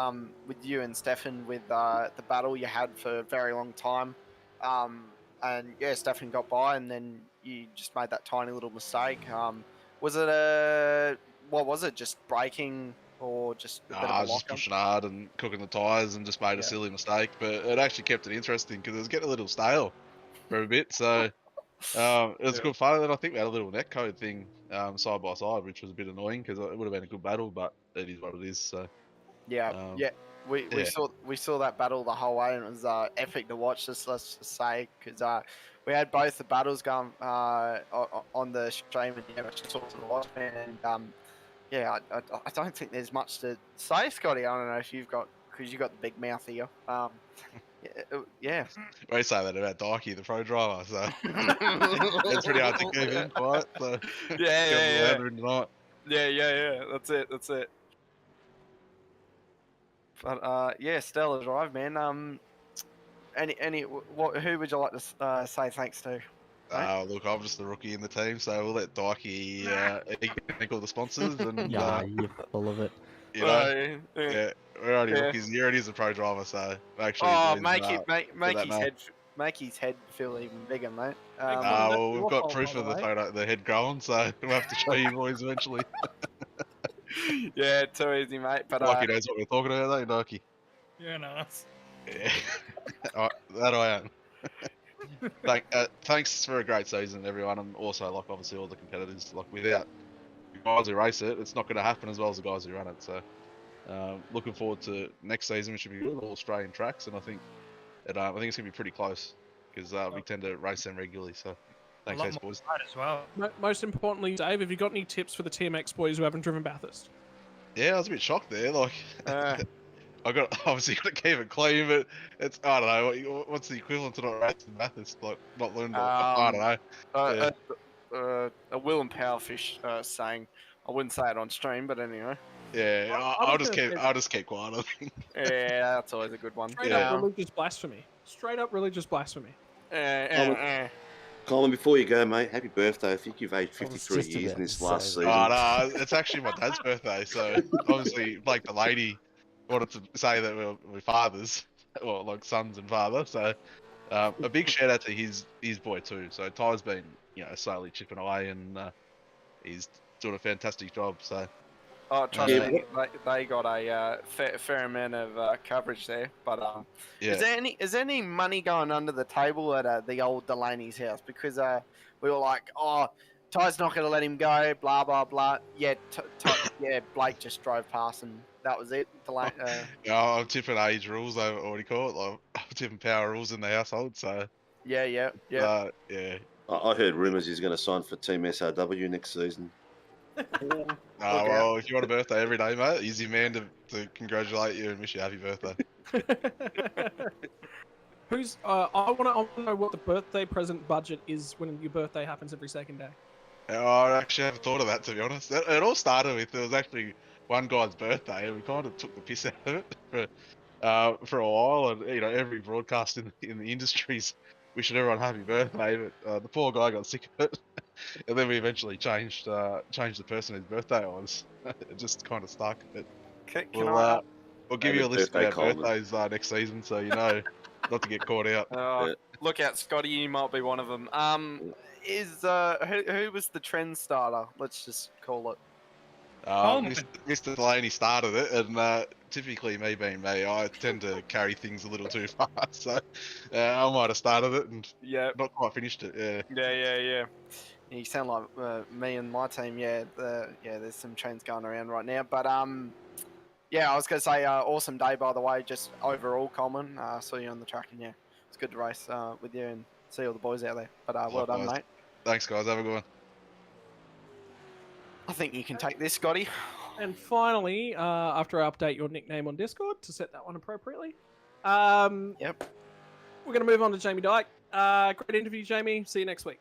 With you and Stefan with the battle you had for a very long time. And yeah, Stefan got by, and then you just made that tiny little mistake. Was it what was it? Just braking or just a bit I of was a just lock-up? pushing hard and cooking the tyres and just made a silly mistake, but it actually kept it interesting because it was getting a little stale for a bit. So it was good fun. And then I think we had a little netcode thing side by side, which was a bit annoying because it would have been a good battle, but it is what it is. So Yeah, um, We yeah. saw that battle the whole way, and it was epic to watch. Let's just say, because we had both the battles going on the stream, and yeah, it's just awesome to watch, man. And yeah, I don't think there's much to say, Scotty. I don't know if you've got, because you got the big mouth here. Yeah. We say that about Dikey, the pro driver, so it's pretty hard to keep him quiet. So Yeah. louder tonight. Yeah. That's it. But yeah, stellar drive, man. Who would you like to say thanks to? Mate? Look, I'm just the rookie in the team, so we'll let Dikey thank all the sponsors and You're full of it. you know, yeah, we're already rookies. He already is a pro driver, so make sure Oh, he's make his head feel even bigger, mate. well, we've your got fault, proof by of the the way. photo, the head growing, so we'll have to show you boys eventually. Yeah, too easy, mate. But Dikey knows what we're talking about, though, Dikey. Yeah, nice. Yeah, that I am. Thanks for a great season, everyone, and also like obviously all the competitors. Like without the guys who race it, it's not going to happen as well as the guys who run it. So looking forward to next season, which should be good, all Australian tracks, and I think it's going to be pretty close because we tend to race them regularly. So thanks, A lot boys. more as well. Most importantly, Dave, have you got any tips for the TMX boys who haven't driven Bathurst? Yeah, I was a bit shocked there. Like I obviously got to keep it clean, but it's I don't know what's the equivalent to not racing Bathurst, like not learning. I don't know. A Will and Powerfish saying, I wouldn't say it on stream, but anyway. Yeah, I'll just keep quiet. I think. Yeah, that's always a good one. Straight up religious blasphemy. Straight up religious blasphemy. Colin, before you go, mate, happy birthday. I think you've aged 53 years in this last season. Oh, no, it's actually my dad's birthday, so obviously, like, the lady wanted to say that we're fathers, or like sons and father, so a big shout out to his boy too. So Ty's been, slowly chipping away, and he's doing a fantastic job, so... Oh, trust me, they got a fair amount of coverage there. But is there any money going under the table at the old Delaney's house? Because we were like, oh, Ty's not going to let him go, blah blah blah. Yeah, Blake just drove past and that was it. I'm tipping age rules, or what do you call it? Like, I'm tipping power rules in the household. So yeah. I heard rumours he's going to sign for Team SRW next season. Well, if you want a birthday every day, mate, he's your man to congratulate you and wish you a happy birthday. I want to know what the birthday present budget is when your birthday happens every second day. I actually haven't thought of that, to be honest. It all started with, there was actually one guy's birthday, and we kind of took the piss out of it for a while, and every broadcast in the industries wishing everyone happy birthday, but the poor guy got sick of it. And then we eventually changed the person whose birthday it was. It just kind of stuck. We'll give you a list of our birthdays next season, so you know not to get caught out. Look out, Scotty! You might be one of them. Who was the trend starter? Let's just call it. Mr. Delaney started it, and typically me being me, I tend to carry things a little too far. So I might have started it and not quite finished it. Yeah. You sound like me and my team. There's some trends going around right now. But I was going to say, awesome day, by the way, just overall, Coleman. Saw you on the track, and it's good to race with you and see all the boys out there. But well done, mate. Thanks, guys. Have a good one. I think you can take this, Scotty. And finally, after I update your nickname on Discord to set that one appropriately, Yep. we're going to move on to Jamie Dyke. Great interview, Jamie. See you next week.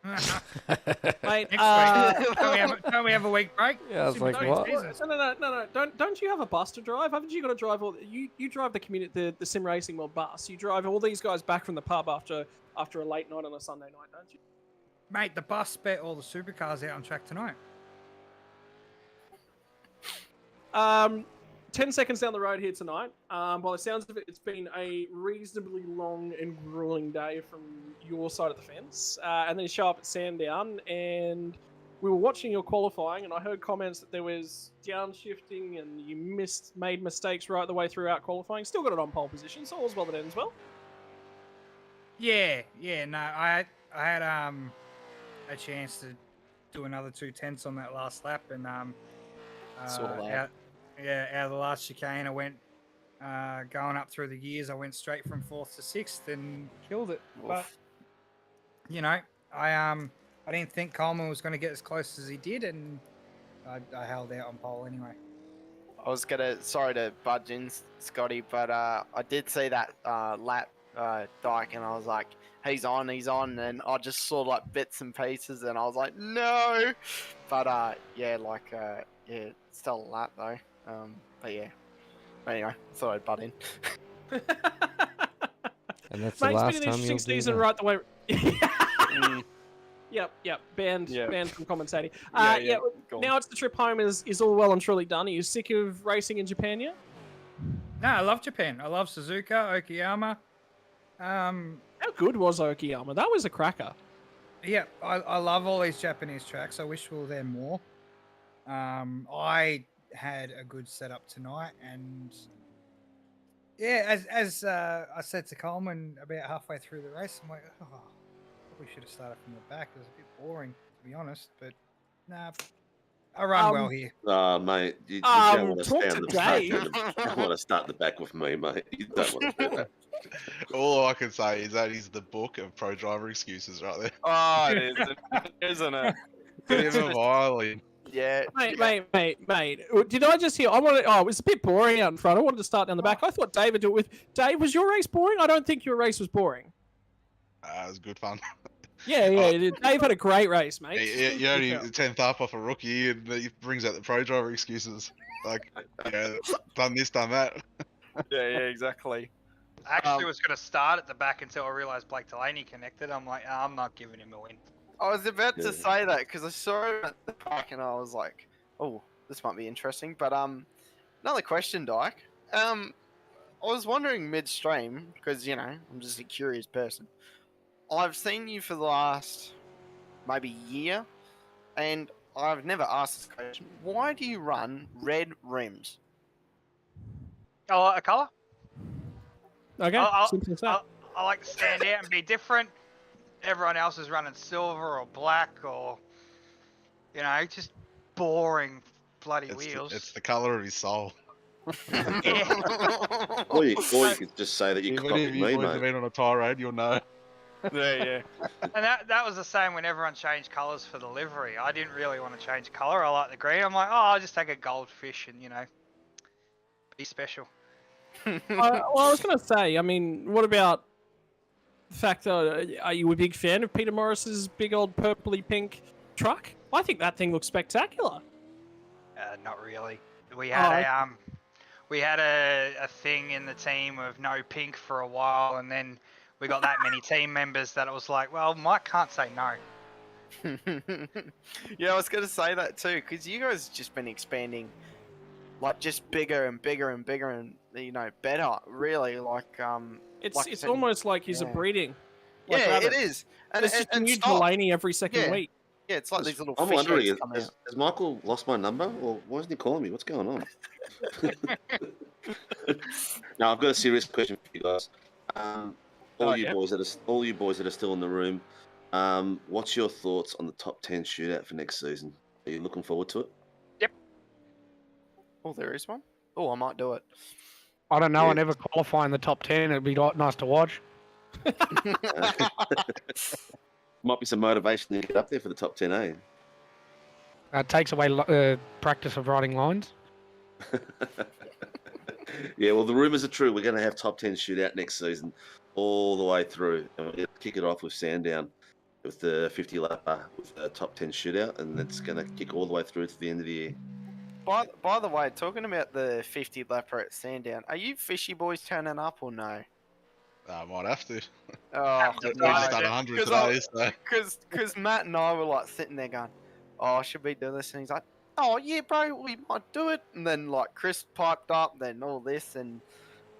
Mate, Don't we have a week break? Yeah, I was like, Simulated what? seasons. No. Don't you have a bus to drive? Haven't you got to drive all? You drive the sim racing world bus. You drive all these guys back from the pub after a late night on a Sunday night, don't you? Mate, the bus spit all the supercars out on track tonight. 10 seconds down the road here tonight. By the sounds of it, it's been a reasonably long and grueling day from your side of the fence. And then you show up at Sandown, and we were watching your qualifying, and I heard comments that there was downshifting and you made mistakes right the way throughout qualifying. Still got it on pole position, so all's well that ends well. Yeah, no, I had a chance to do another 2/10 on that last lap, and Saw that. out of the last chicane, I went going up through the gears. I went straight from 4th to 6th and killed it. But you know, I didn't think Coleman was going to get as close as he did, and I held out on pole anyway. I was sorry to budge in, Scotty, but I did see that lap Dyke, and I was like, he's on, and I just saw like bits and pieces, and I was like, no, but still a lap though. But yeah, anyway, thought I'd butt in. And that's Mate, the it's last been an time interesting you'll do season that. right the way. Yep. Banned from commentating. Go on. Now it's the trip home is all well and truly done. Are you sick of racing in Japan yet? No, I love Japan. I love Suzuka, Okayama. How good was Okayama? That was a cracker. Yeah, I love all these Japanese tracks. I wish we were there more. I had a good setup tonight, and yeah, as I said to Coleman about halfway through the race, I'm like, oh, probably should have started from the back. It was a bit boring, to be honest, but nah, I run well here. Mate, you don't want to talk stay to on the back. Dave. You don't want to start the back with me, mate. You don't want to do that. All I can say is that is the book of pro driver excuses right there. Oh, it is, isn't it? Even violin. Yeah. Mate. Did I just hear? it was a bit boring out in front. I wanted to start down the back. I thought Dave would do it with. Dave, was your race boring? I don't think your race was boring. It was good fun. Yeah. Dave had a great race, mate. You only 10th up off a rookie, and he brings out the pro driver excuses. Like, done this, done that. Yeah, exactly. I actually was going to start at the back until I realised Blake Delaney connected. I'm like, I'm not giving him a win. I was about to say that because I saw him at the park and I was like, oh, this might be interesting. But another question, Dyke. I was wondering midstream because, I'm just a curious person. I've seen you for the last maybe year, and I've never asked this question. Why do you run red rims? Oh, a colour? Okay. I like to stand out and be different. Everyone else is running silver or black or, just boring bloody wheels. It's the colour of his soul. Or you could just say that you If any copied of you me, boys have mate. been on a tirade, you'll know. Yeah. And that was the same when everyone changed colours for the livery. I didn't really want to change colour. I like the green. I'm like, I'll just take a goldfish and, be special. I was going to say, what about the fact that are you a big fan of Peter Morris's big old purpley pink truck? I think that thing looks spectacular. Not really. We had we had a thing in the team of no pink for a while, and then we got that many team members that it was like, well, Mike can't say no. Yeah, I was going to say that too, because you guys just been expanding, like just bigger and bigger and bigger and better. Really, It's almost like he's a breeding. Like Yeah, it rabbits. is. And There's just a new Delaney every second week. Yeah, it's like these little I'm fish wondering, heads come has out. Michael lost my number, or why isn't he calling me? What's going on? Now, I've got a serious question for you guys. All you boys that are still in the room, what's your thoughts on the top 10 shootout for next season? Are you looking forward to it? Yep. Oh, there is one? Oh, I might do it. I don't know. Yeah. I never qualify in the top 10. It'd be nice to watch. Might be some motivation to get up there for the top 10, eh? It takes away practice of writing lines. Yeah, well, the rumours are true. We're going to have top 10 shootout next season all the way through. And we're going to kick it off with Sandown. with the 50 lapper with a top 10 shootout, and it's going to kick all the way through to the end of the year. By the way, talking about the 50 lapper at Sandown, are you fishy boys turning up or no? I might have to. Oh, We just done 100 today, so. Because Matt and I were like sitting there going, "Oh, should we do this?" And he's like, "Oh yeah, bro, we might do it." And then like Chris piped up, then all this, and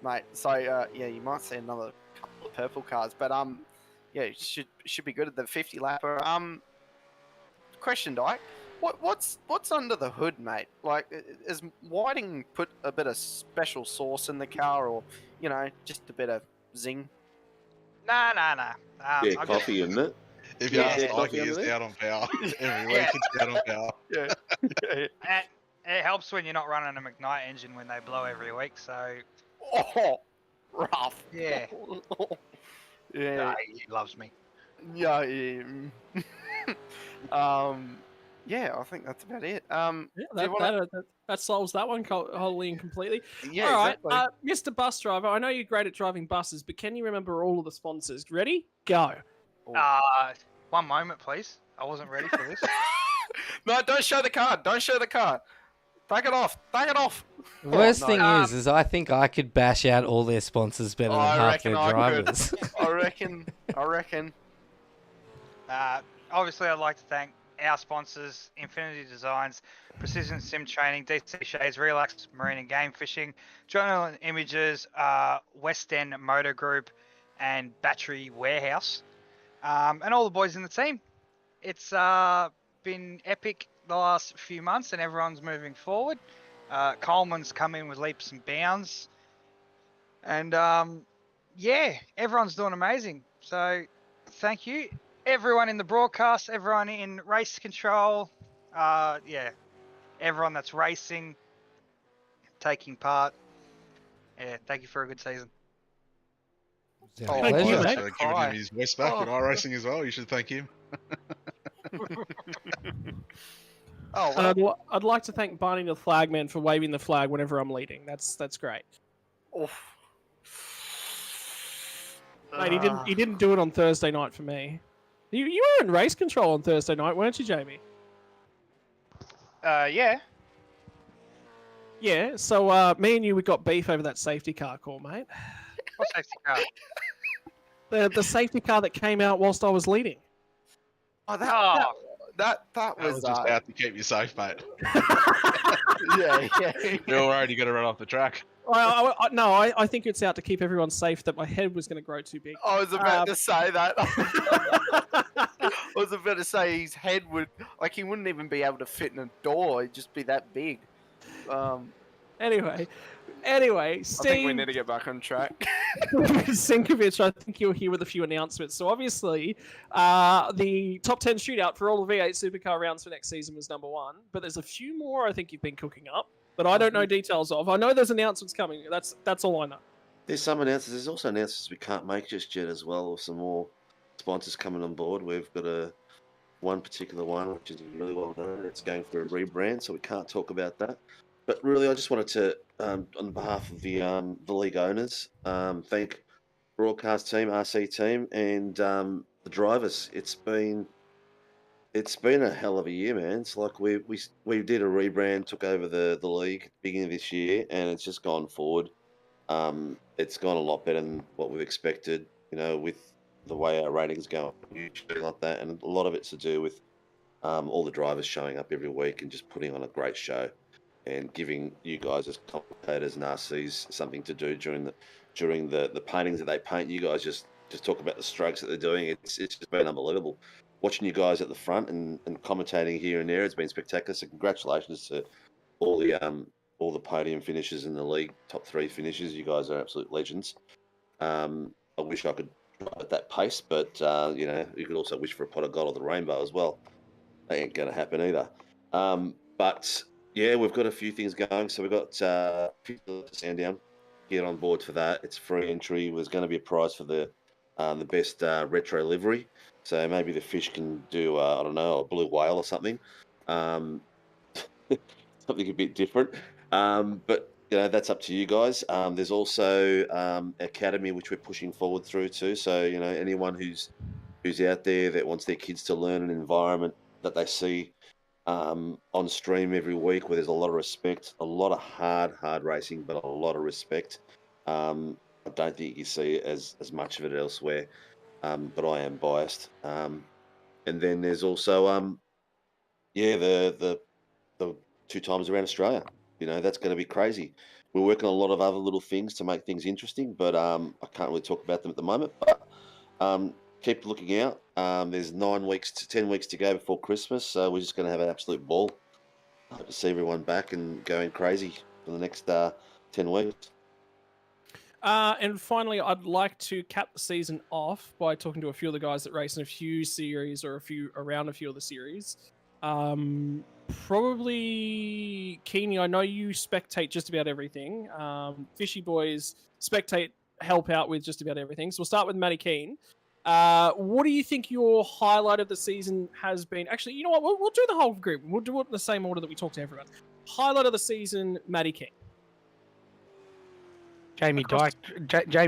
mate, so yeah, you might see another couple of purple cars, but yeah, it should be good at the 50 lapper. Question, Dyke, what's under the hood, mate? Like, is Whiting put a bit of special sauce in the car, or just a bit of zing? Nah. Yeah, coffee, isn't it? If you ask Nike, coffee he's underneath? down on power. Every week it's down on power. Yeah. It helps when you're not running a McKnight engine when they blow every week. So Oh, rough. yeah, Yeah. he loves me. Yeah. Yeah, I think that's about it. Yeah, do you wanna- that solves that one wholly and completely. Yeah, All right, exactly. Mr. Bus Driver, I know you're great at driving buses, but can you remember all of the sponsors? Ready? Go. One moment, please. I wasn't ready for this. No, don't show the card. Don't show the card. Take it off. Take it off. The worst no. thing is I think I could bash out all their sponsors better than I half reckon their I could. drivers. I reckon. Obviously, I'd like to thank our sponsors: Infinity Designs, Precision Sim Training, DC Shades, Relax Marine and Game Fishing, Journal Images, West End Motor Group, and Battery Warehouse, and all the boys in the team. It's been epic the last few months, and everyone's moving forward. Coleman's come in with leaps and bounds, and yeah, everyone's doing amazing. So thank you. Everyone in the broadcast, everyone in race control, yeah, everyone that's racing, taking part. Yeah, thank you for a good season. Thank you, Thanks mate. for giving him his West back in iRacing as well. You should thank him. And I'd like to thank Barney the Flagman for waving the flag whenever I'm leading. That's great. Mate, he didn't do it on Thursday night for me. You were in race control on Thursday night, weren't you, Jamie? Yeah. Yeah. So me and you, we got beef over that safety car call, mate. What safety car? The safety car that came out whilst I was leading. That That was was just out to keep you safe, mate. yeah. You're worried you're going to run off the track. No, I think it's out to keep everyone safe that my head was going to grow too big. I was about to say that. I was about to say his head would, like, he wouldn't even be able to fit in a door. It'd just be that big. Anyway, Steve. I think we need to get back on track. Sinkovich, I think you're here with a few announcements. So obviously, the top 10 shootout for all the V8 Supercar rounds for next season was number 1, but there's a few more I think you've been cooking up that I don't know details of. I know there's announcements coming. That's all I know. There's some announcements. There's also announcements we can't make just yet as well, or some more sponsors coming on board. We've got one particular one which is really well done. It's going for a rebrand, so we can't talk about that. But really, I just wanted to, on behalf of the league owners, thank broadcast team, RC team, and the drivers. It's been a hell of a year, man. It's like we did a rebrand, took over the league beginning of this year, and it's just gone forward. It's gone a lot better than what we've expected. With the way our ratings go, usually like that, and a lot of it's to do with all the drivers showing up every week and just putting on a great show, and giving you guys as commentators and RCs something to do during the paintings that they paint. You guys just talk about the strokes that they're doing. It's just been unbelievable. Watching you guys at the front and commentating here and there, it's been spectacular. So congratulations to all the podium finishes in the league, top 3 finishes. You guys are absolute legends. I wish I could drive at that pace, but you could also wish for a pot of gold or the rainbow as well. That ain't going to happen either. But yeah, we've got a few things going. So we've got Sandown. Get on board for that. It's free entry. There's going to be a prize for the best retro livery. So maybe the fish can do, I don't know, a blue whale or something. Something a bit different. But that's up to you guys. There's also Academy, which we're pushing forward through too. So anyone who's who's out there that wants their kids to learn an environment that they see on stream every week, where there's a lot of respect, a lot of hard racing, but a lot of respect. I don't think you see as much of it elsewhere, but I am biased. And then there's also the 2 times around Australia. That's going to be crazy. We're working on a lot of other little things to make things interesting, but I can't really talk about them at the moment. But keep looking out. There's 10 weeks to go before Christmas, so we're just going to have an absolute ball. I hope to see everyone back and going crazy for the next 10 weeks. And finally, I'd like to cap the season off by talking to a few of the guys that race in a few series or around a few of the series. Probably Keeney, I know you spectate just about everything. Fishy Boys help out with just about everything. So we'll start with Matty Keane. What do you think your highlight of the season has been? Actually, you know what? We'll do the whole group. We'll do it in the same order that we talk to everyone. Highlight of the season, Matty Keane. Jamie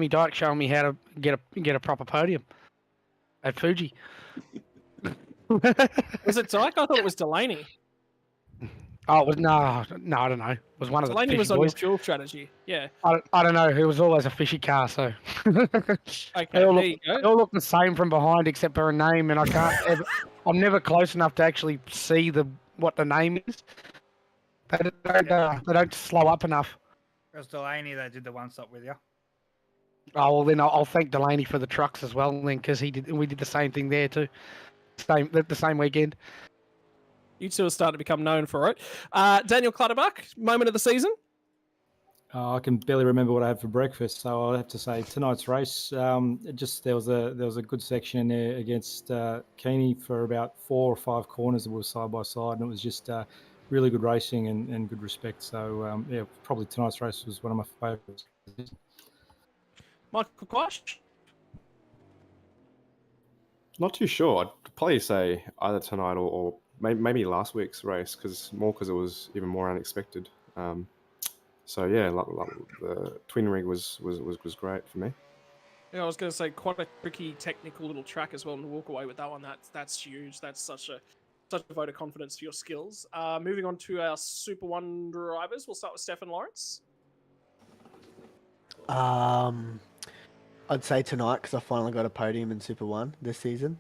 Dyke showing me how to get a proper podium at Fuji. Was it Dyke? I thought it was Delaney. Oh, it was no, I don't know. It was one of Delaney the was Fishy on boys. your fuel strategy. Yeah. I don't know. It was always a fishy car, so Okay, they all there you go. they all look the same from behind, except for a name, and I can't. I'm never close enough to actually see what the name is. They don't slow up enough. It was Delaney that did the one stop with you. Oh well, then I'll thank Delaney for the trucks as well, then, because we did the same thing there too. The same weekend. You two are starting to become known for it. Daniel Clutterbuck, moment of the season. I can barely remember what I had for breakfast, so I'll have to say tonight's race. There was a good section in there against Keeney for about 4 or 5 corners that were side by side, and it was just really good racing and good respect. So probably tonight's race was one of my favourites. Michael Quash. Not too sure. I'd probably say either tonight or maybe last week's race, because it was even more unexpected. So yeah, the twin rig was great for me. Yeah, I was going to say quite a tricky technical little track as well, and to walk away with that one, that's huge. That's such a vote of confidence for your skills. Moving on to our Super 1 drivers, we'll start with Stefan Lawrence. I'd say tonight, because I finally got a podium in Super 1 this season.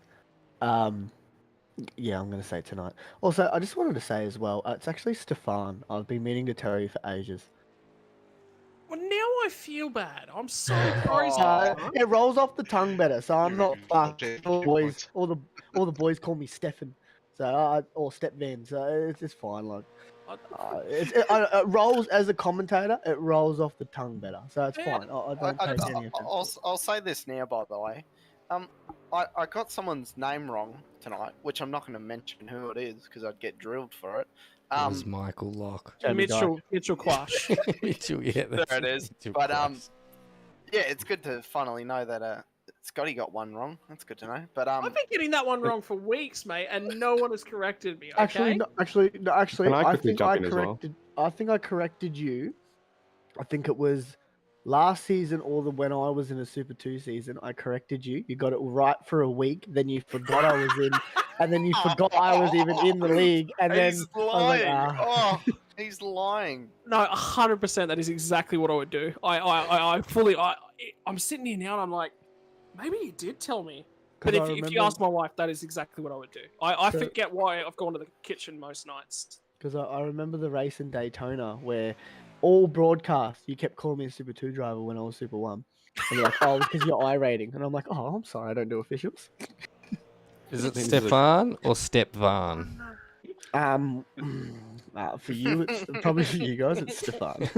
Yeah, I'm going to say tonight. Also, I just wanted to say as well, it's actually Stefan. I've been meaning to tell you for ages. Well, now I feel bad. I'm so sorry. It rolls off the tongue better, so I'm not fucked. All the boys call me Stefan, or Step Van, so it's fine. Like, it rolls as a commentator. It rolls off the tongue better, so it's fine. I don't take any offense. I'll say this now, by the way. I got someone's name wrong tonight, which I'm not going to mention who it is because I'd get drilled for it. It was Michael Locke. Mitchell Quash. Mitchell, yeah. There it is. Mitchell But Quash. yeah, it's good to finally know that Scotty got one wrong. That's good to know. But I've been getting that one wrong for weeks, mate, and no one has corrected me. Okay? Actually, Can I quickly jump in as well? I think I corrected you. I think it was last season or when I was in a Super 2 season. I corrected you. You got it right for a week. Then you forgot I was in, and then you forgot I was even in the league. And he's then lying. I was like, Oh, he's lying. No, 100%. That is exactly what I would do. I'm sitting here now and I'm like, maybe you did tell me. But if you ask my wife, that is exactly what I would do. I forget why I've gone to the kitchen most nights. Because I remember the race in Daytona where all broadcasts, you kept calling me a Super 2 driver when I was Super 1. And you're like, oh, because you're iRating. And I'm like, oh, I'm sorry, I don't do officials. Is it Stefan or Stepvan? For you, it's probably for you guys, it's Stefan.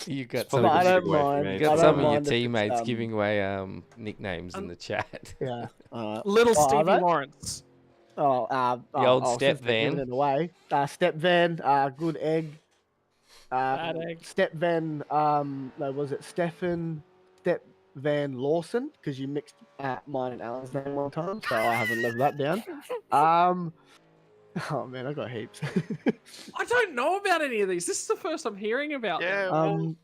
You got But some, I don't mind. you got I some don't of your mind if teammates it's, giving away nicknames in the chat. Yeah. Little are Stevie they? Lawrence. The old Step since they're giving Van. it away. Step Van, good egg. Bad egg. Step Van, no, was it Stefan Step Van Lawson? Because you mixed mine and Alan's name one time, so I haven't lived that down. Oh man, I got heaps. I don't know about any of these. This is the first I'm hearing about them. Yeah, well,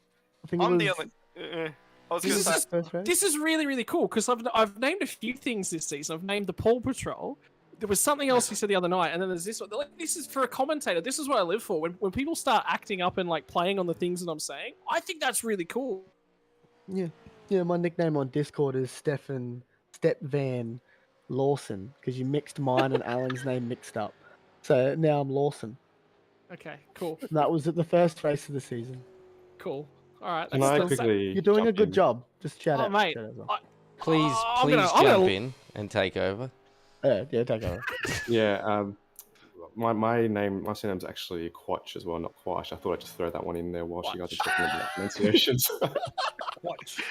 I think I'm it the was, only. I was going to say, First race. This is really, really cool because I've named a few things this season. I've named the Paw Patrol. There was something else you said the other night, and then there's this one. This is for a commentator. This is what I live for. When people start acting up and like playing on the things that I'm saying, I think that's really cool. Yeah, my nickname on Discord is Step Van Lawson because you mixed mine and Alan's name mixed up. So now I'm Lawson. Okay, cool, And that was at the first race of the season. cool. All right, Can I that's quickly You're doing a jump good in? job. Just shout Oh, out. mate, shout out as well. Please, I'm please gonna- jump in and take over. Yeah, take over. Yeah, my surname's actually Quatch as well, not Quash. I thought I'd just throw that one in there while you guys are talking about pronunciations. Watch.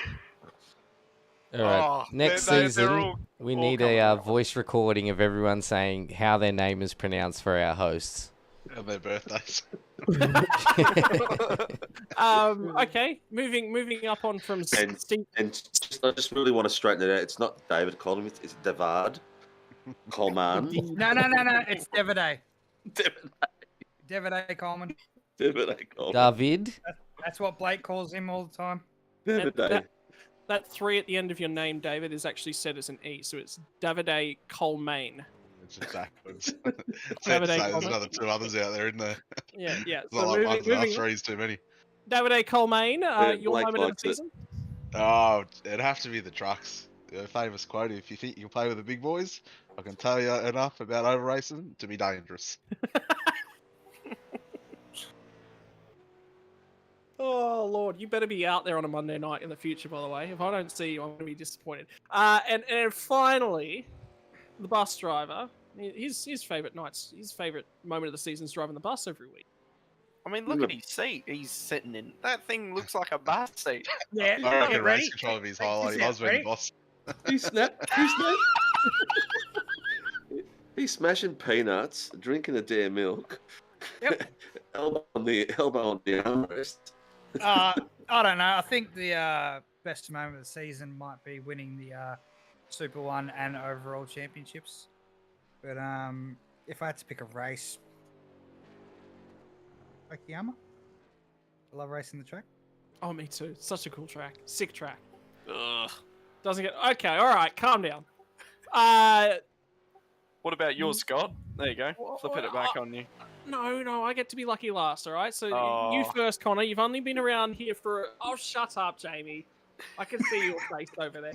All right, Oh, next they're season all- we all need coming a out. voice recording of everyone saying how their name is pronounced for our hosts. And their birthdays. Okay, moving up on from And- Steve. I just really want to straighten it out. It's not David Coleman, it's Davard Coleman. No, it's Devaday. Devaday Coleman. David Coleman. David, That's what Blake calls him all the time. David. That 3 at the end of your name, David, is actually said as an E, so it's Davide Colmain. It's just backwards. David A. There's Coleman. another 2 others out there, isn't there? Yeah. It's So not like one's enough, moving 3's too many. Davide Colmain, your Blake moment of likes the it. season. Oh, it'd have to be the trucks. The famous quote: "If you think you can play with the big boys, I can tell you enough about over racing to be dangerous." Oh Lord, you better be out there on a Monday night in the future. By the way, if I don't see you, I'm going to be disappointed. And finally, the bus driver. His favorite nights, his favorite moment of the season is driving the bus every week. I mean, look at his seat he's sitting in. That thing looks like a bus seat. Yeah. I reckon ready? race control of his highlight. He Yeah, loves being ready? boss. He's smashing peanuts, drinking a damn milk. Yep. elbow on the armrest. I don't know. I think the best moment of the season might be winning the Super One and overall championships. But if I had to pick a race, Akiyama. I love racing the track. Oh, me too. Such a cool track. Sick track. Ugh. Doesn't get okay. All right, calm down. What about yours, Scott? There you go. Flipping it back on you. No, I get to be lucky last. All right. So you Oh. first, Connor. You've only been around here for. Oh, shut up, Jamie. I can see your face over there.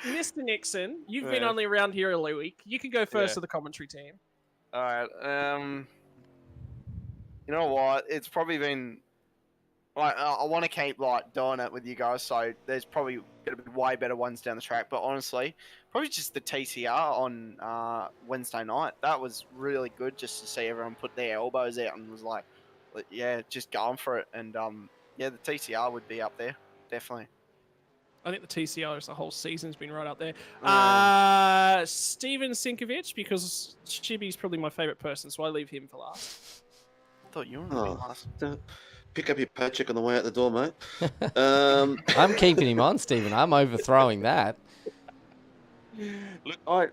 Mr. Nixon, you've been Yeah. only around here a week. You can go first Yeah. to the commentary team. All right. You know what? It's probably been like I want to keep like doing it with you guys. So there's probably gonna be way better ones down the track. But honestly, probably just the TCR on Wednesday night. That was really good just to see everyone put their elbows out and was like, yeah, just going for it. And yeah, the TCR would be up there definitely. I think the TCR is the whole season's been right up there. Yeah. Steven Sinkovic, because Chibi's probably my favourite person, so I leave him for last. I thought you were gonna be Oh, last. pick up your paycheck on the way out the door, mate. I'm keeping him on, Stephen. I'm overthrowing that. Look,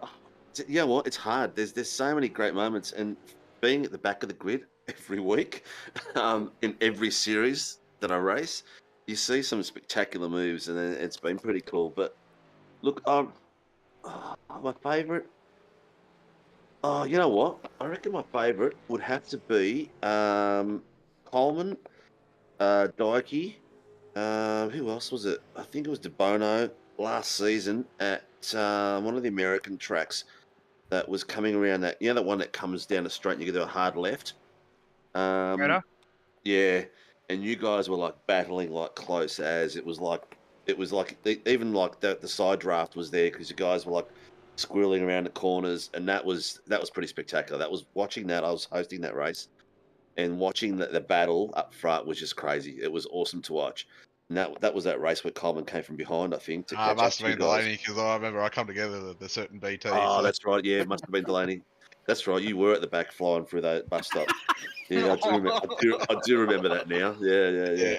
you know what? It's hard. There's so many great moments, and being at the back of the grid every week, in every series that I race, you see some spectacular moves, and it's been pretty cool. But look, my favourite. Oh, you know what? I reckon my favourite would have to be Coleman, Dikey. Who else was it? I think it was De Bono last season at one of the American tracks that was coming around that. You know, that one that comes down the straight and you do a hard left. Better? Yeah, and you guys were like battling like close as it was like even like the side draft was there because you guys were like squirreling around the corners, and that was pretty spectacular. That was watching that. I was hosting that race, and watching the battle up front was just crazy. It was awesome to watch. And that was that race where Coleman came from behind, I think. To It catch must up have to been you guys. Delaney because I remember I come together with the certain BT. Oh, so- that's right. Yeah, it must have been Delaney. That's right. You were at the back flying through that bus stop. Yeah, I do remember that now. Yeah.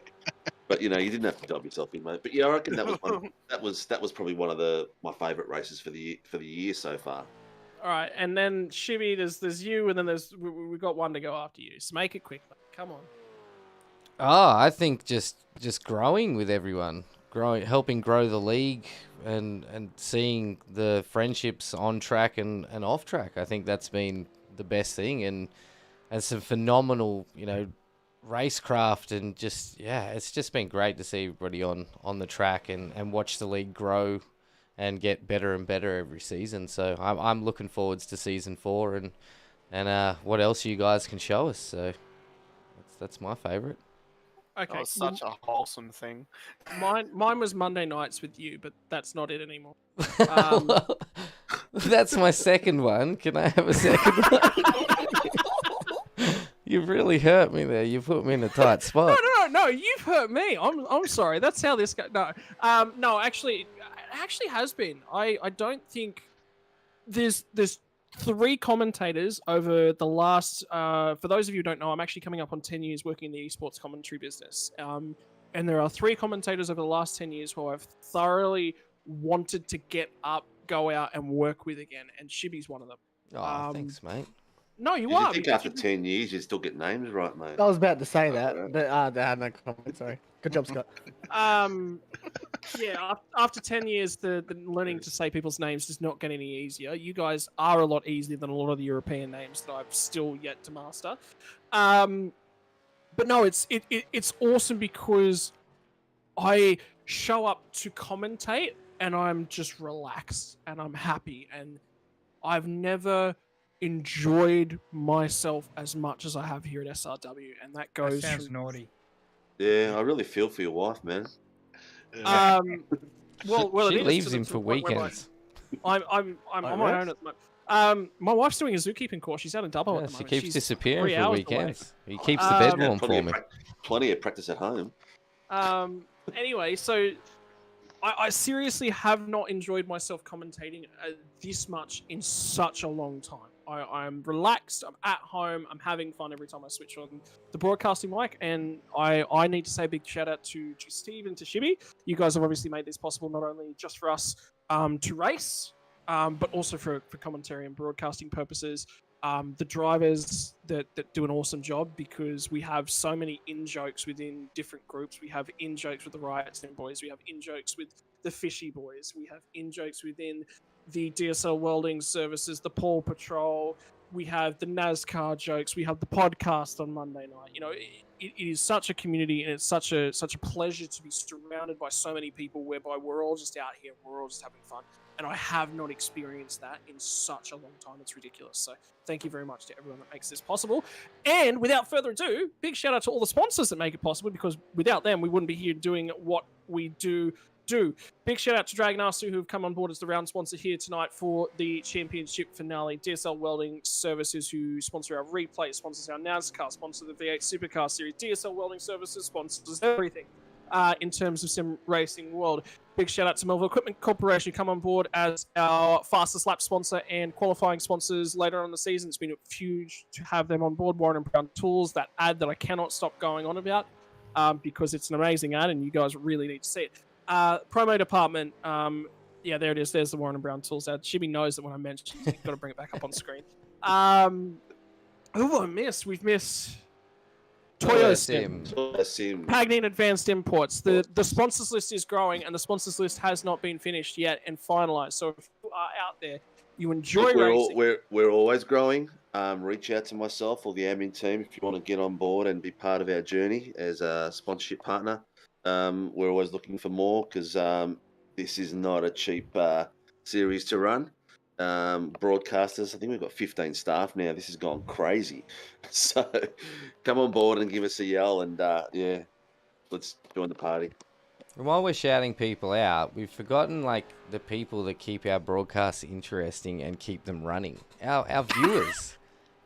But you know, you didn't have to dub yourself in, mate. But yeah, I reckon that was one. That was probably one of my favourite races for the year so far. All right, and then Chibi, there's you, and then we've got one to go after you. So make it quick. Come on. Oh, I think just growing with everyone, helping grow the league and seeing the friendships on track and off track. I think that's been the best thing, and some phenomenal, racecraft, and it's just been great to see everybody on the track and watch the league grow and get better and better every season. So I'm looking forwards to season 4 and what else you guys can show us. So that's my favourite. That Okay. was such a wholesome thing. Mine was Monday nights with you, but that's not it anymore. Well, that's my second one. Can I have a second one? You've really hurt me there. You put me in a tight spot. No, you've hurt me. I'm sorry. That's how this goes. No, actually, it actually has been. I don't think there's 3 commentators over the last. For those of you who don't know, I'm actually coming up on 10 years working in the esports commentary business. And there are 3 commentators over the last 10 years who I've thoroughly wanted to get up, go out, and work with again. And Shibby's one of them. Oh, thanks, mate. No, you Did are. you think after 10 years you still get names right, mate? I was about to say that, but I had no comment. Sorry. Good job, Scott. Yeah, after 10 years, the learning to say people's names does not get any easier. You guys are a lot easier than a lot of the European names that I've still yet to master. But no, it's awesome because I show up to commentate and I'm just relaxed and I'm happy, and I've never enjoyed myself as much as I have here at SRW, and that goes That sounds through... naughty. Yeah, I really feel for your wife, man. Well, She it is leaves to him the for point where weekends. I'm on my own at the moment. My wife's doing a zookeeping course. She's out in Dubbo at the She moment. keeps She's disappearing 3 for hours away. weekends. He keeps the bed warm for me. Plenty of practice at home. Anyway, so I seriously have not enjoyed myself commentating this much in such a long time. I'm relaxed, I'm at home, I'm having fun every time I switch on the broadcasting mic, and I need to say a big shout out to Steve and to Shibby. You guys have obviously made this possible not only just for us to race, but also for commentary and broadcasting purposes. The drivers that do an awesome job, because we have so many in-jokes within different groups. We have in-jokes with the Riot Sim boys, we have in-jokes with the Fishy boys, we have in-jokes within the DSL Welding services, the Paw Patrol, we have the NASCAR jokes, we have the podcast on Monday night. It is such a community, and it's such a pleasure to be surrounded by so many people whereby we're all just out here, we're all just having fun. And I have not experienced that in such a long time. It's ridiculous. So thank you very much to everyone that makes this possible. And without further ado, big shout out to all the sponsors that make it possible, because without them, we wouldn't be here doing what we do. Big shout out to DragonRC, who have come on board as the round sponsor here tonight for the championship finale. DSL Welding Services, who sponsor our replay, sponsors our NASCAR, sponsor the V8 Supercar series. DSL Welding Services sponsors everything in terms of sim racing world. Big shout out to Melville Equipment Corporation, who come on board as our fastest lap sponsor and qualifying sponsors later on in the season. It's been huge to have them on board. Warren and Brown Tools, that ad that I cannot stop going on about because it's an amazing ad and you guys really need to see it. Promo department, yeah, there it is. There's the Warren and Brown Tools ad. Shibby knows that when I mentioned it, you've got to bring it back up on screen. Who have I missed? We've missed Toyo Sim, Pagnian Advanced Imports. The sponsors list is growing, and the sponsors list has not been finished yet and finalized. So if you are out there, you enjoy racing. We're always growing. Reach out to myself or the admin team if you want to get on board and be part of our journey as a sponsorship partner. We're always looking for more, because this is not a cheap series to run. Broadcasters, I think we've got 15 staff now. This has gone crazy. So come on board and give us a yell, and yeah, let's join the party. And while we're shouting people out, we've forgotten the people that keep our broadcasts interesting and keep them running. Our viewers.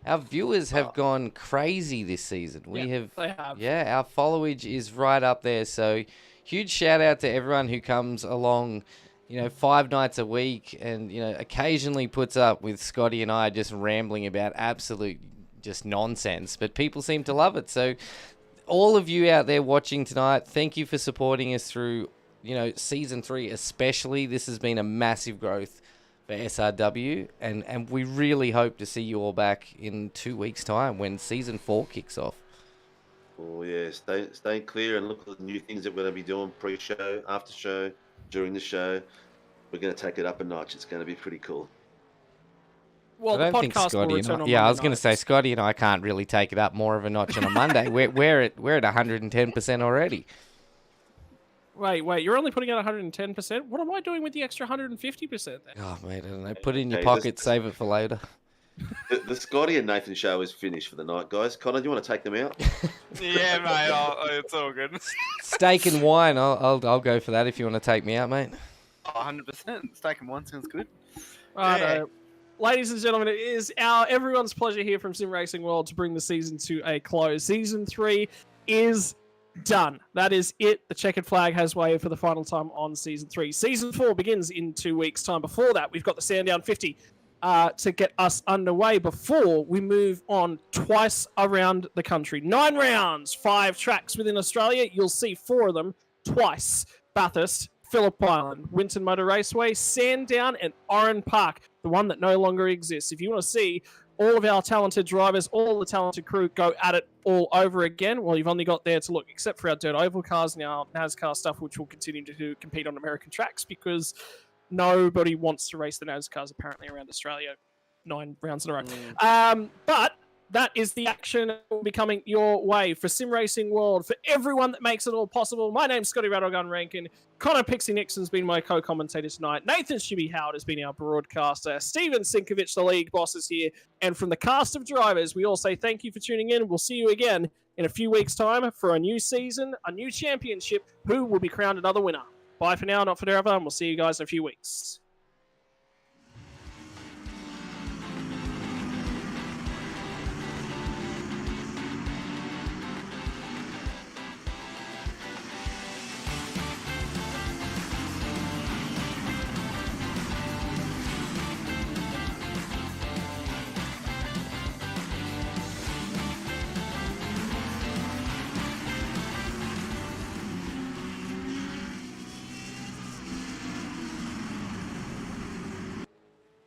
Our viewers have gone crazy this season. They have. Yeah, our followage is right up there. So huge shout out to everyone who comes along, 5 nights a week and, occasionally puts up with Scotty and I just rambling about absolute just nonsense. But people seem to love it. So all of you out there watching tonight, thank you for supporting us through, season 3 especially. This has been a massive growth for SRW, and we really hope to see you all back in 2 weeks' time when season 4 kicks off. Oh yeah, stay clear and look at the new things that we're going to be doing pre-show, after show, during the show. We're going to take it up a notch. It's going to be pretty cool. Well, I the don't think podcast will Scotty and return I, on yeah, I Monday was going to night. say Scotty and I can't really take it up more of a notch on a Monday. we're at 110% already. Wait, you're only putting out 110%? What am I doing with the extra 150% then? Oh mate, I don't know. Put it in your Okay, pocket, save it for later. The Scotty and Nathan show is finished for the night, guys. Connor, do you want to take them out? Yeah, mate. It's all good. Steak and wine. I'll go for that if you want to take me out, mate. 100%. Steak and wine sounds good. Righto. Ladies and gentlemen, it is everyone's pleasure here from Sim Racing World to bring the season to a close. Season 3 is done. That is it. The checkered flag has waved for the final time on Season 3. Season 4 begins in 2 weeks' time. Before that, we've got the Sandown 50 to get us underway before we move on twice around the country. 9 rounds, 5 tracks within Australia. You'll see 4 of them twice. Bathurst, Phillip Island, Winton Motor Raceway, Sandown, and Oran Park, the one that no longer exists. If you want to see all of our talented drivers, all the talented crew go at it all over again, well, you've only got there to look, except for our dirt oval cars and our NASCAR stuff, which will continue to compete on American tracks because nobody wants to race the NASCARs apparently around Australia 9 rounds in a row. But that is the action that will be coming your way for Sim Racing World, for everyone that makes it all possible. My name's Scotty Rattlegun Rankin. Connor Pixie Nixon's been my co-commentator tonight. Nathan Shibby Howard has been our broadcaster. Steven Sinkovich, the league boss, is here. And from the cast of drivers, we all say thank you for tuning in. We'll see you again in a few weeks' time for a new season, a new championship. Who will be crowned another winner? Bye for now, not forever, and we'll see you guys in a few weeks.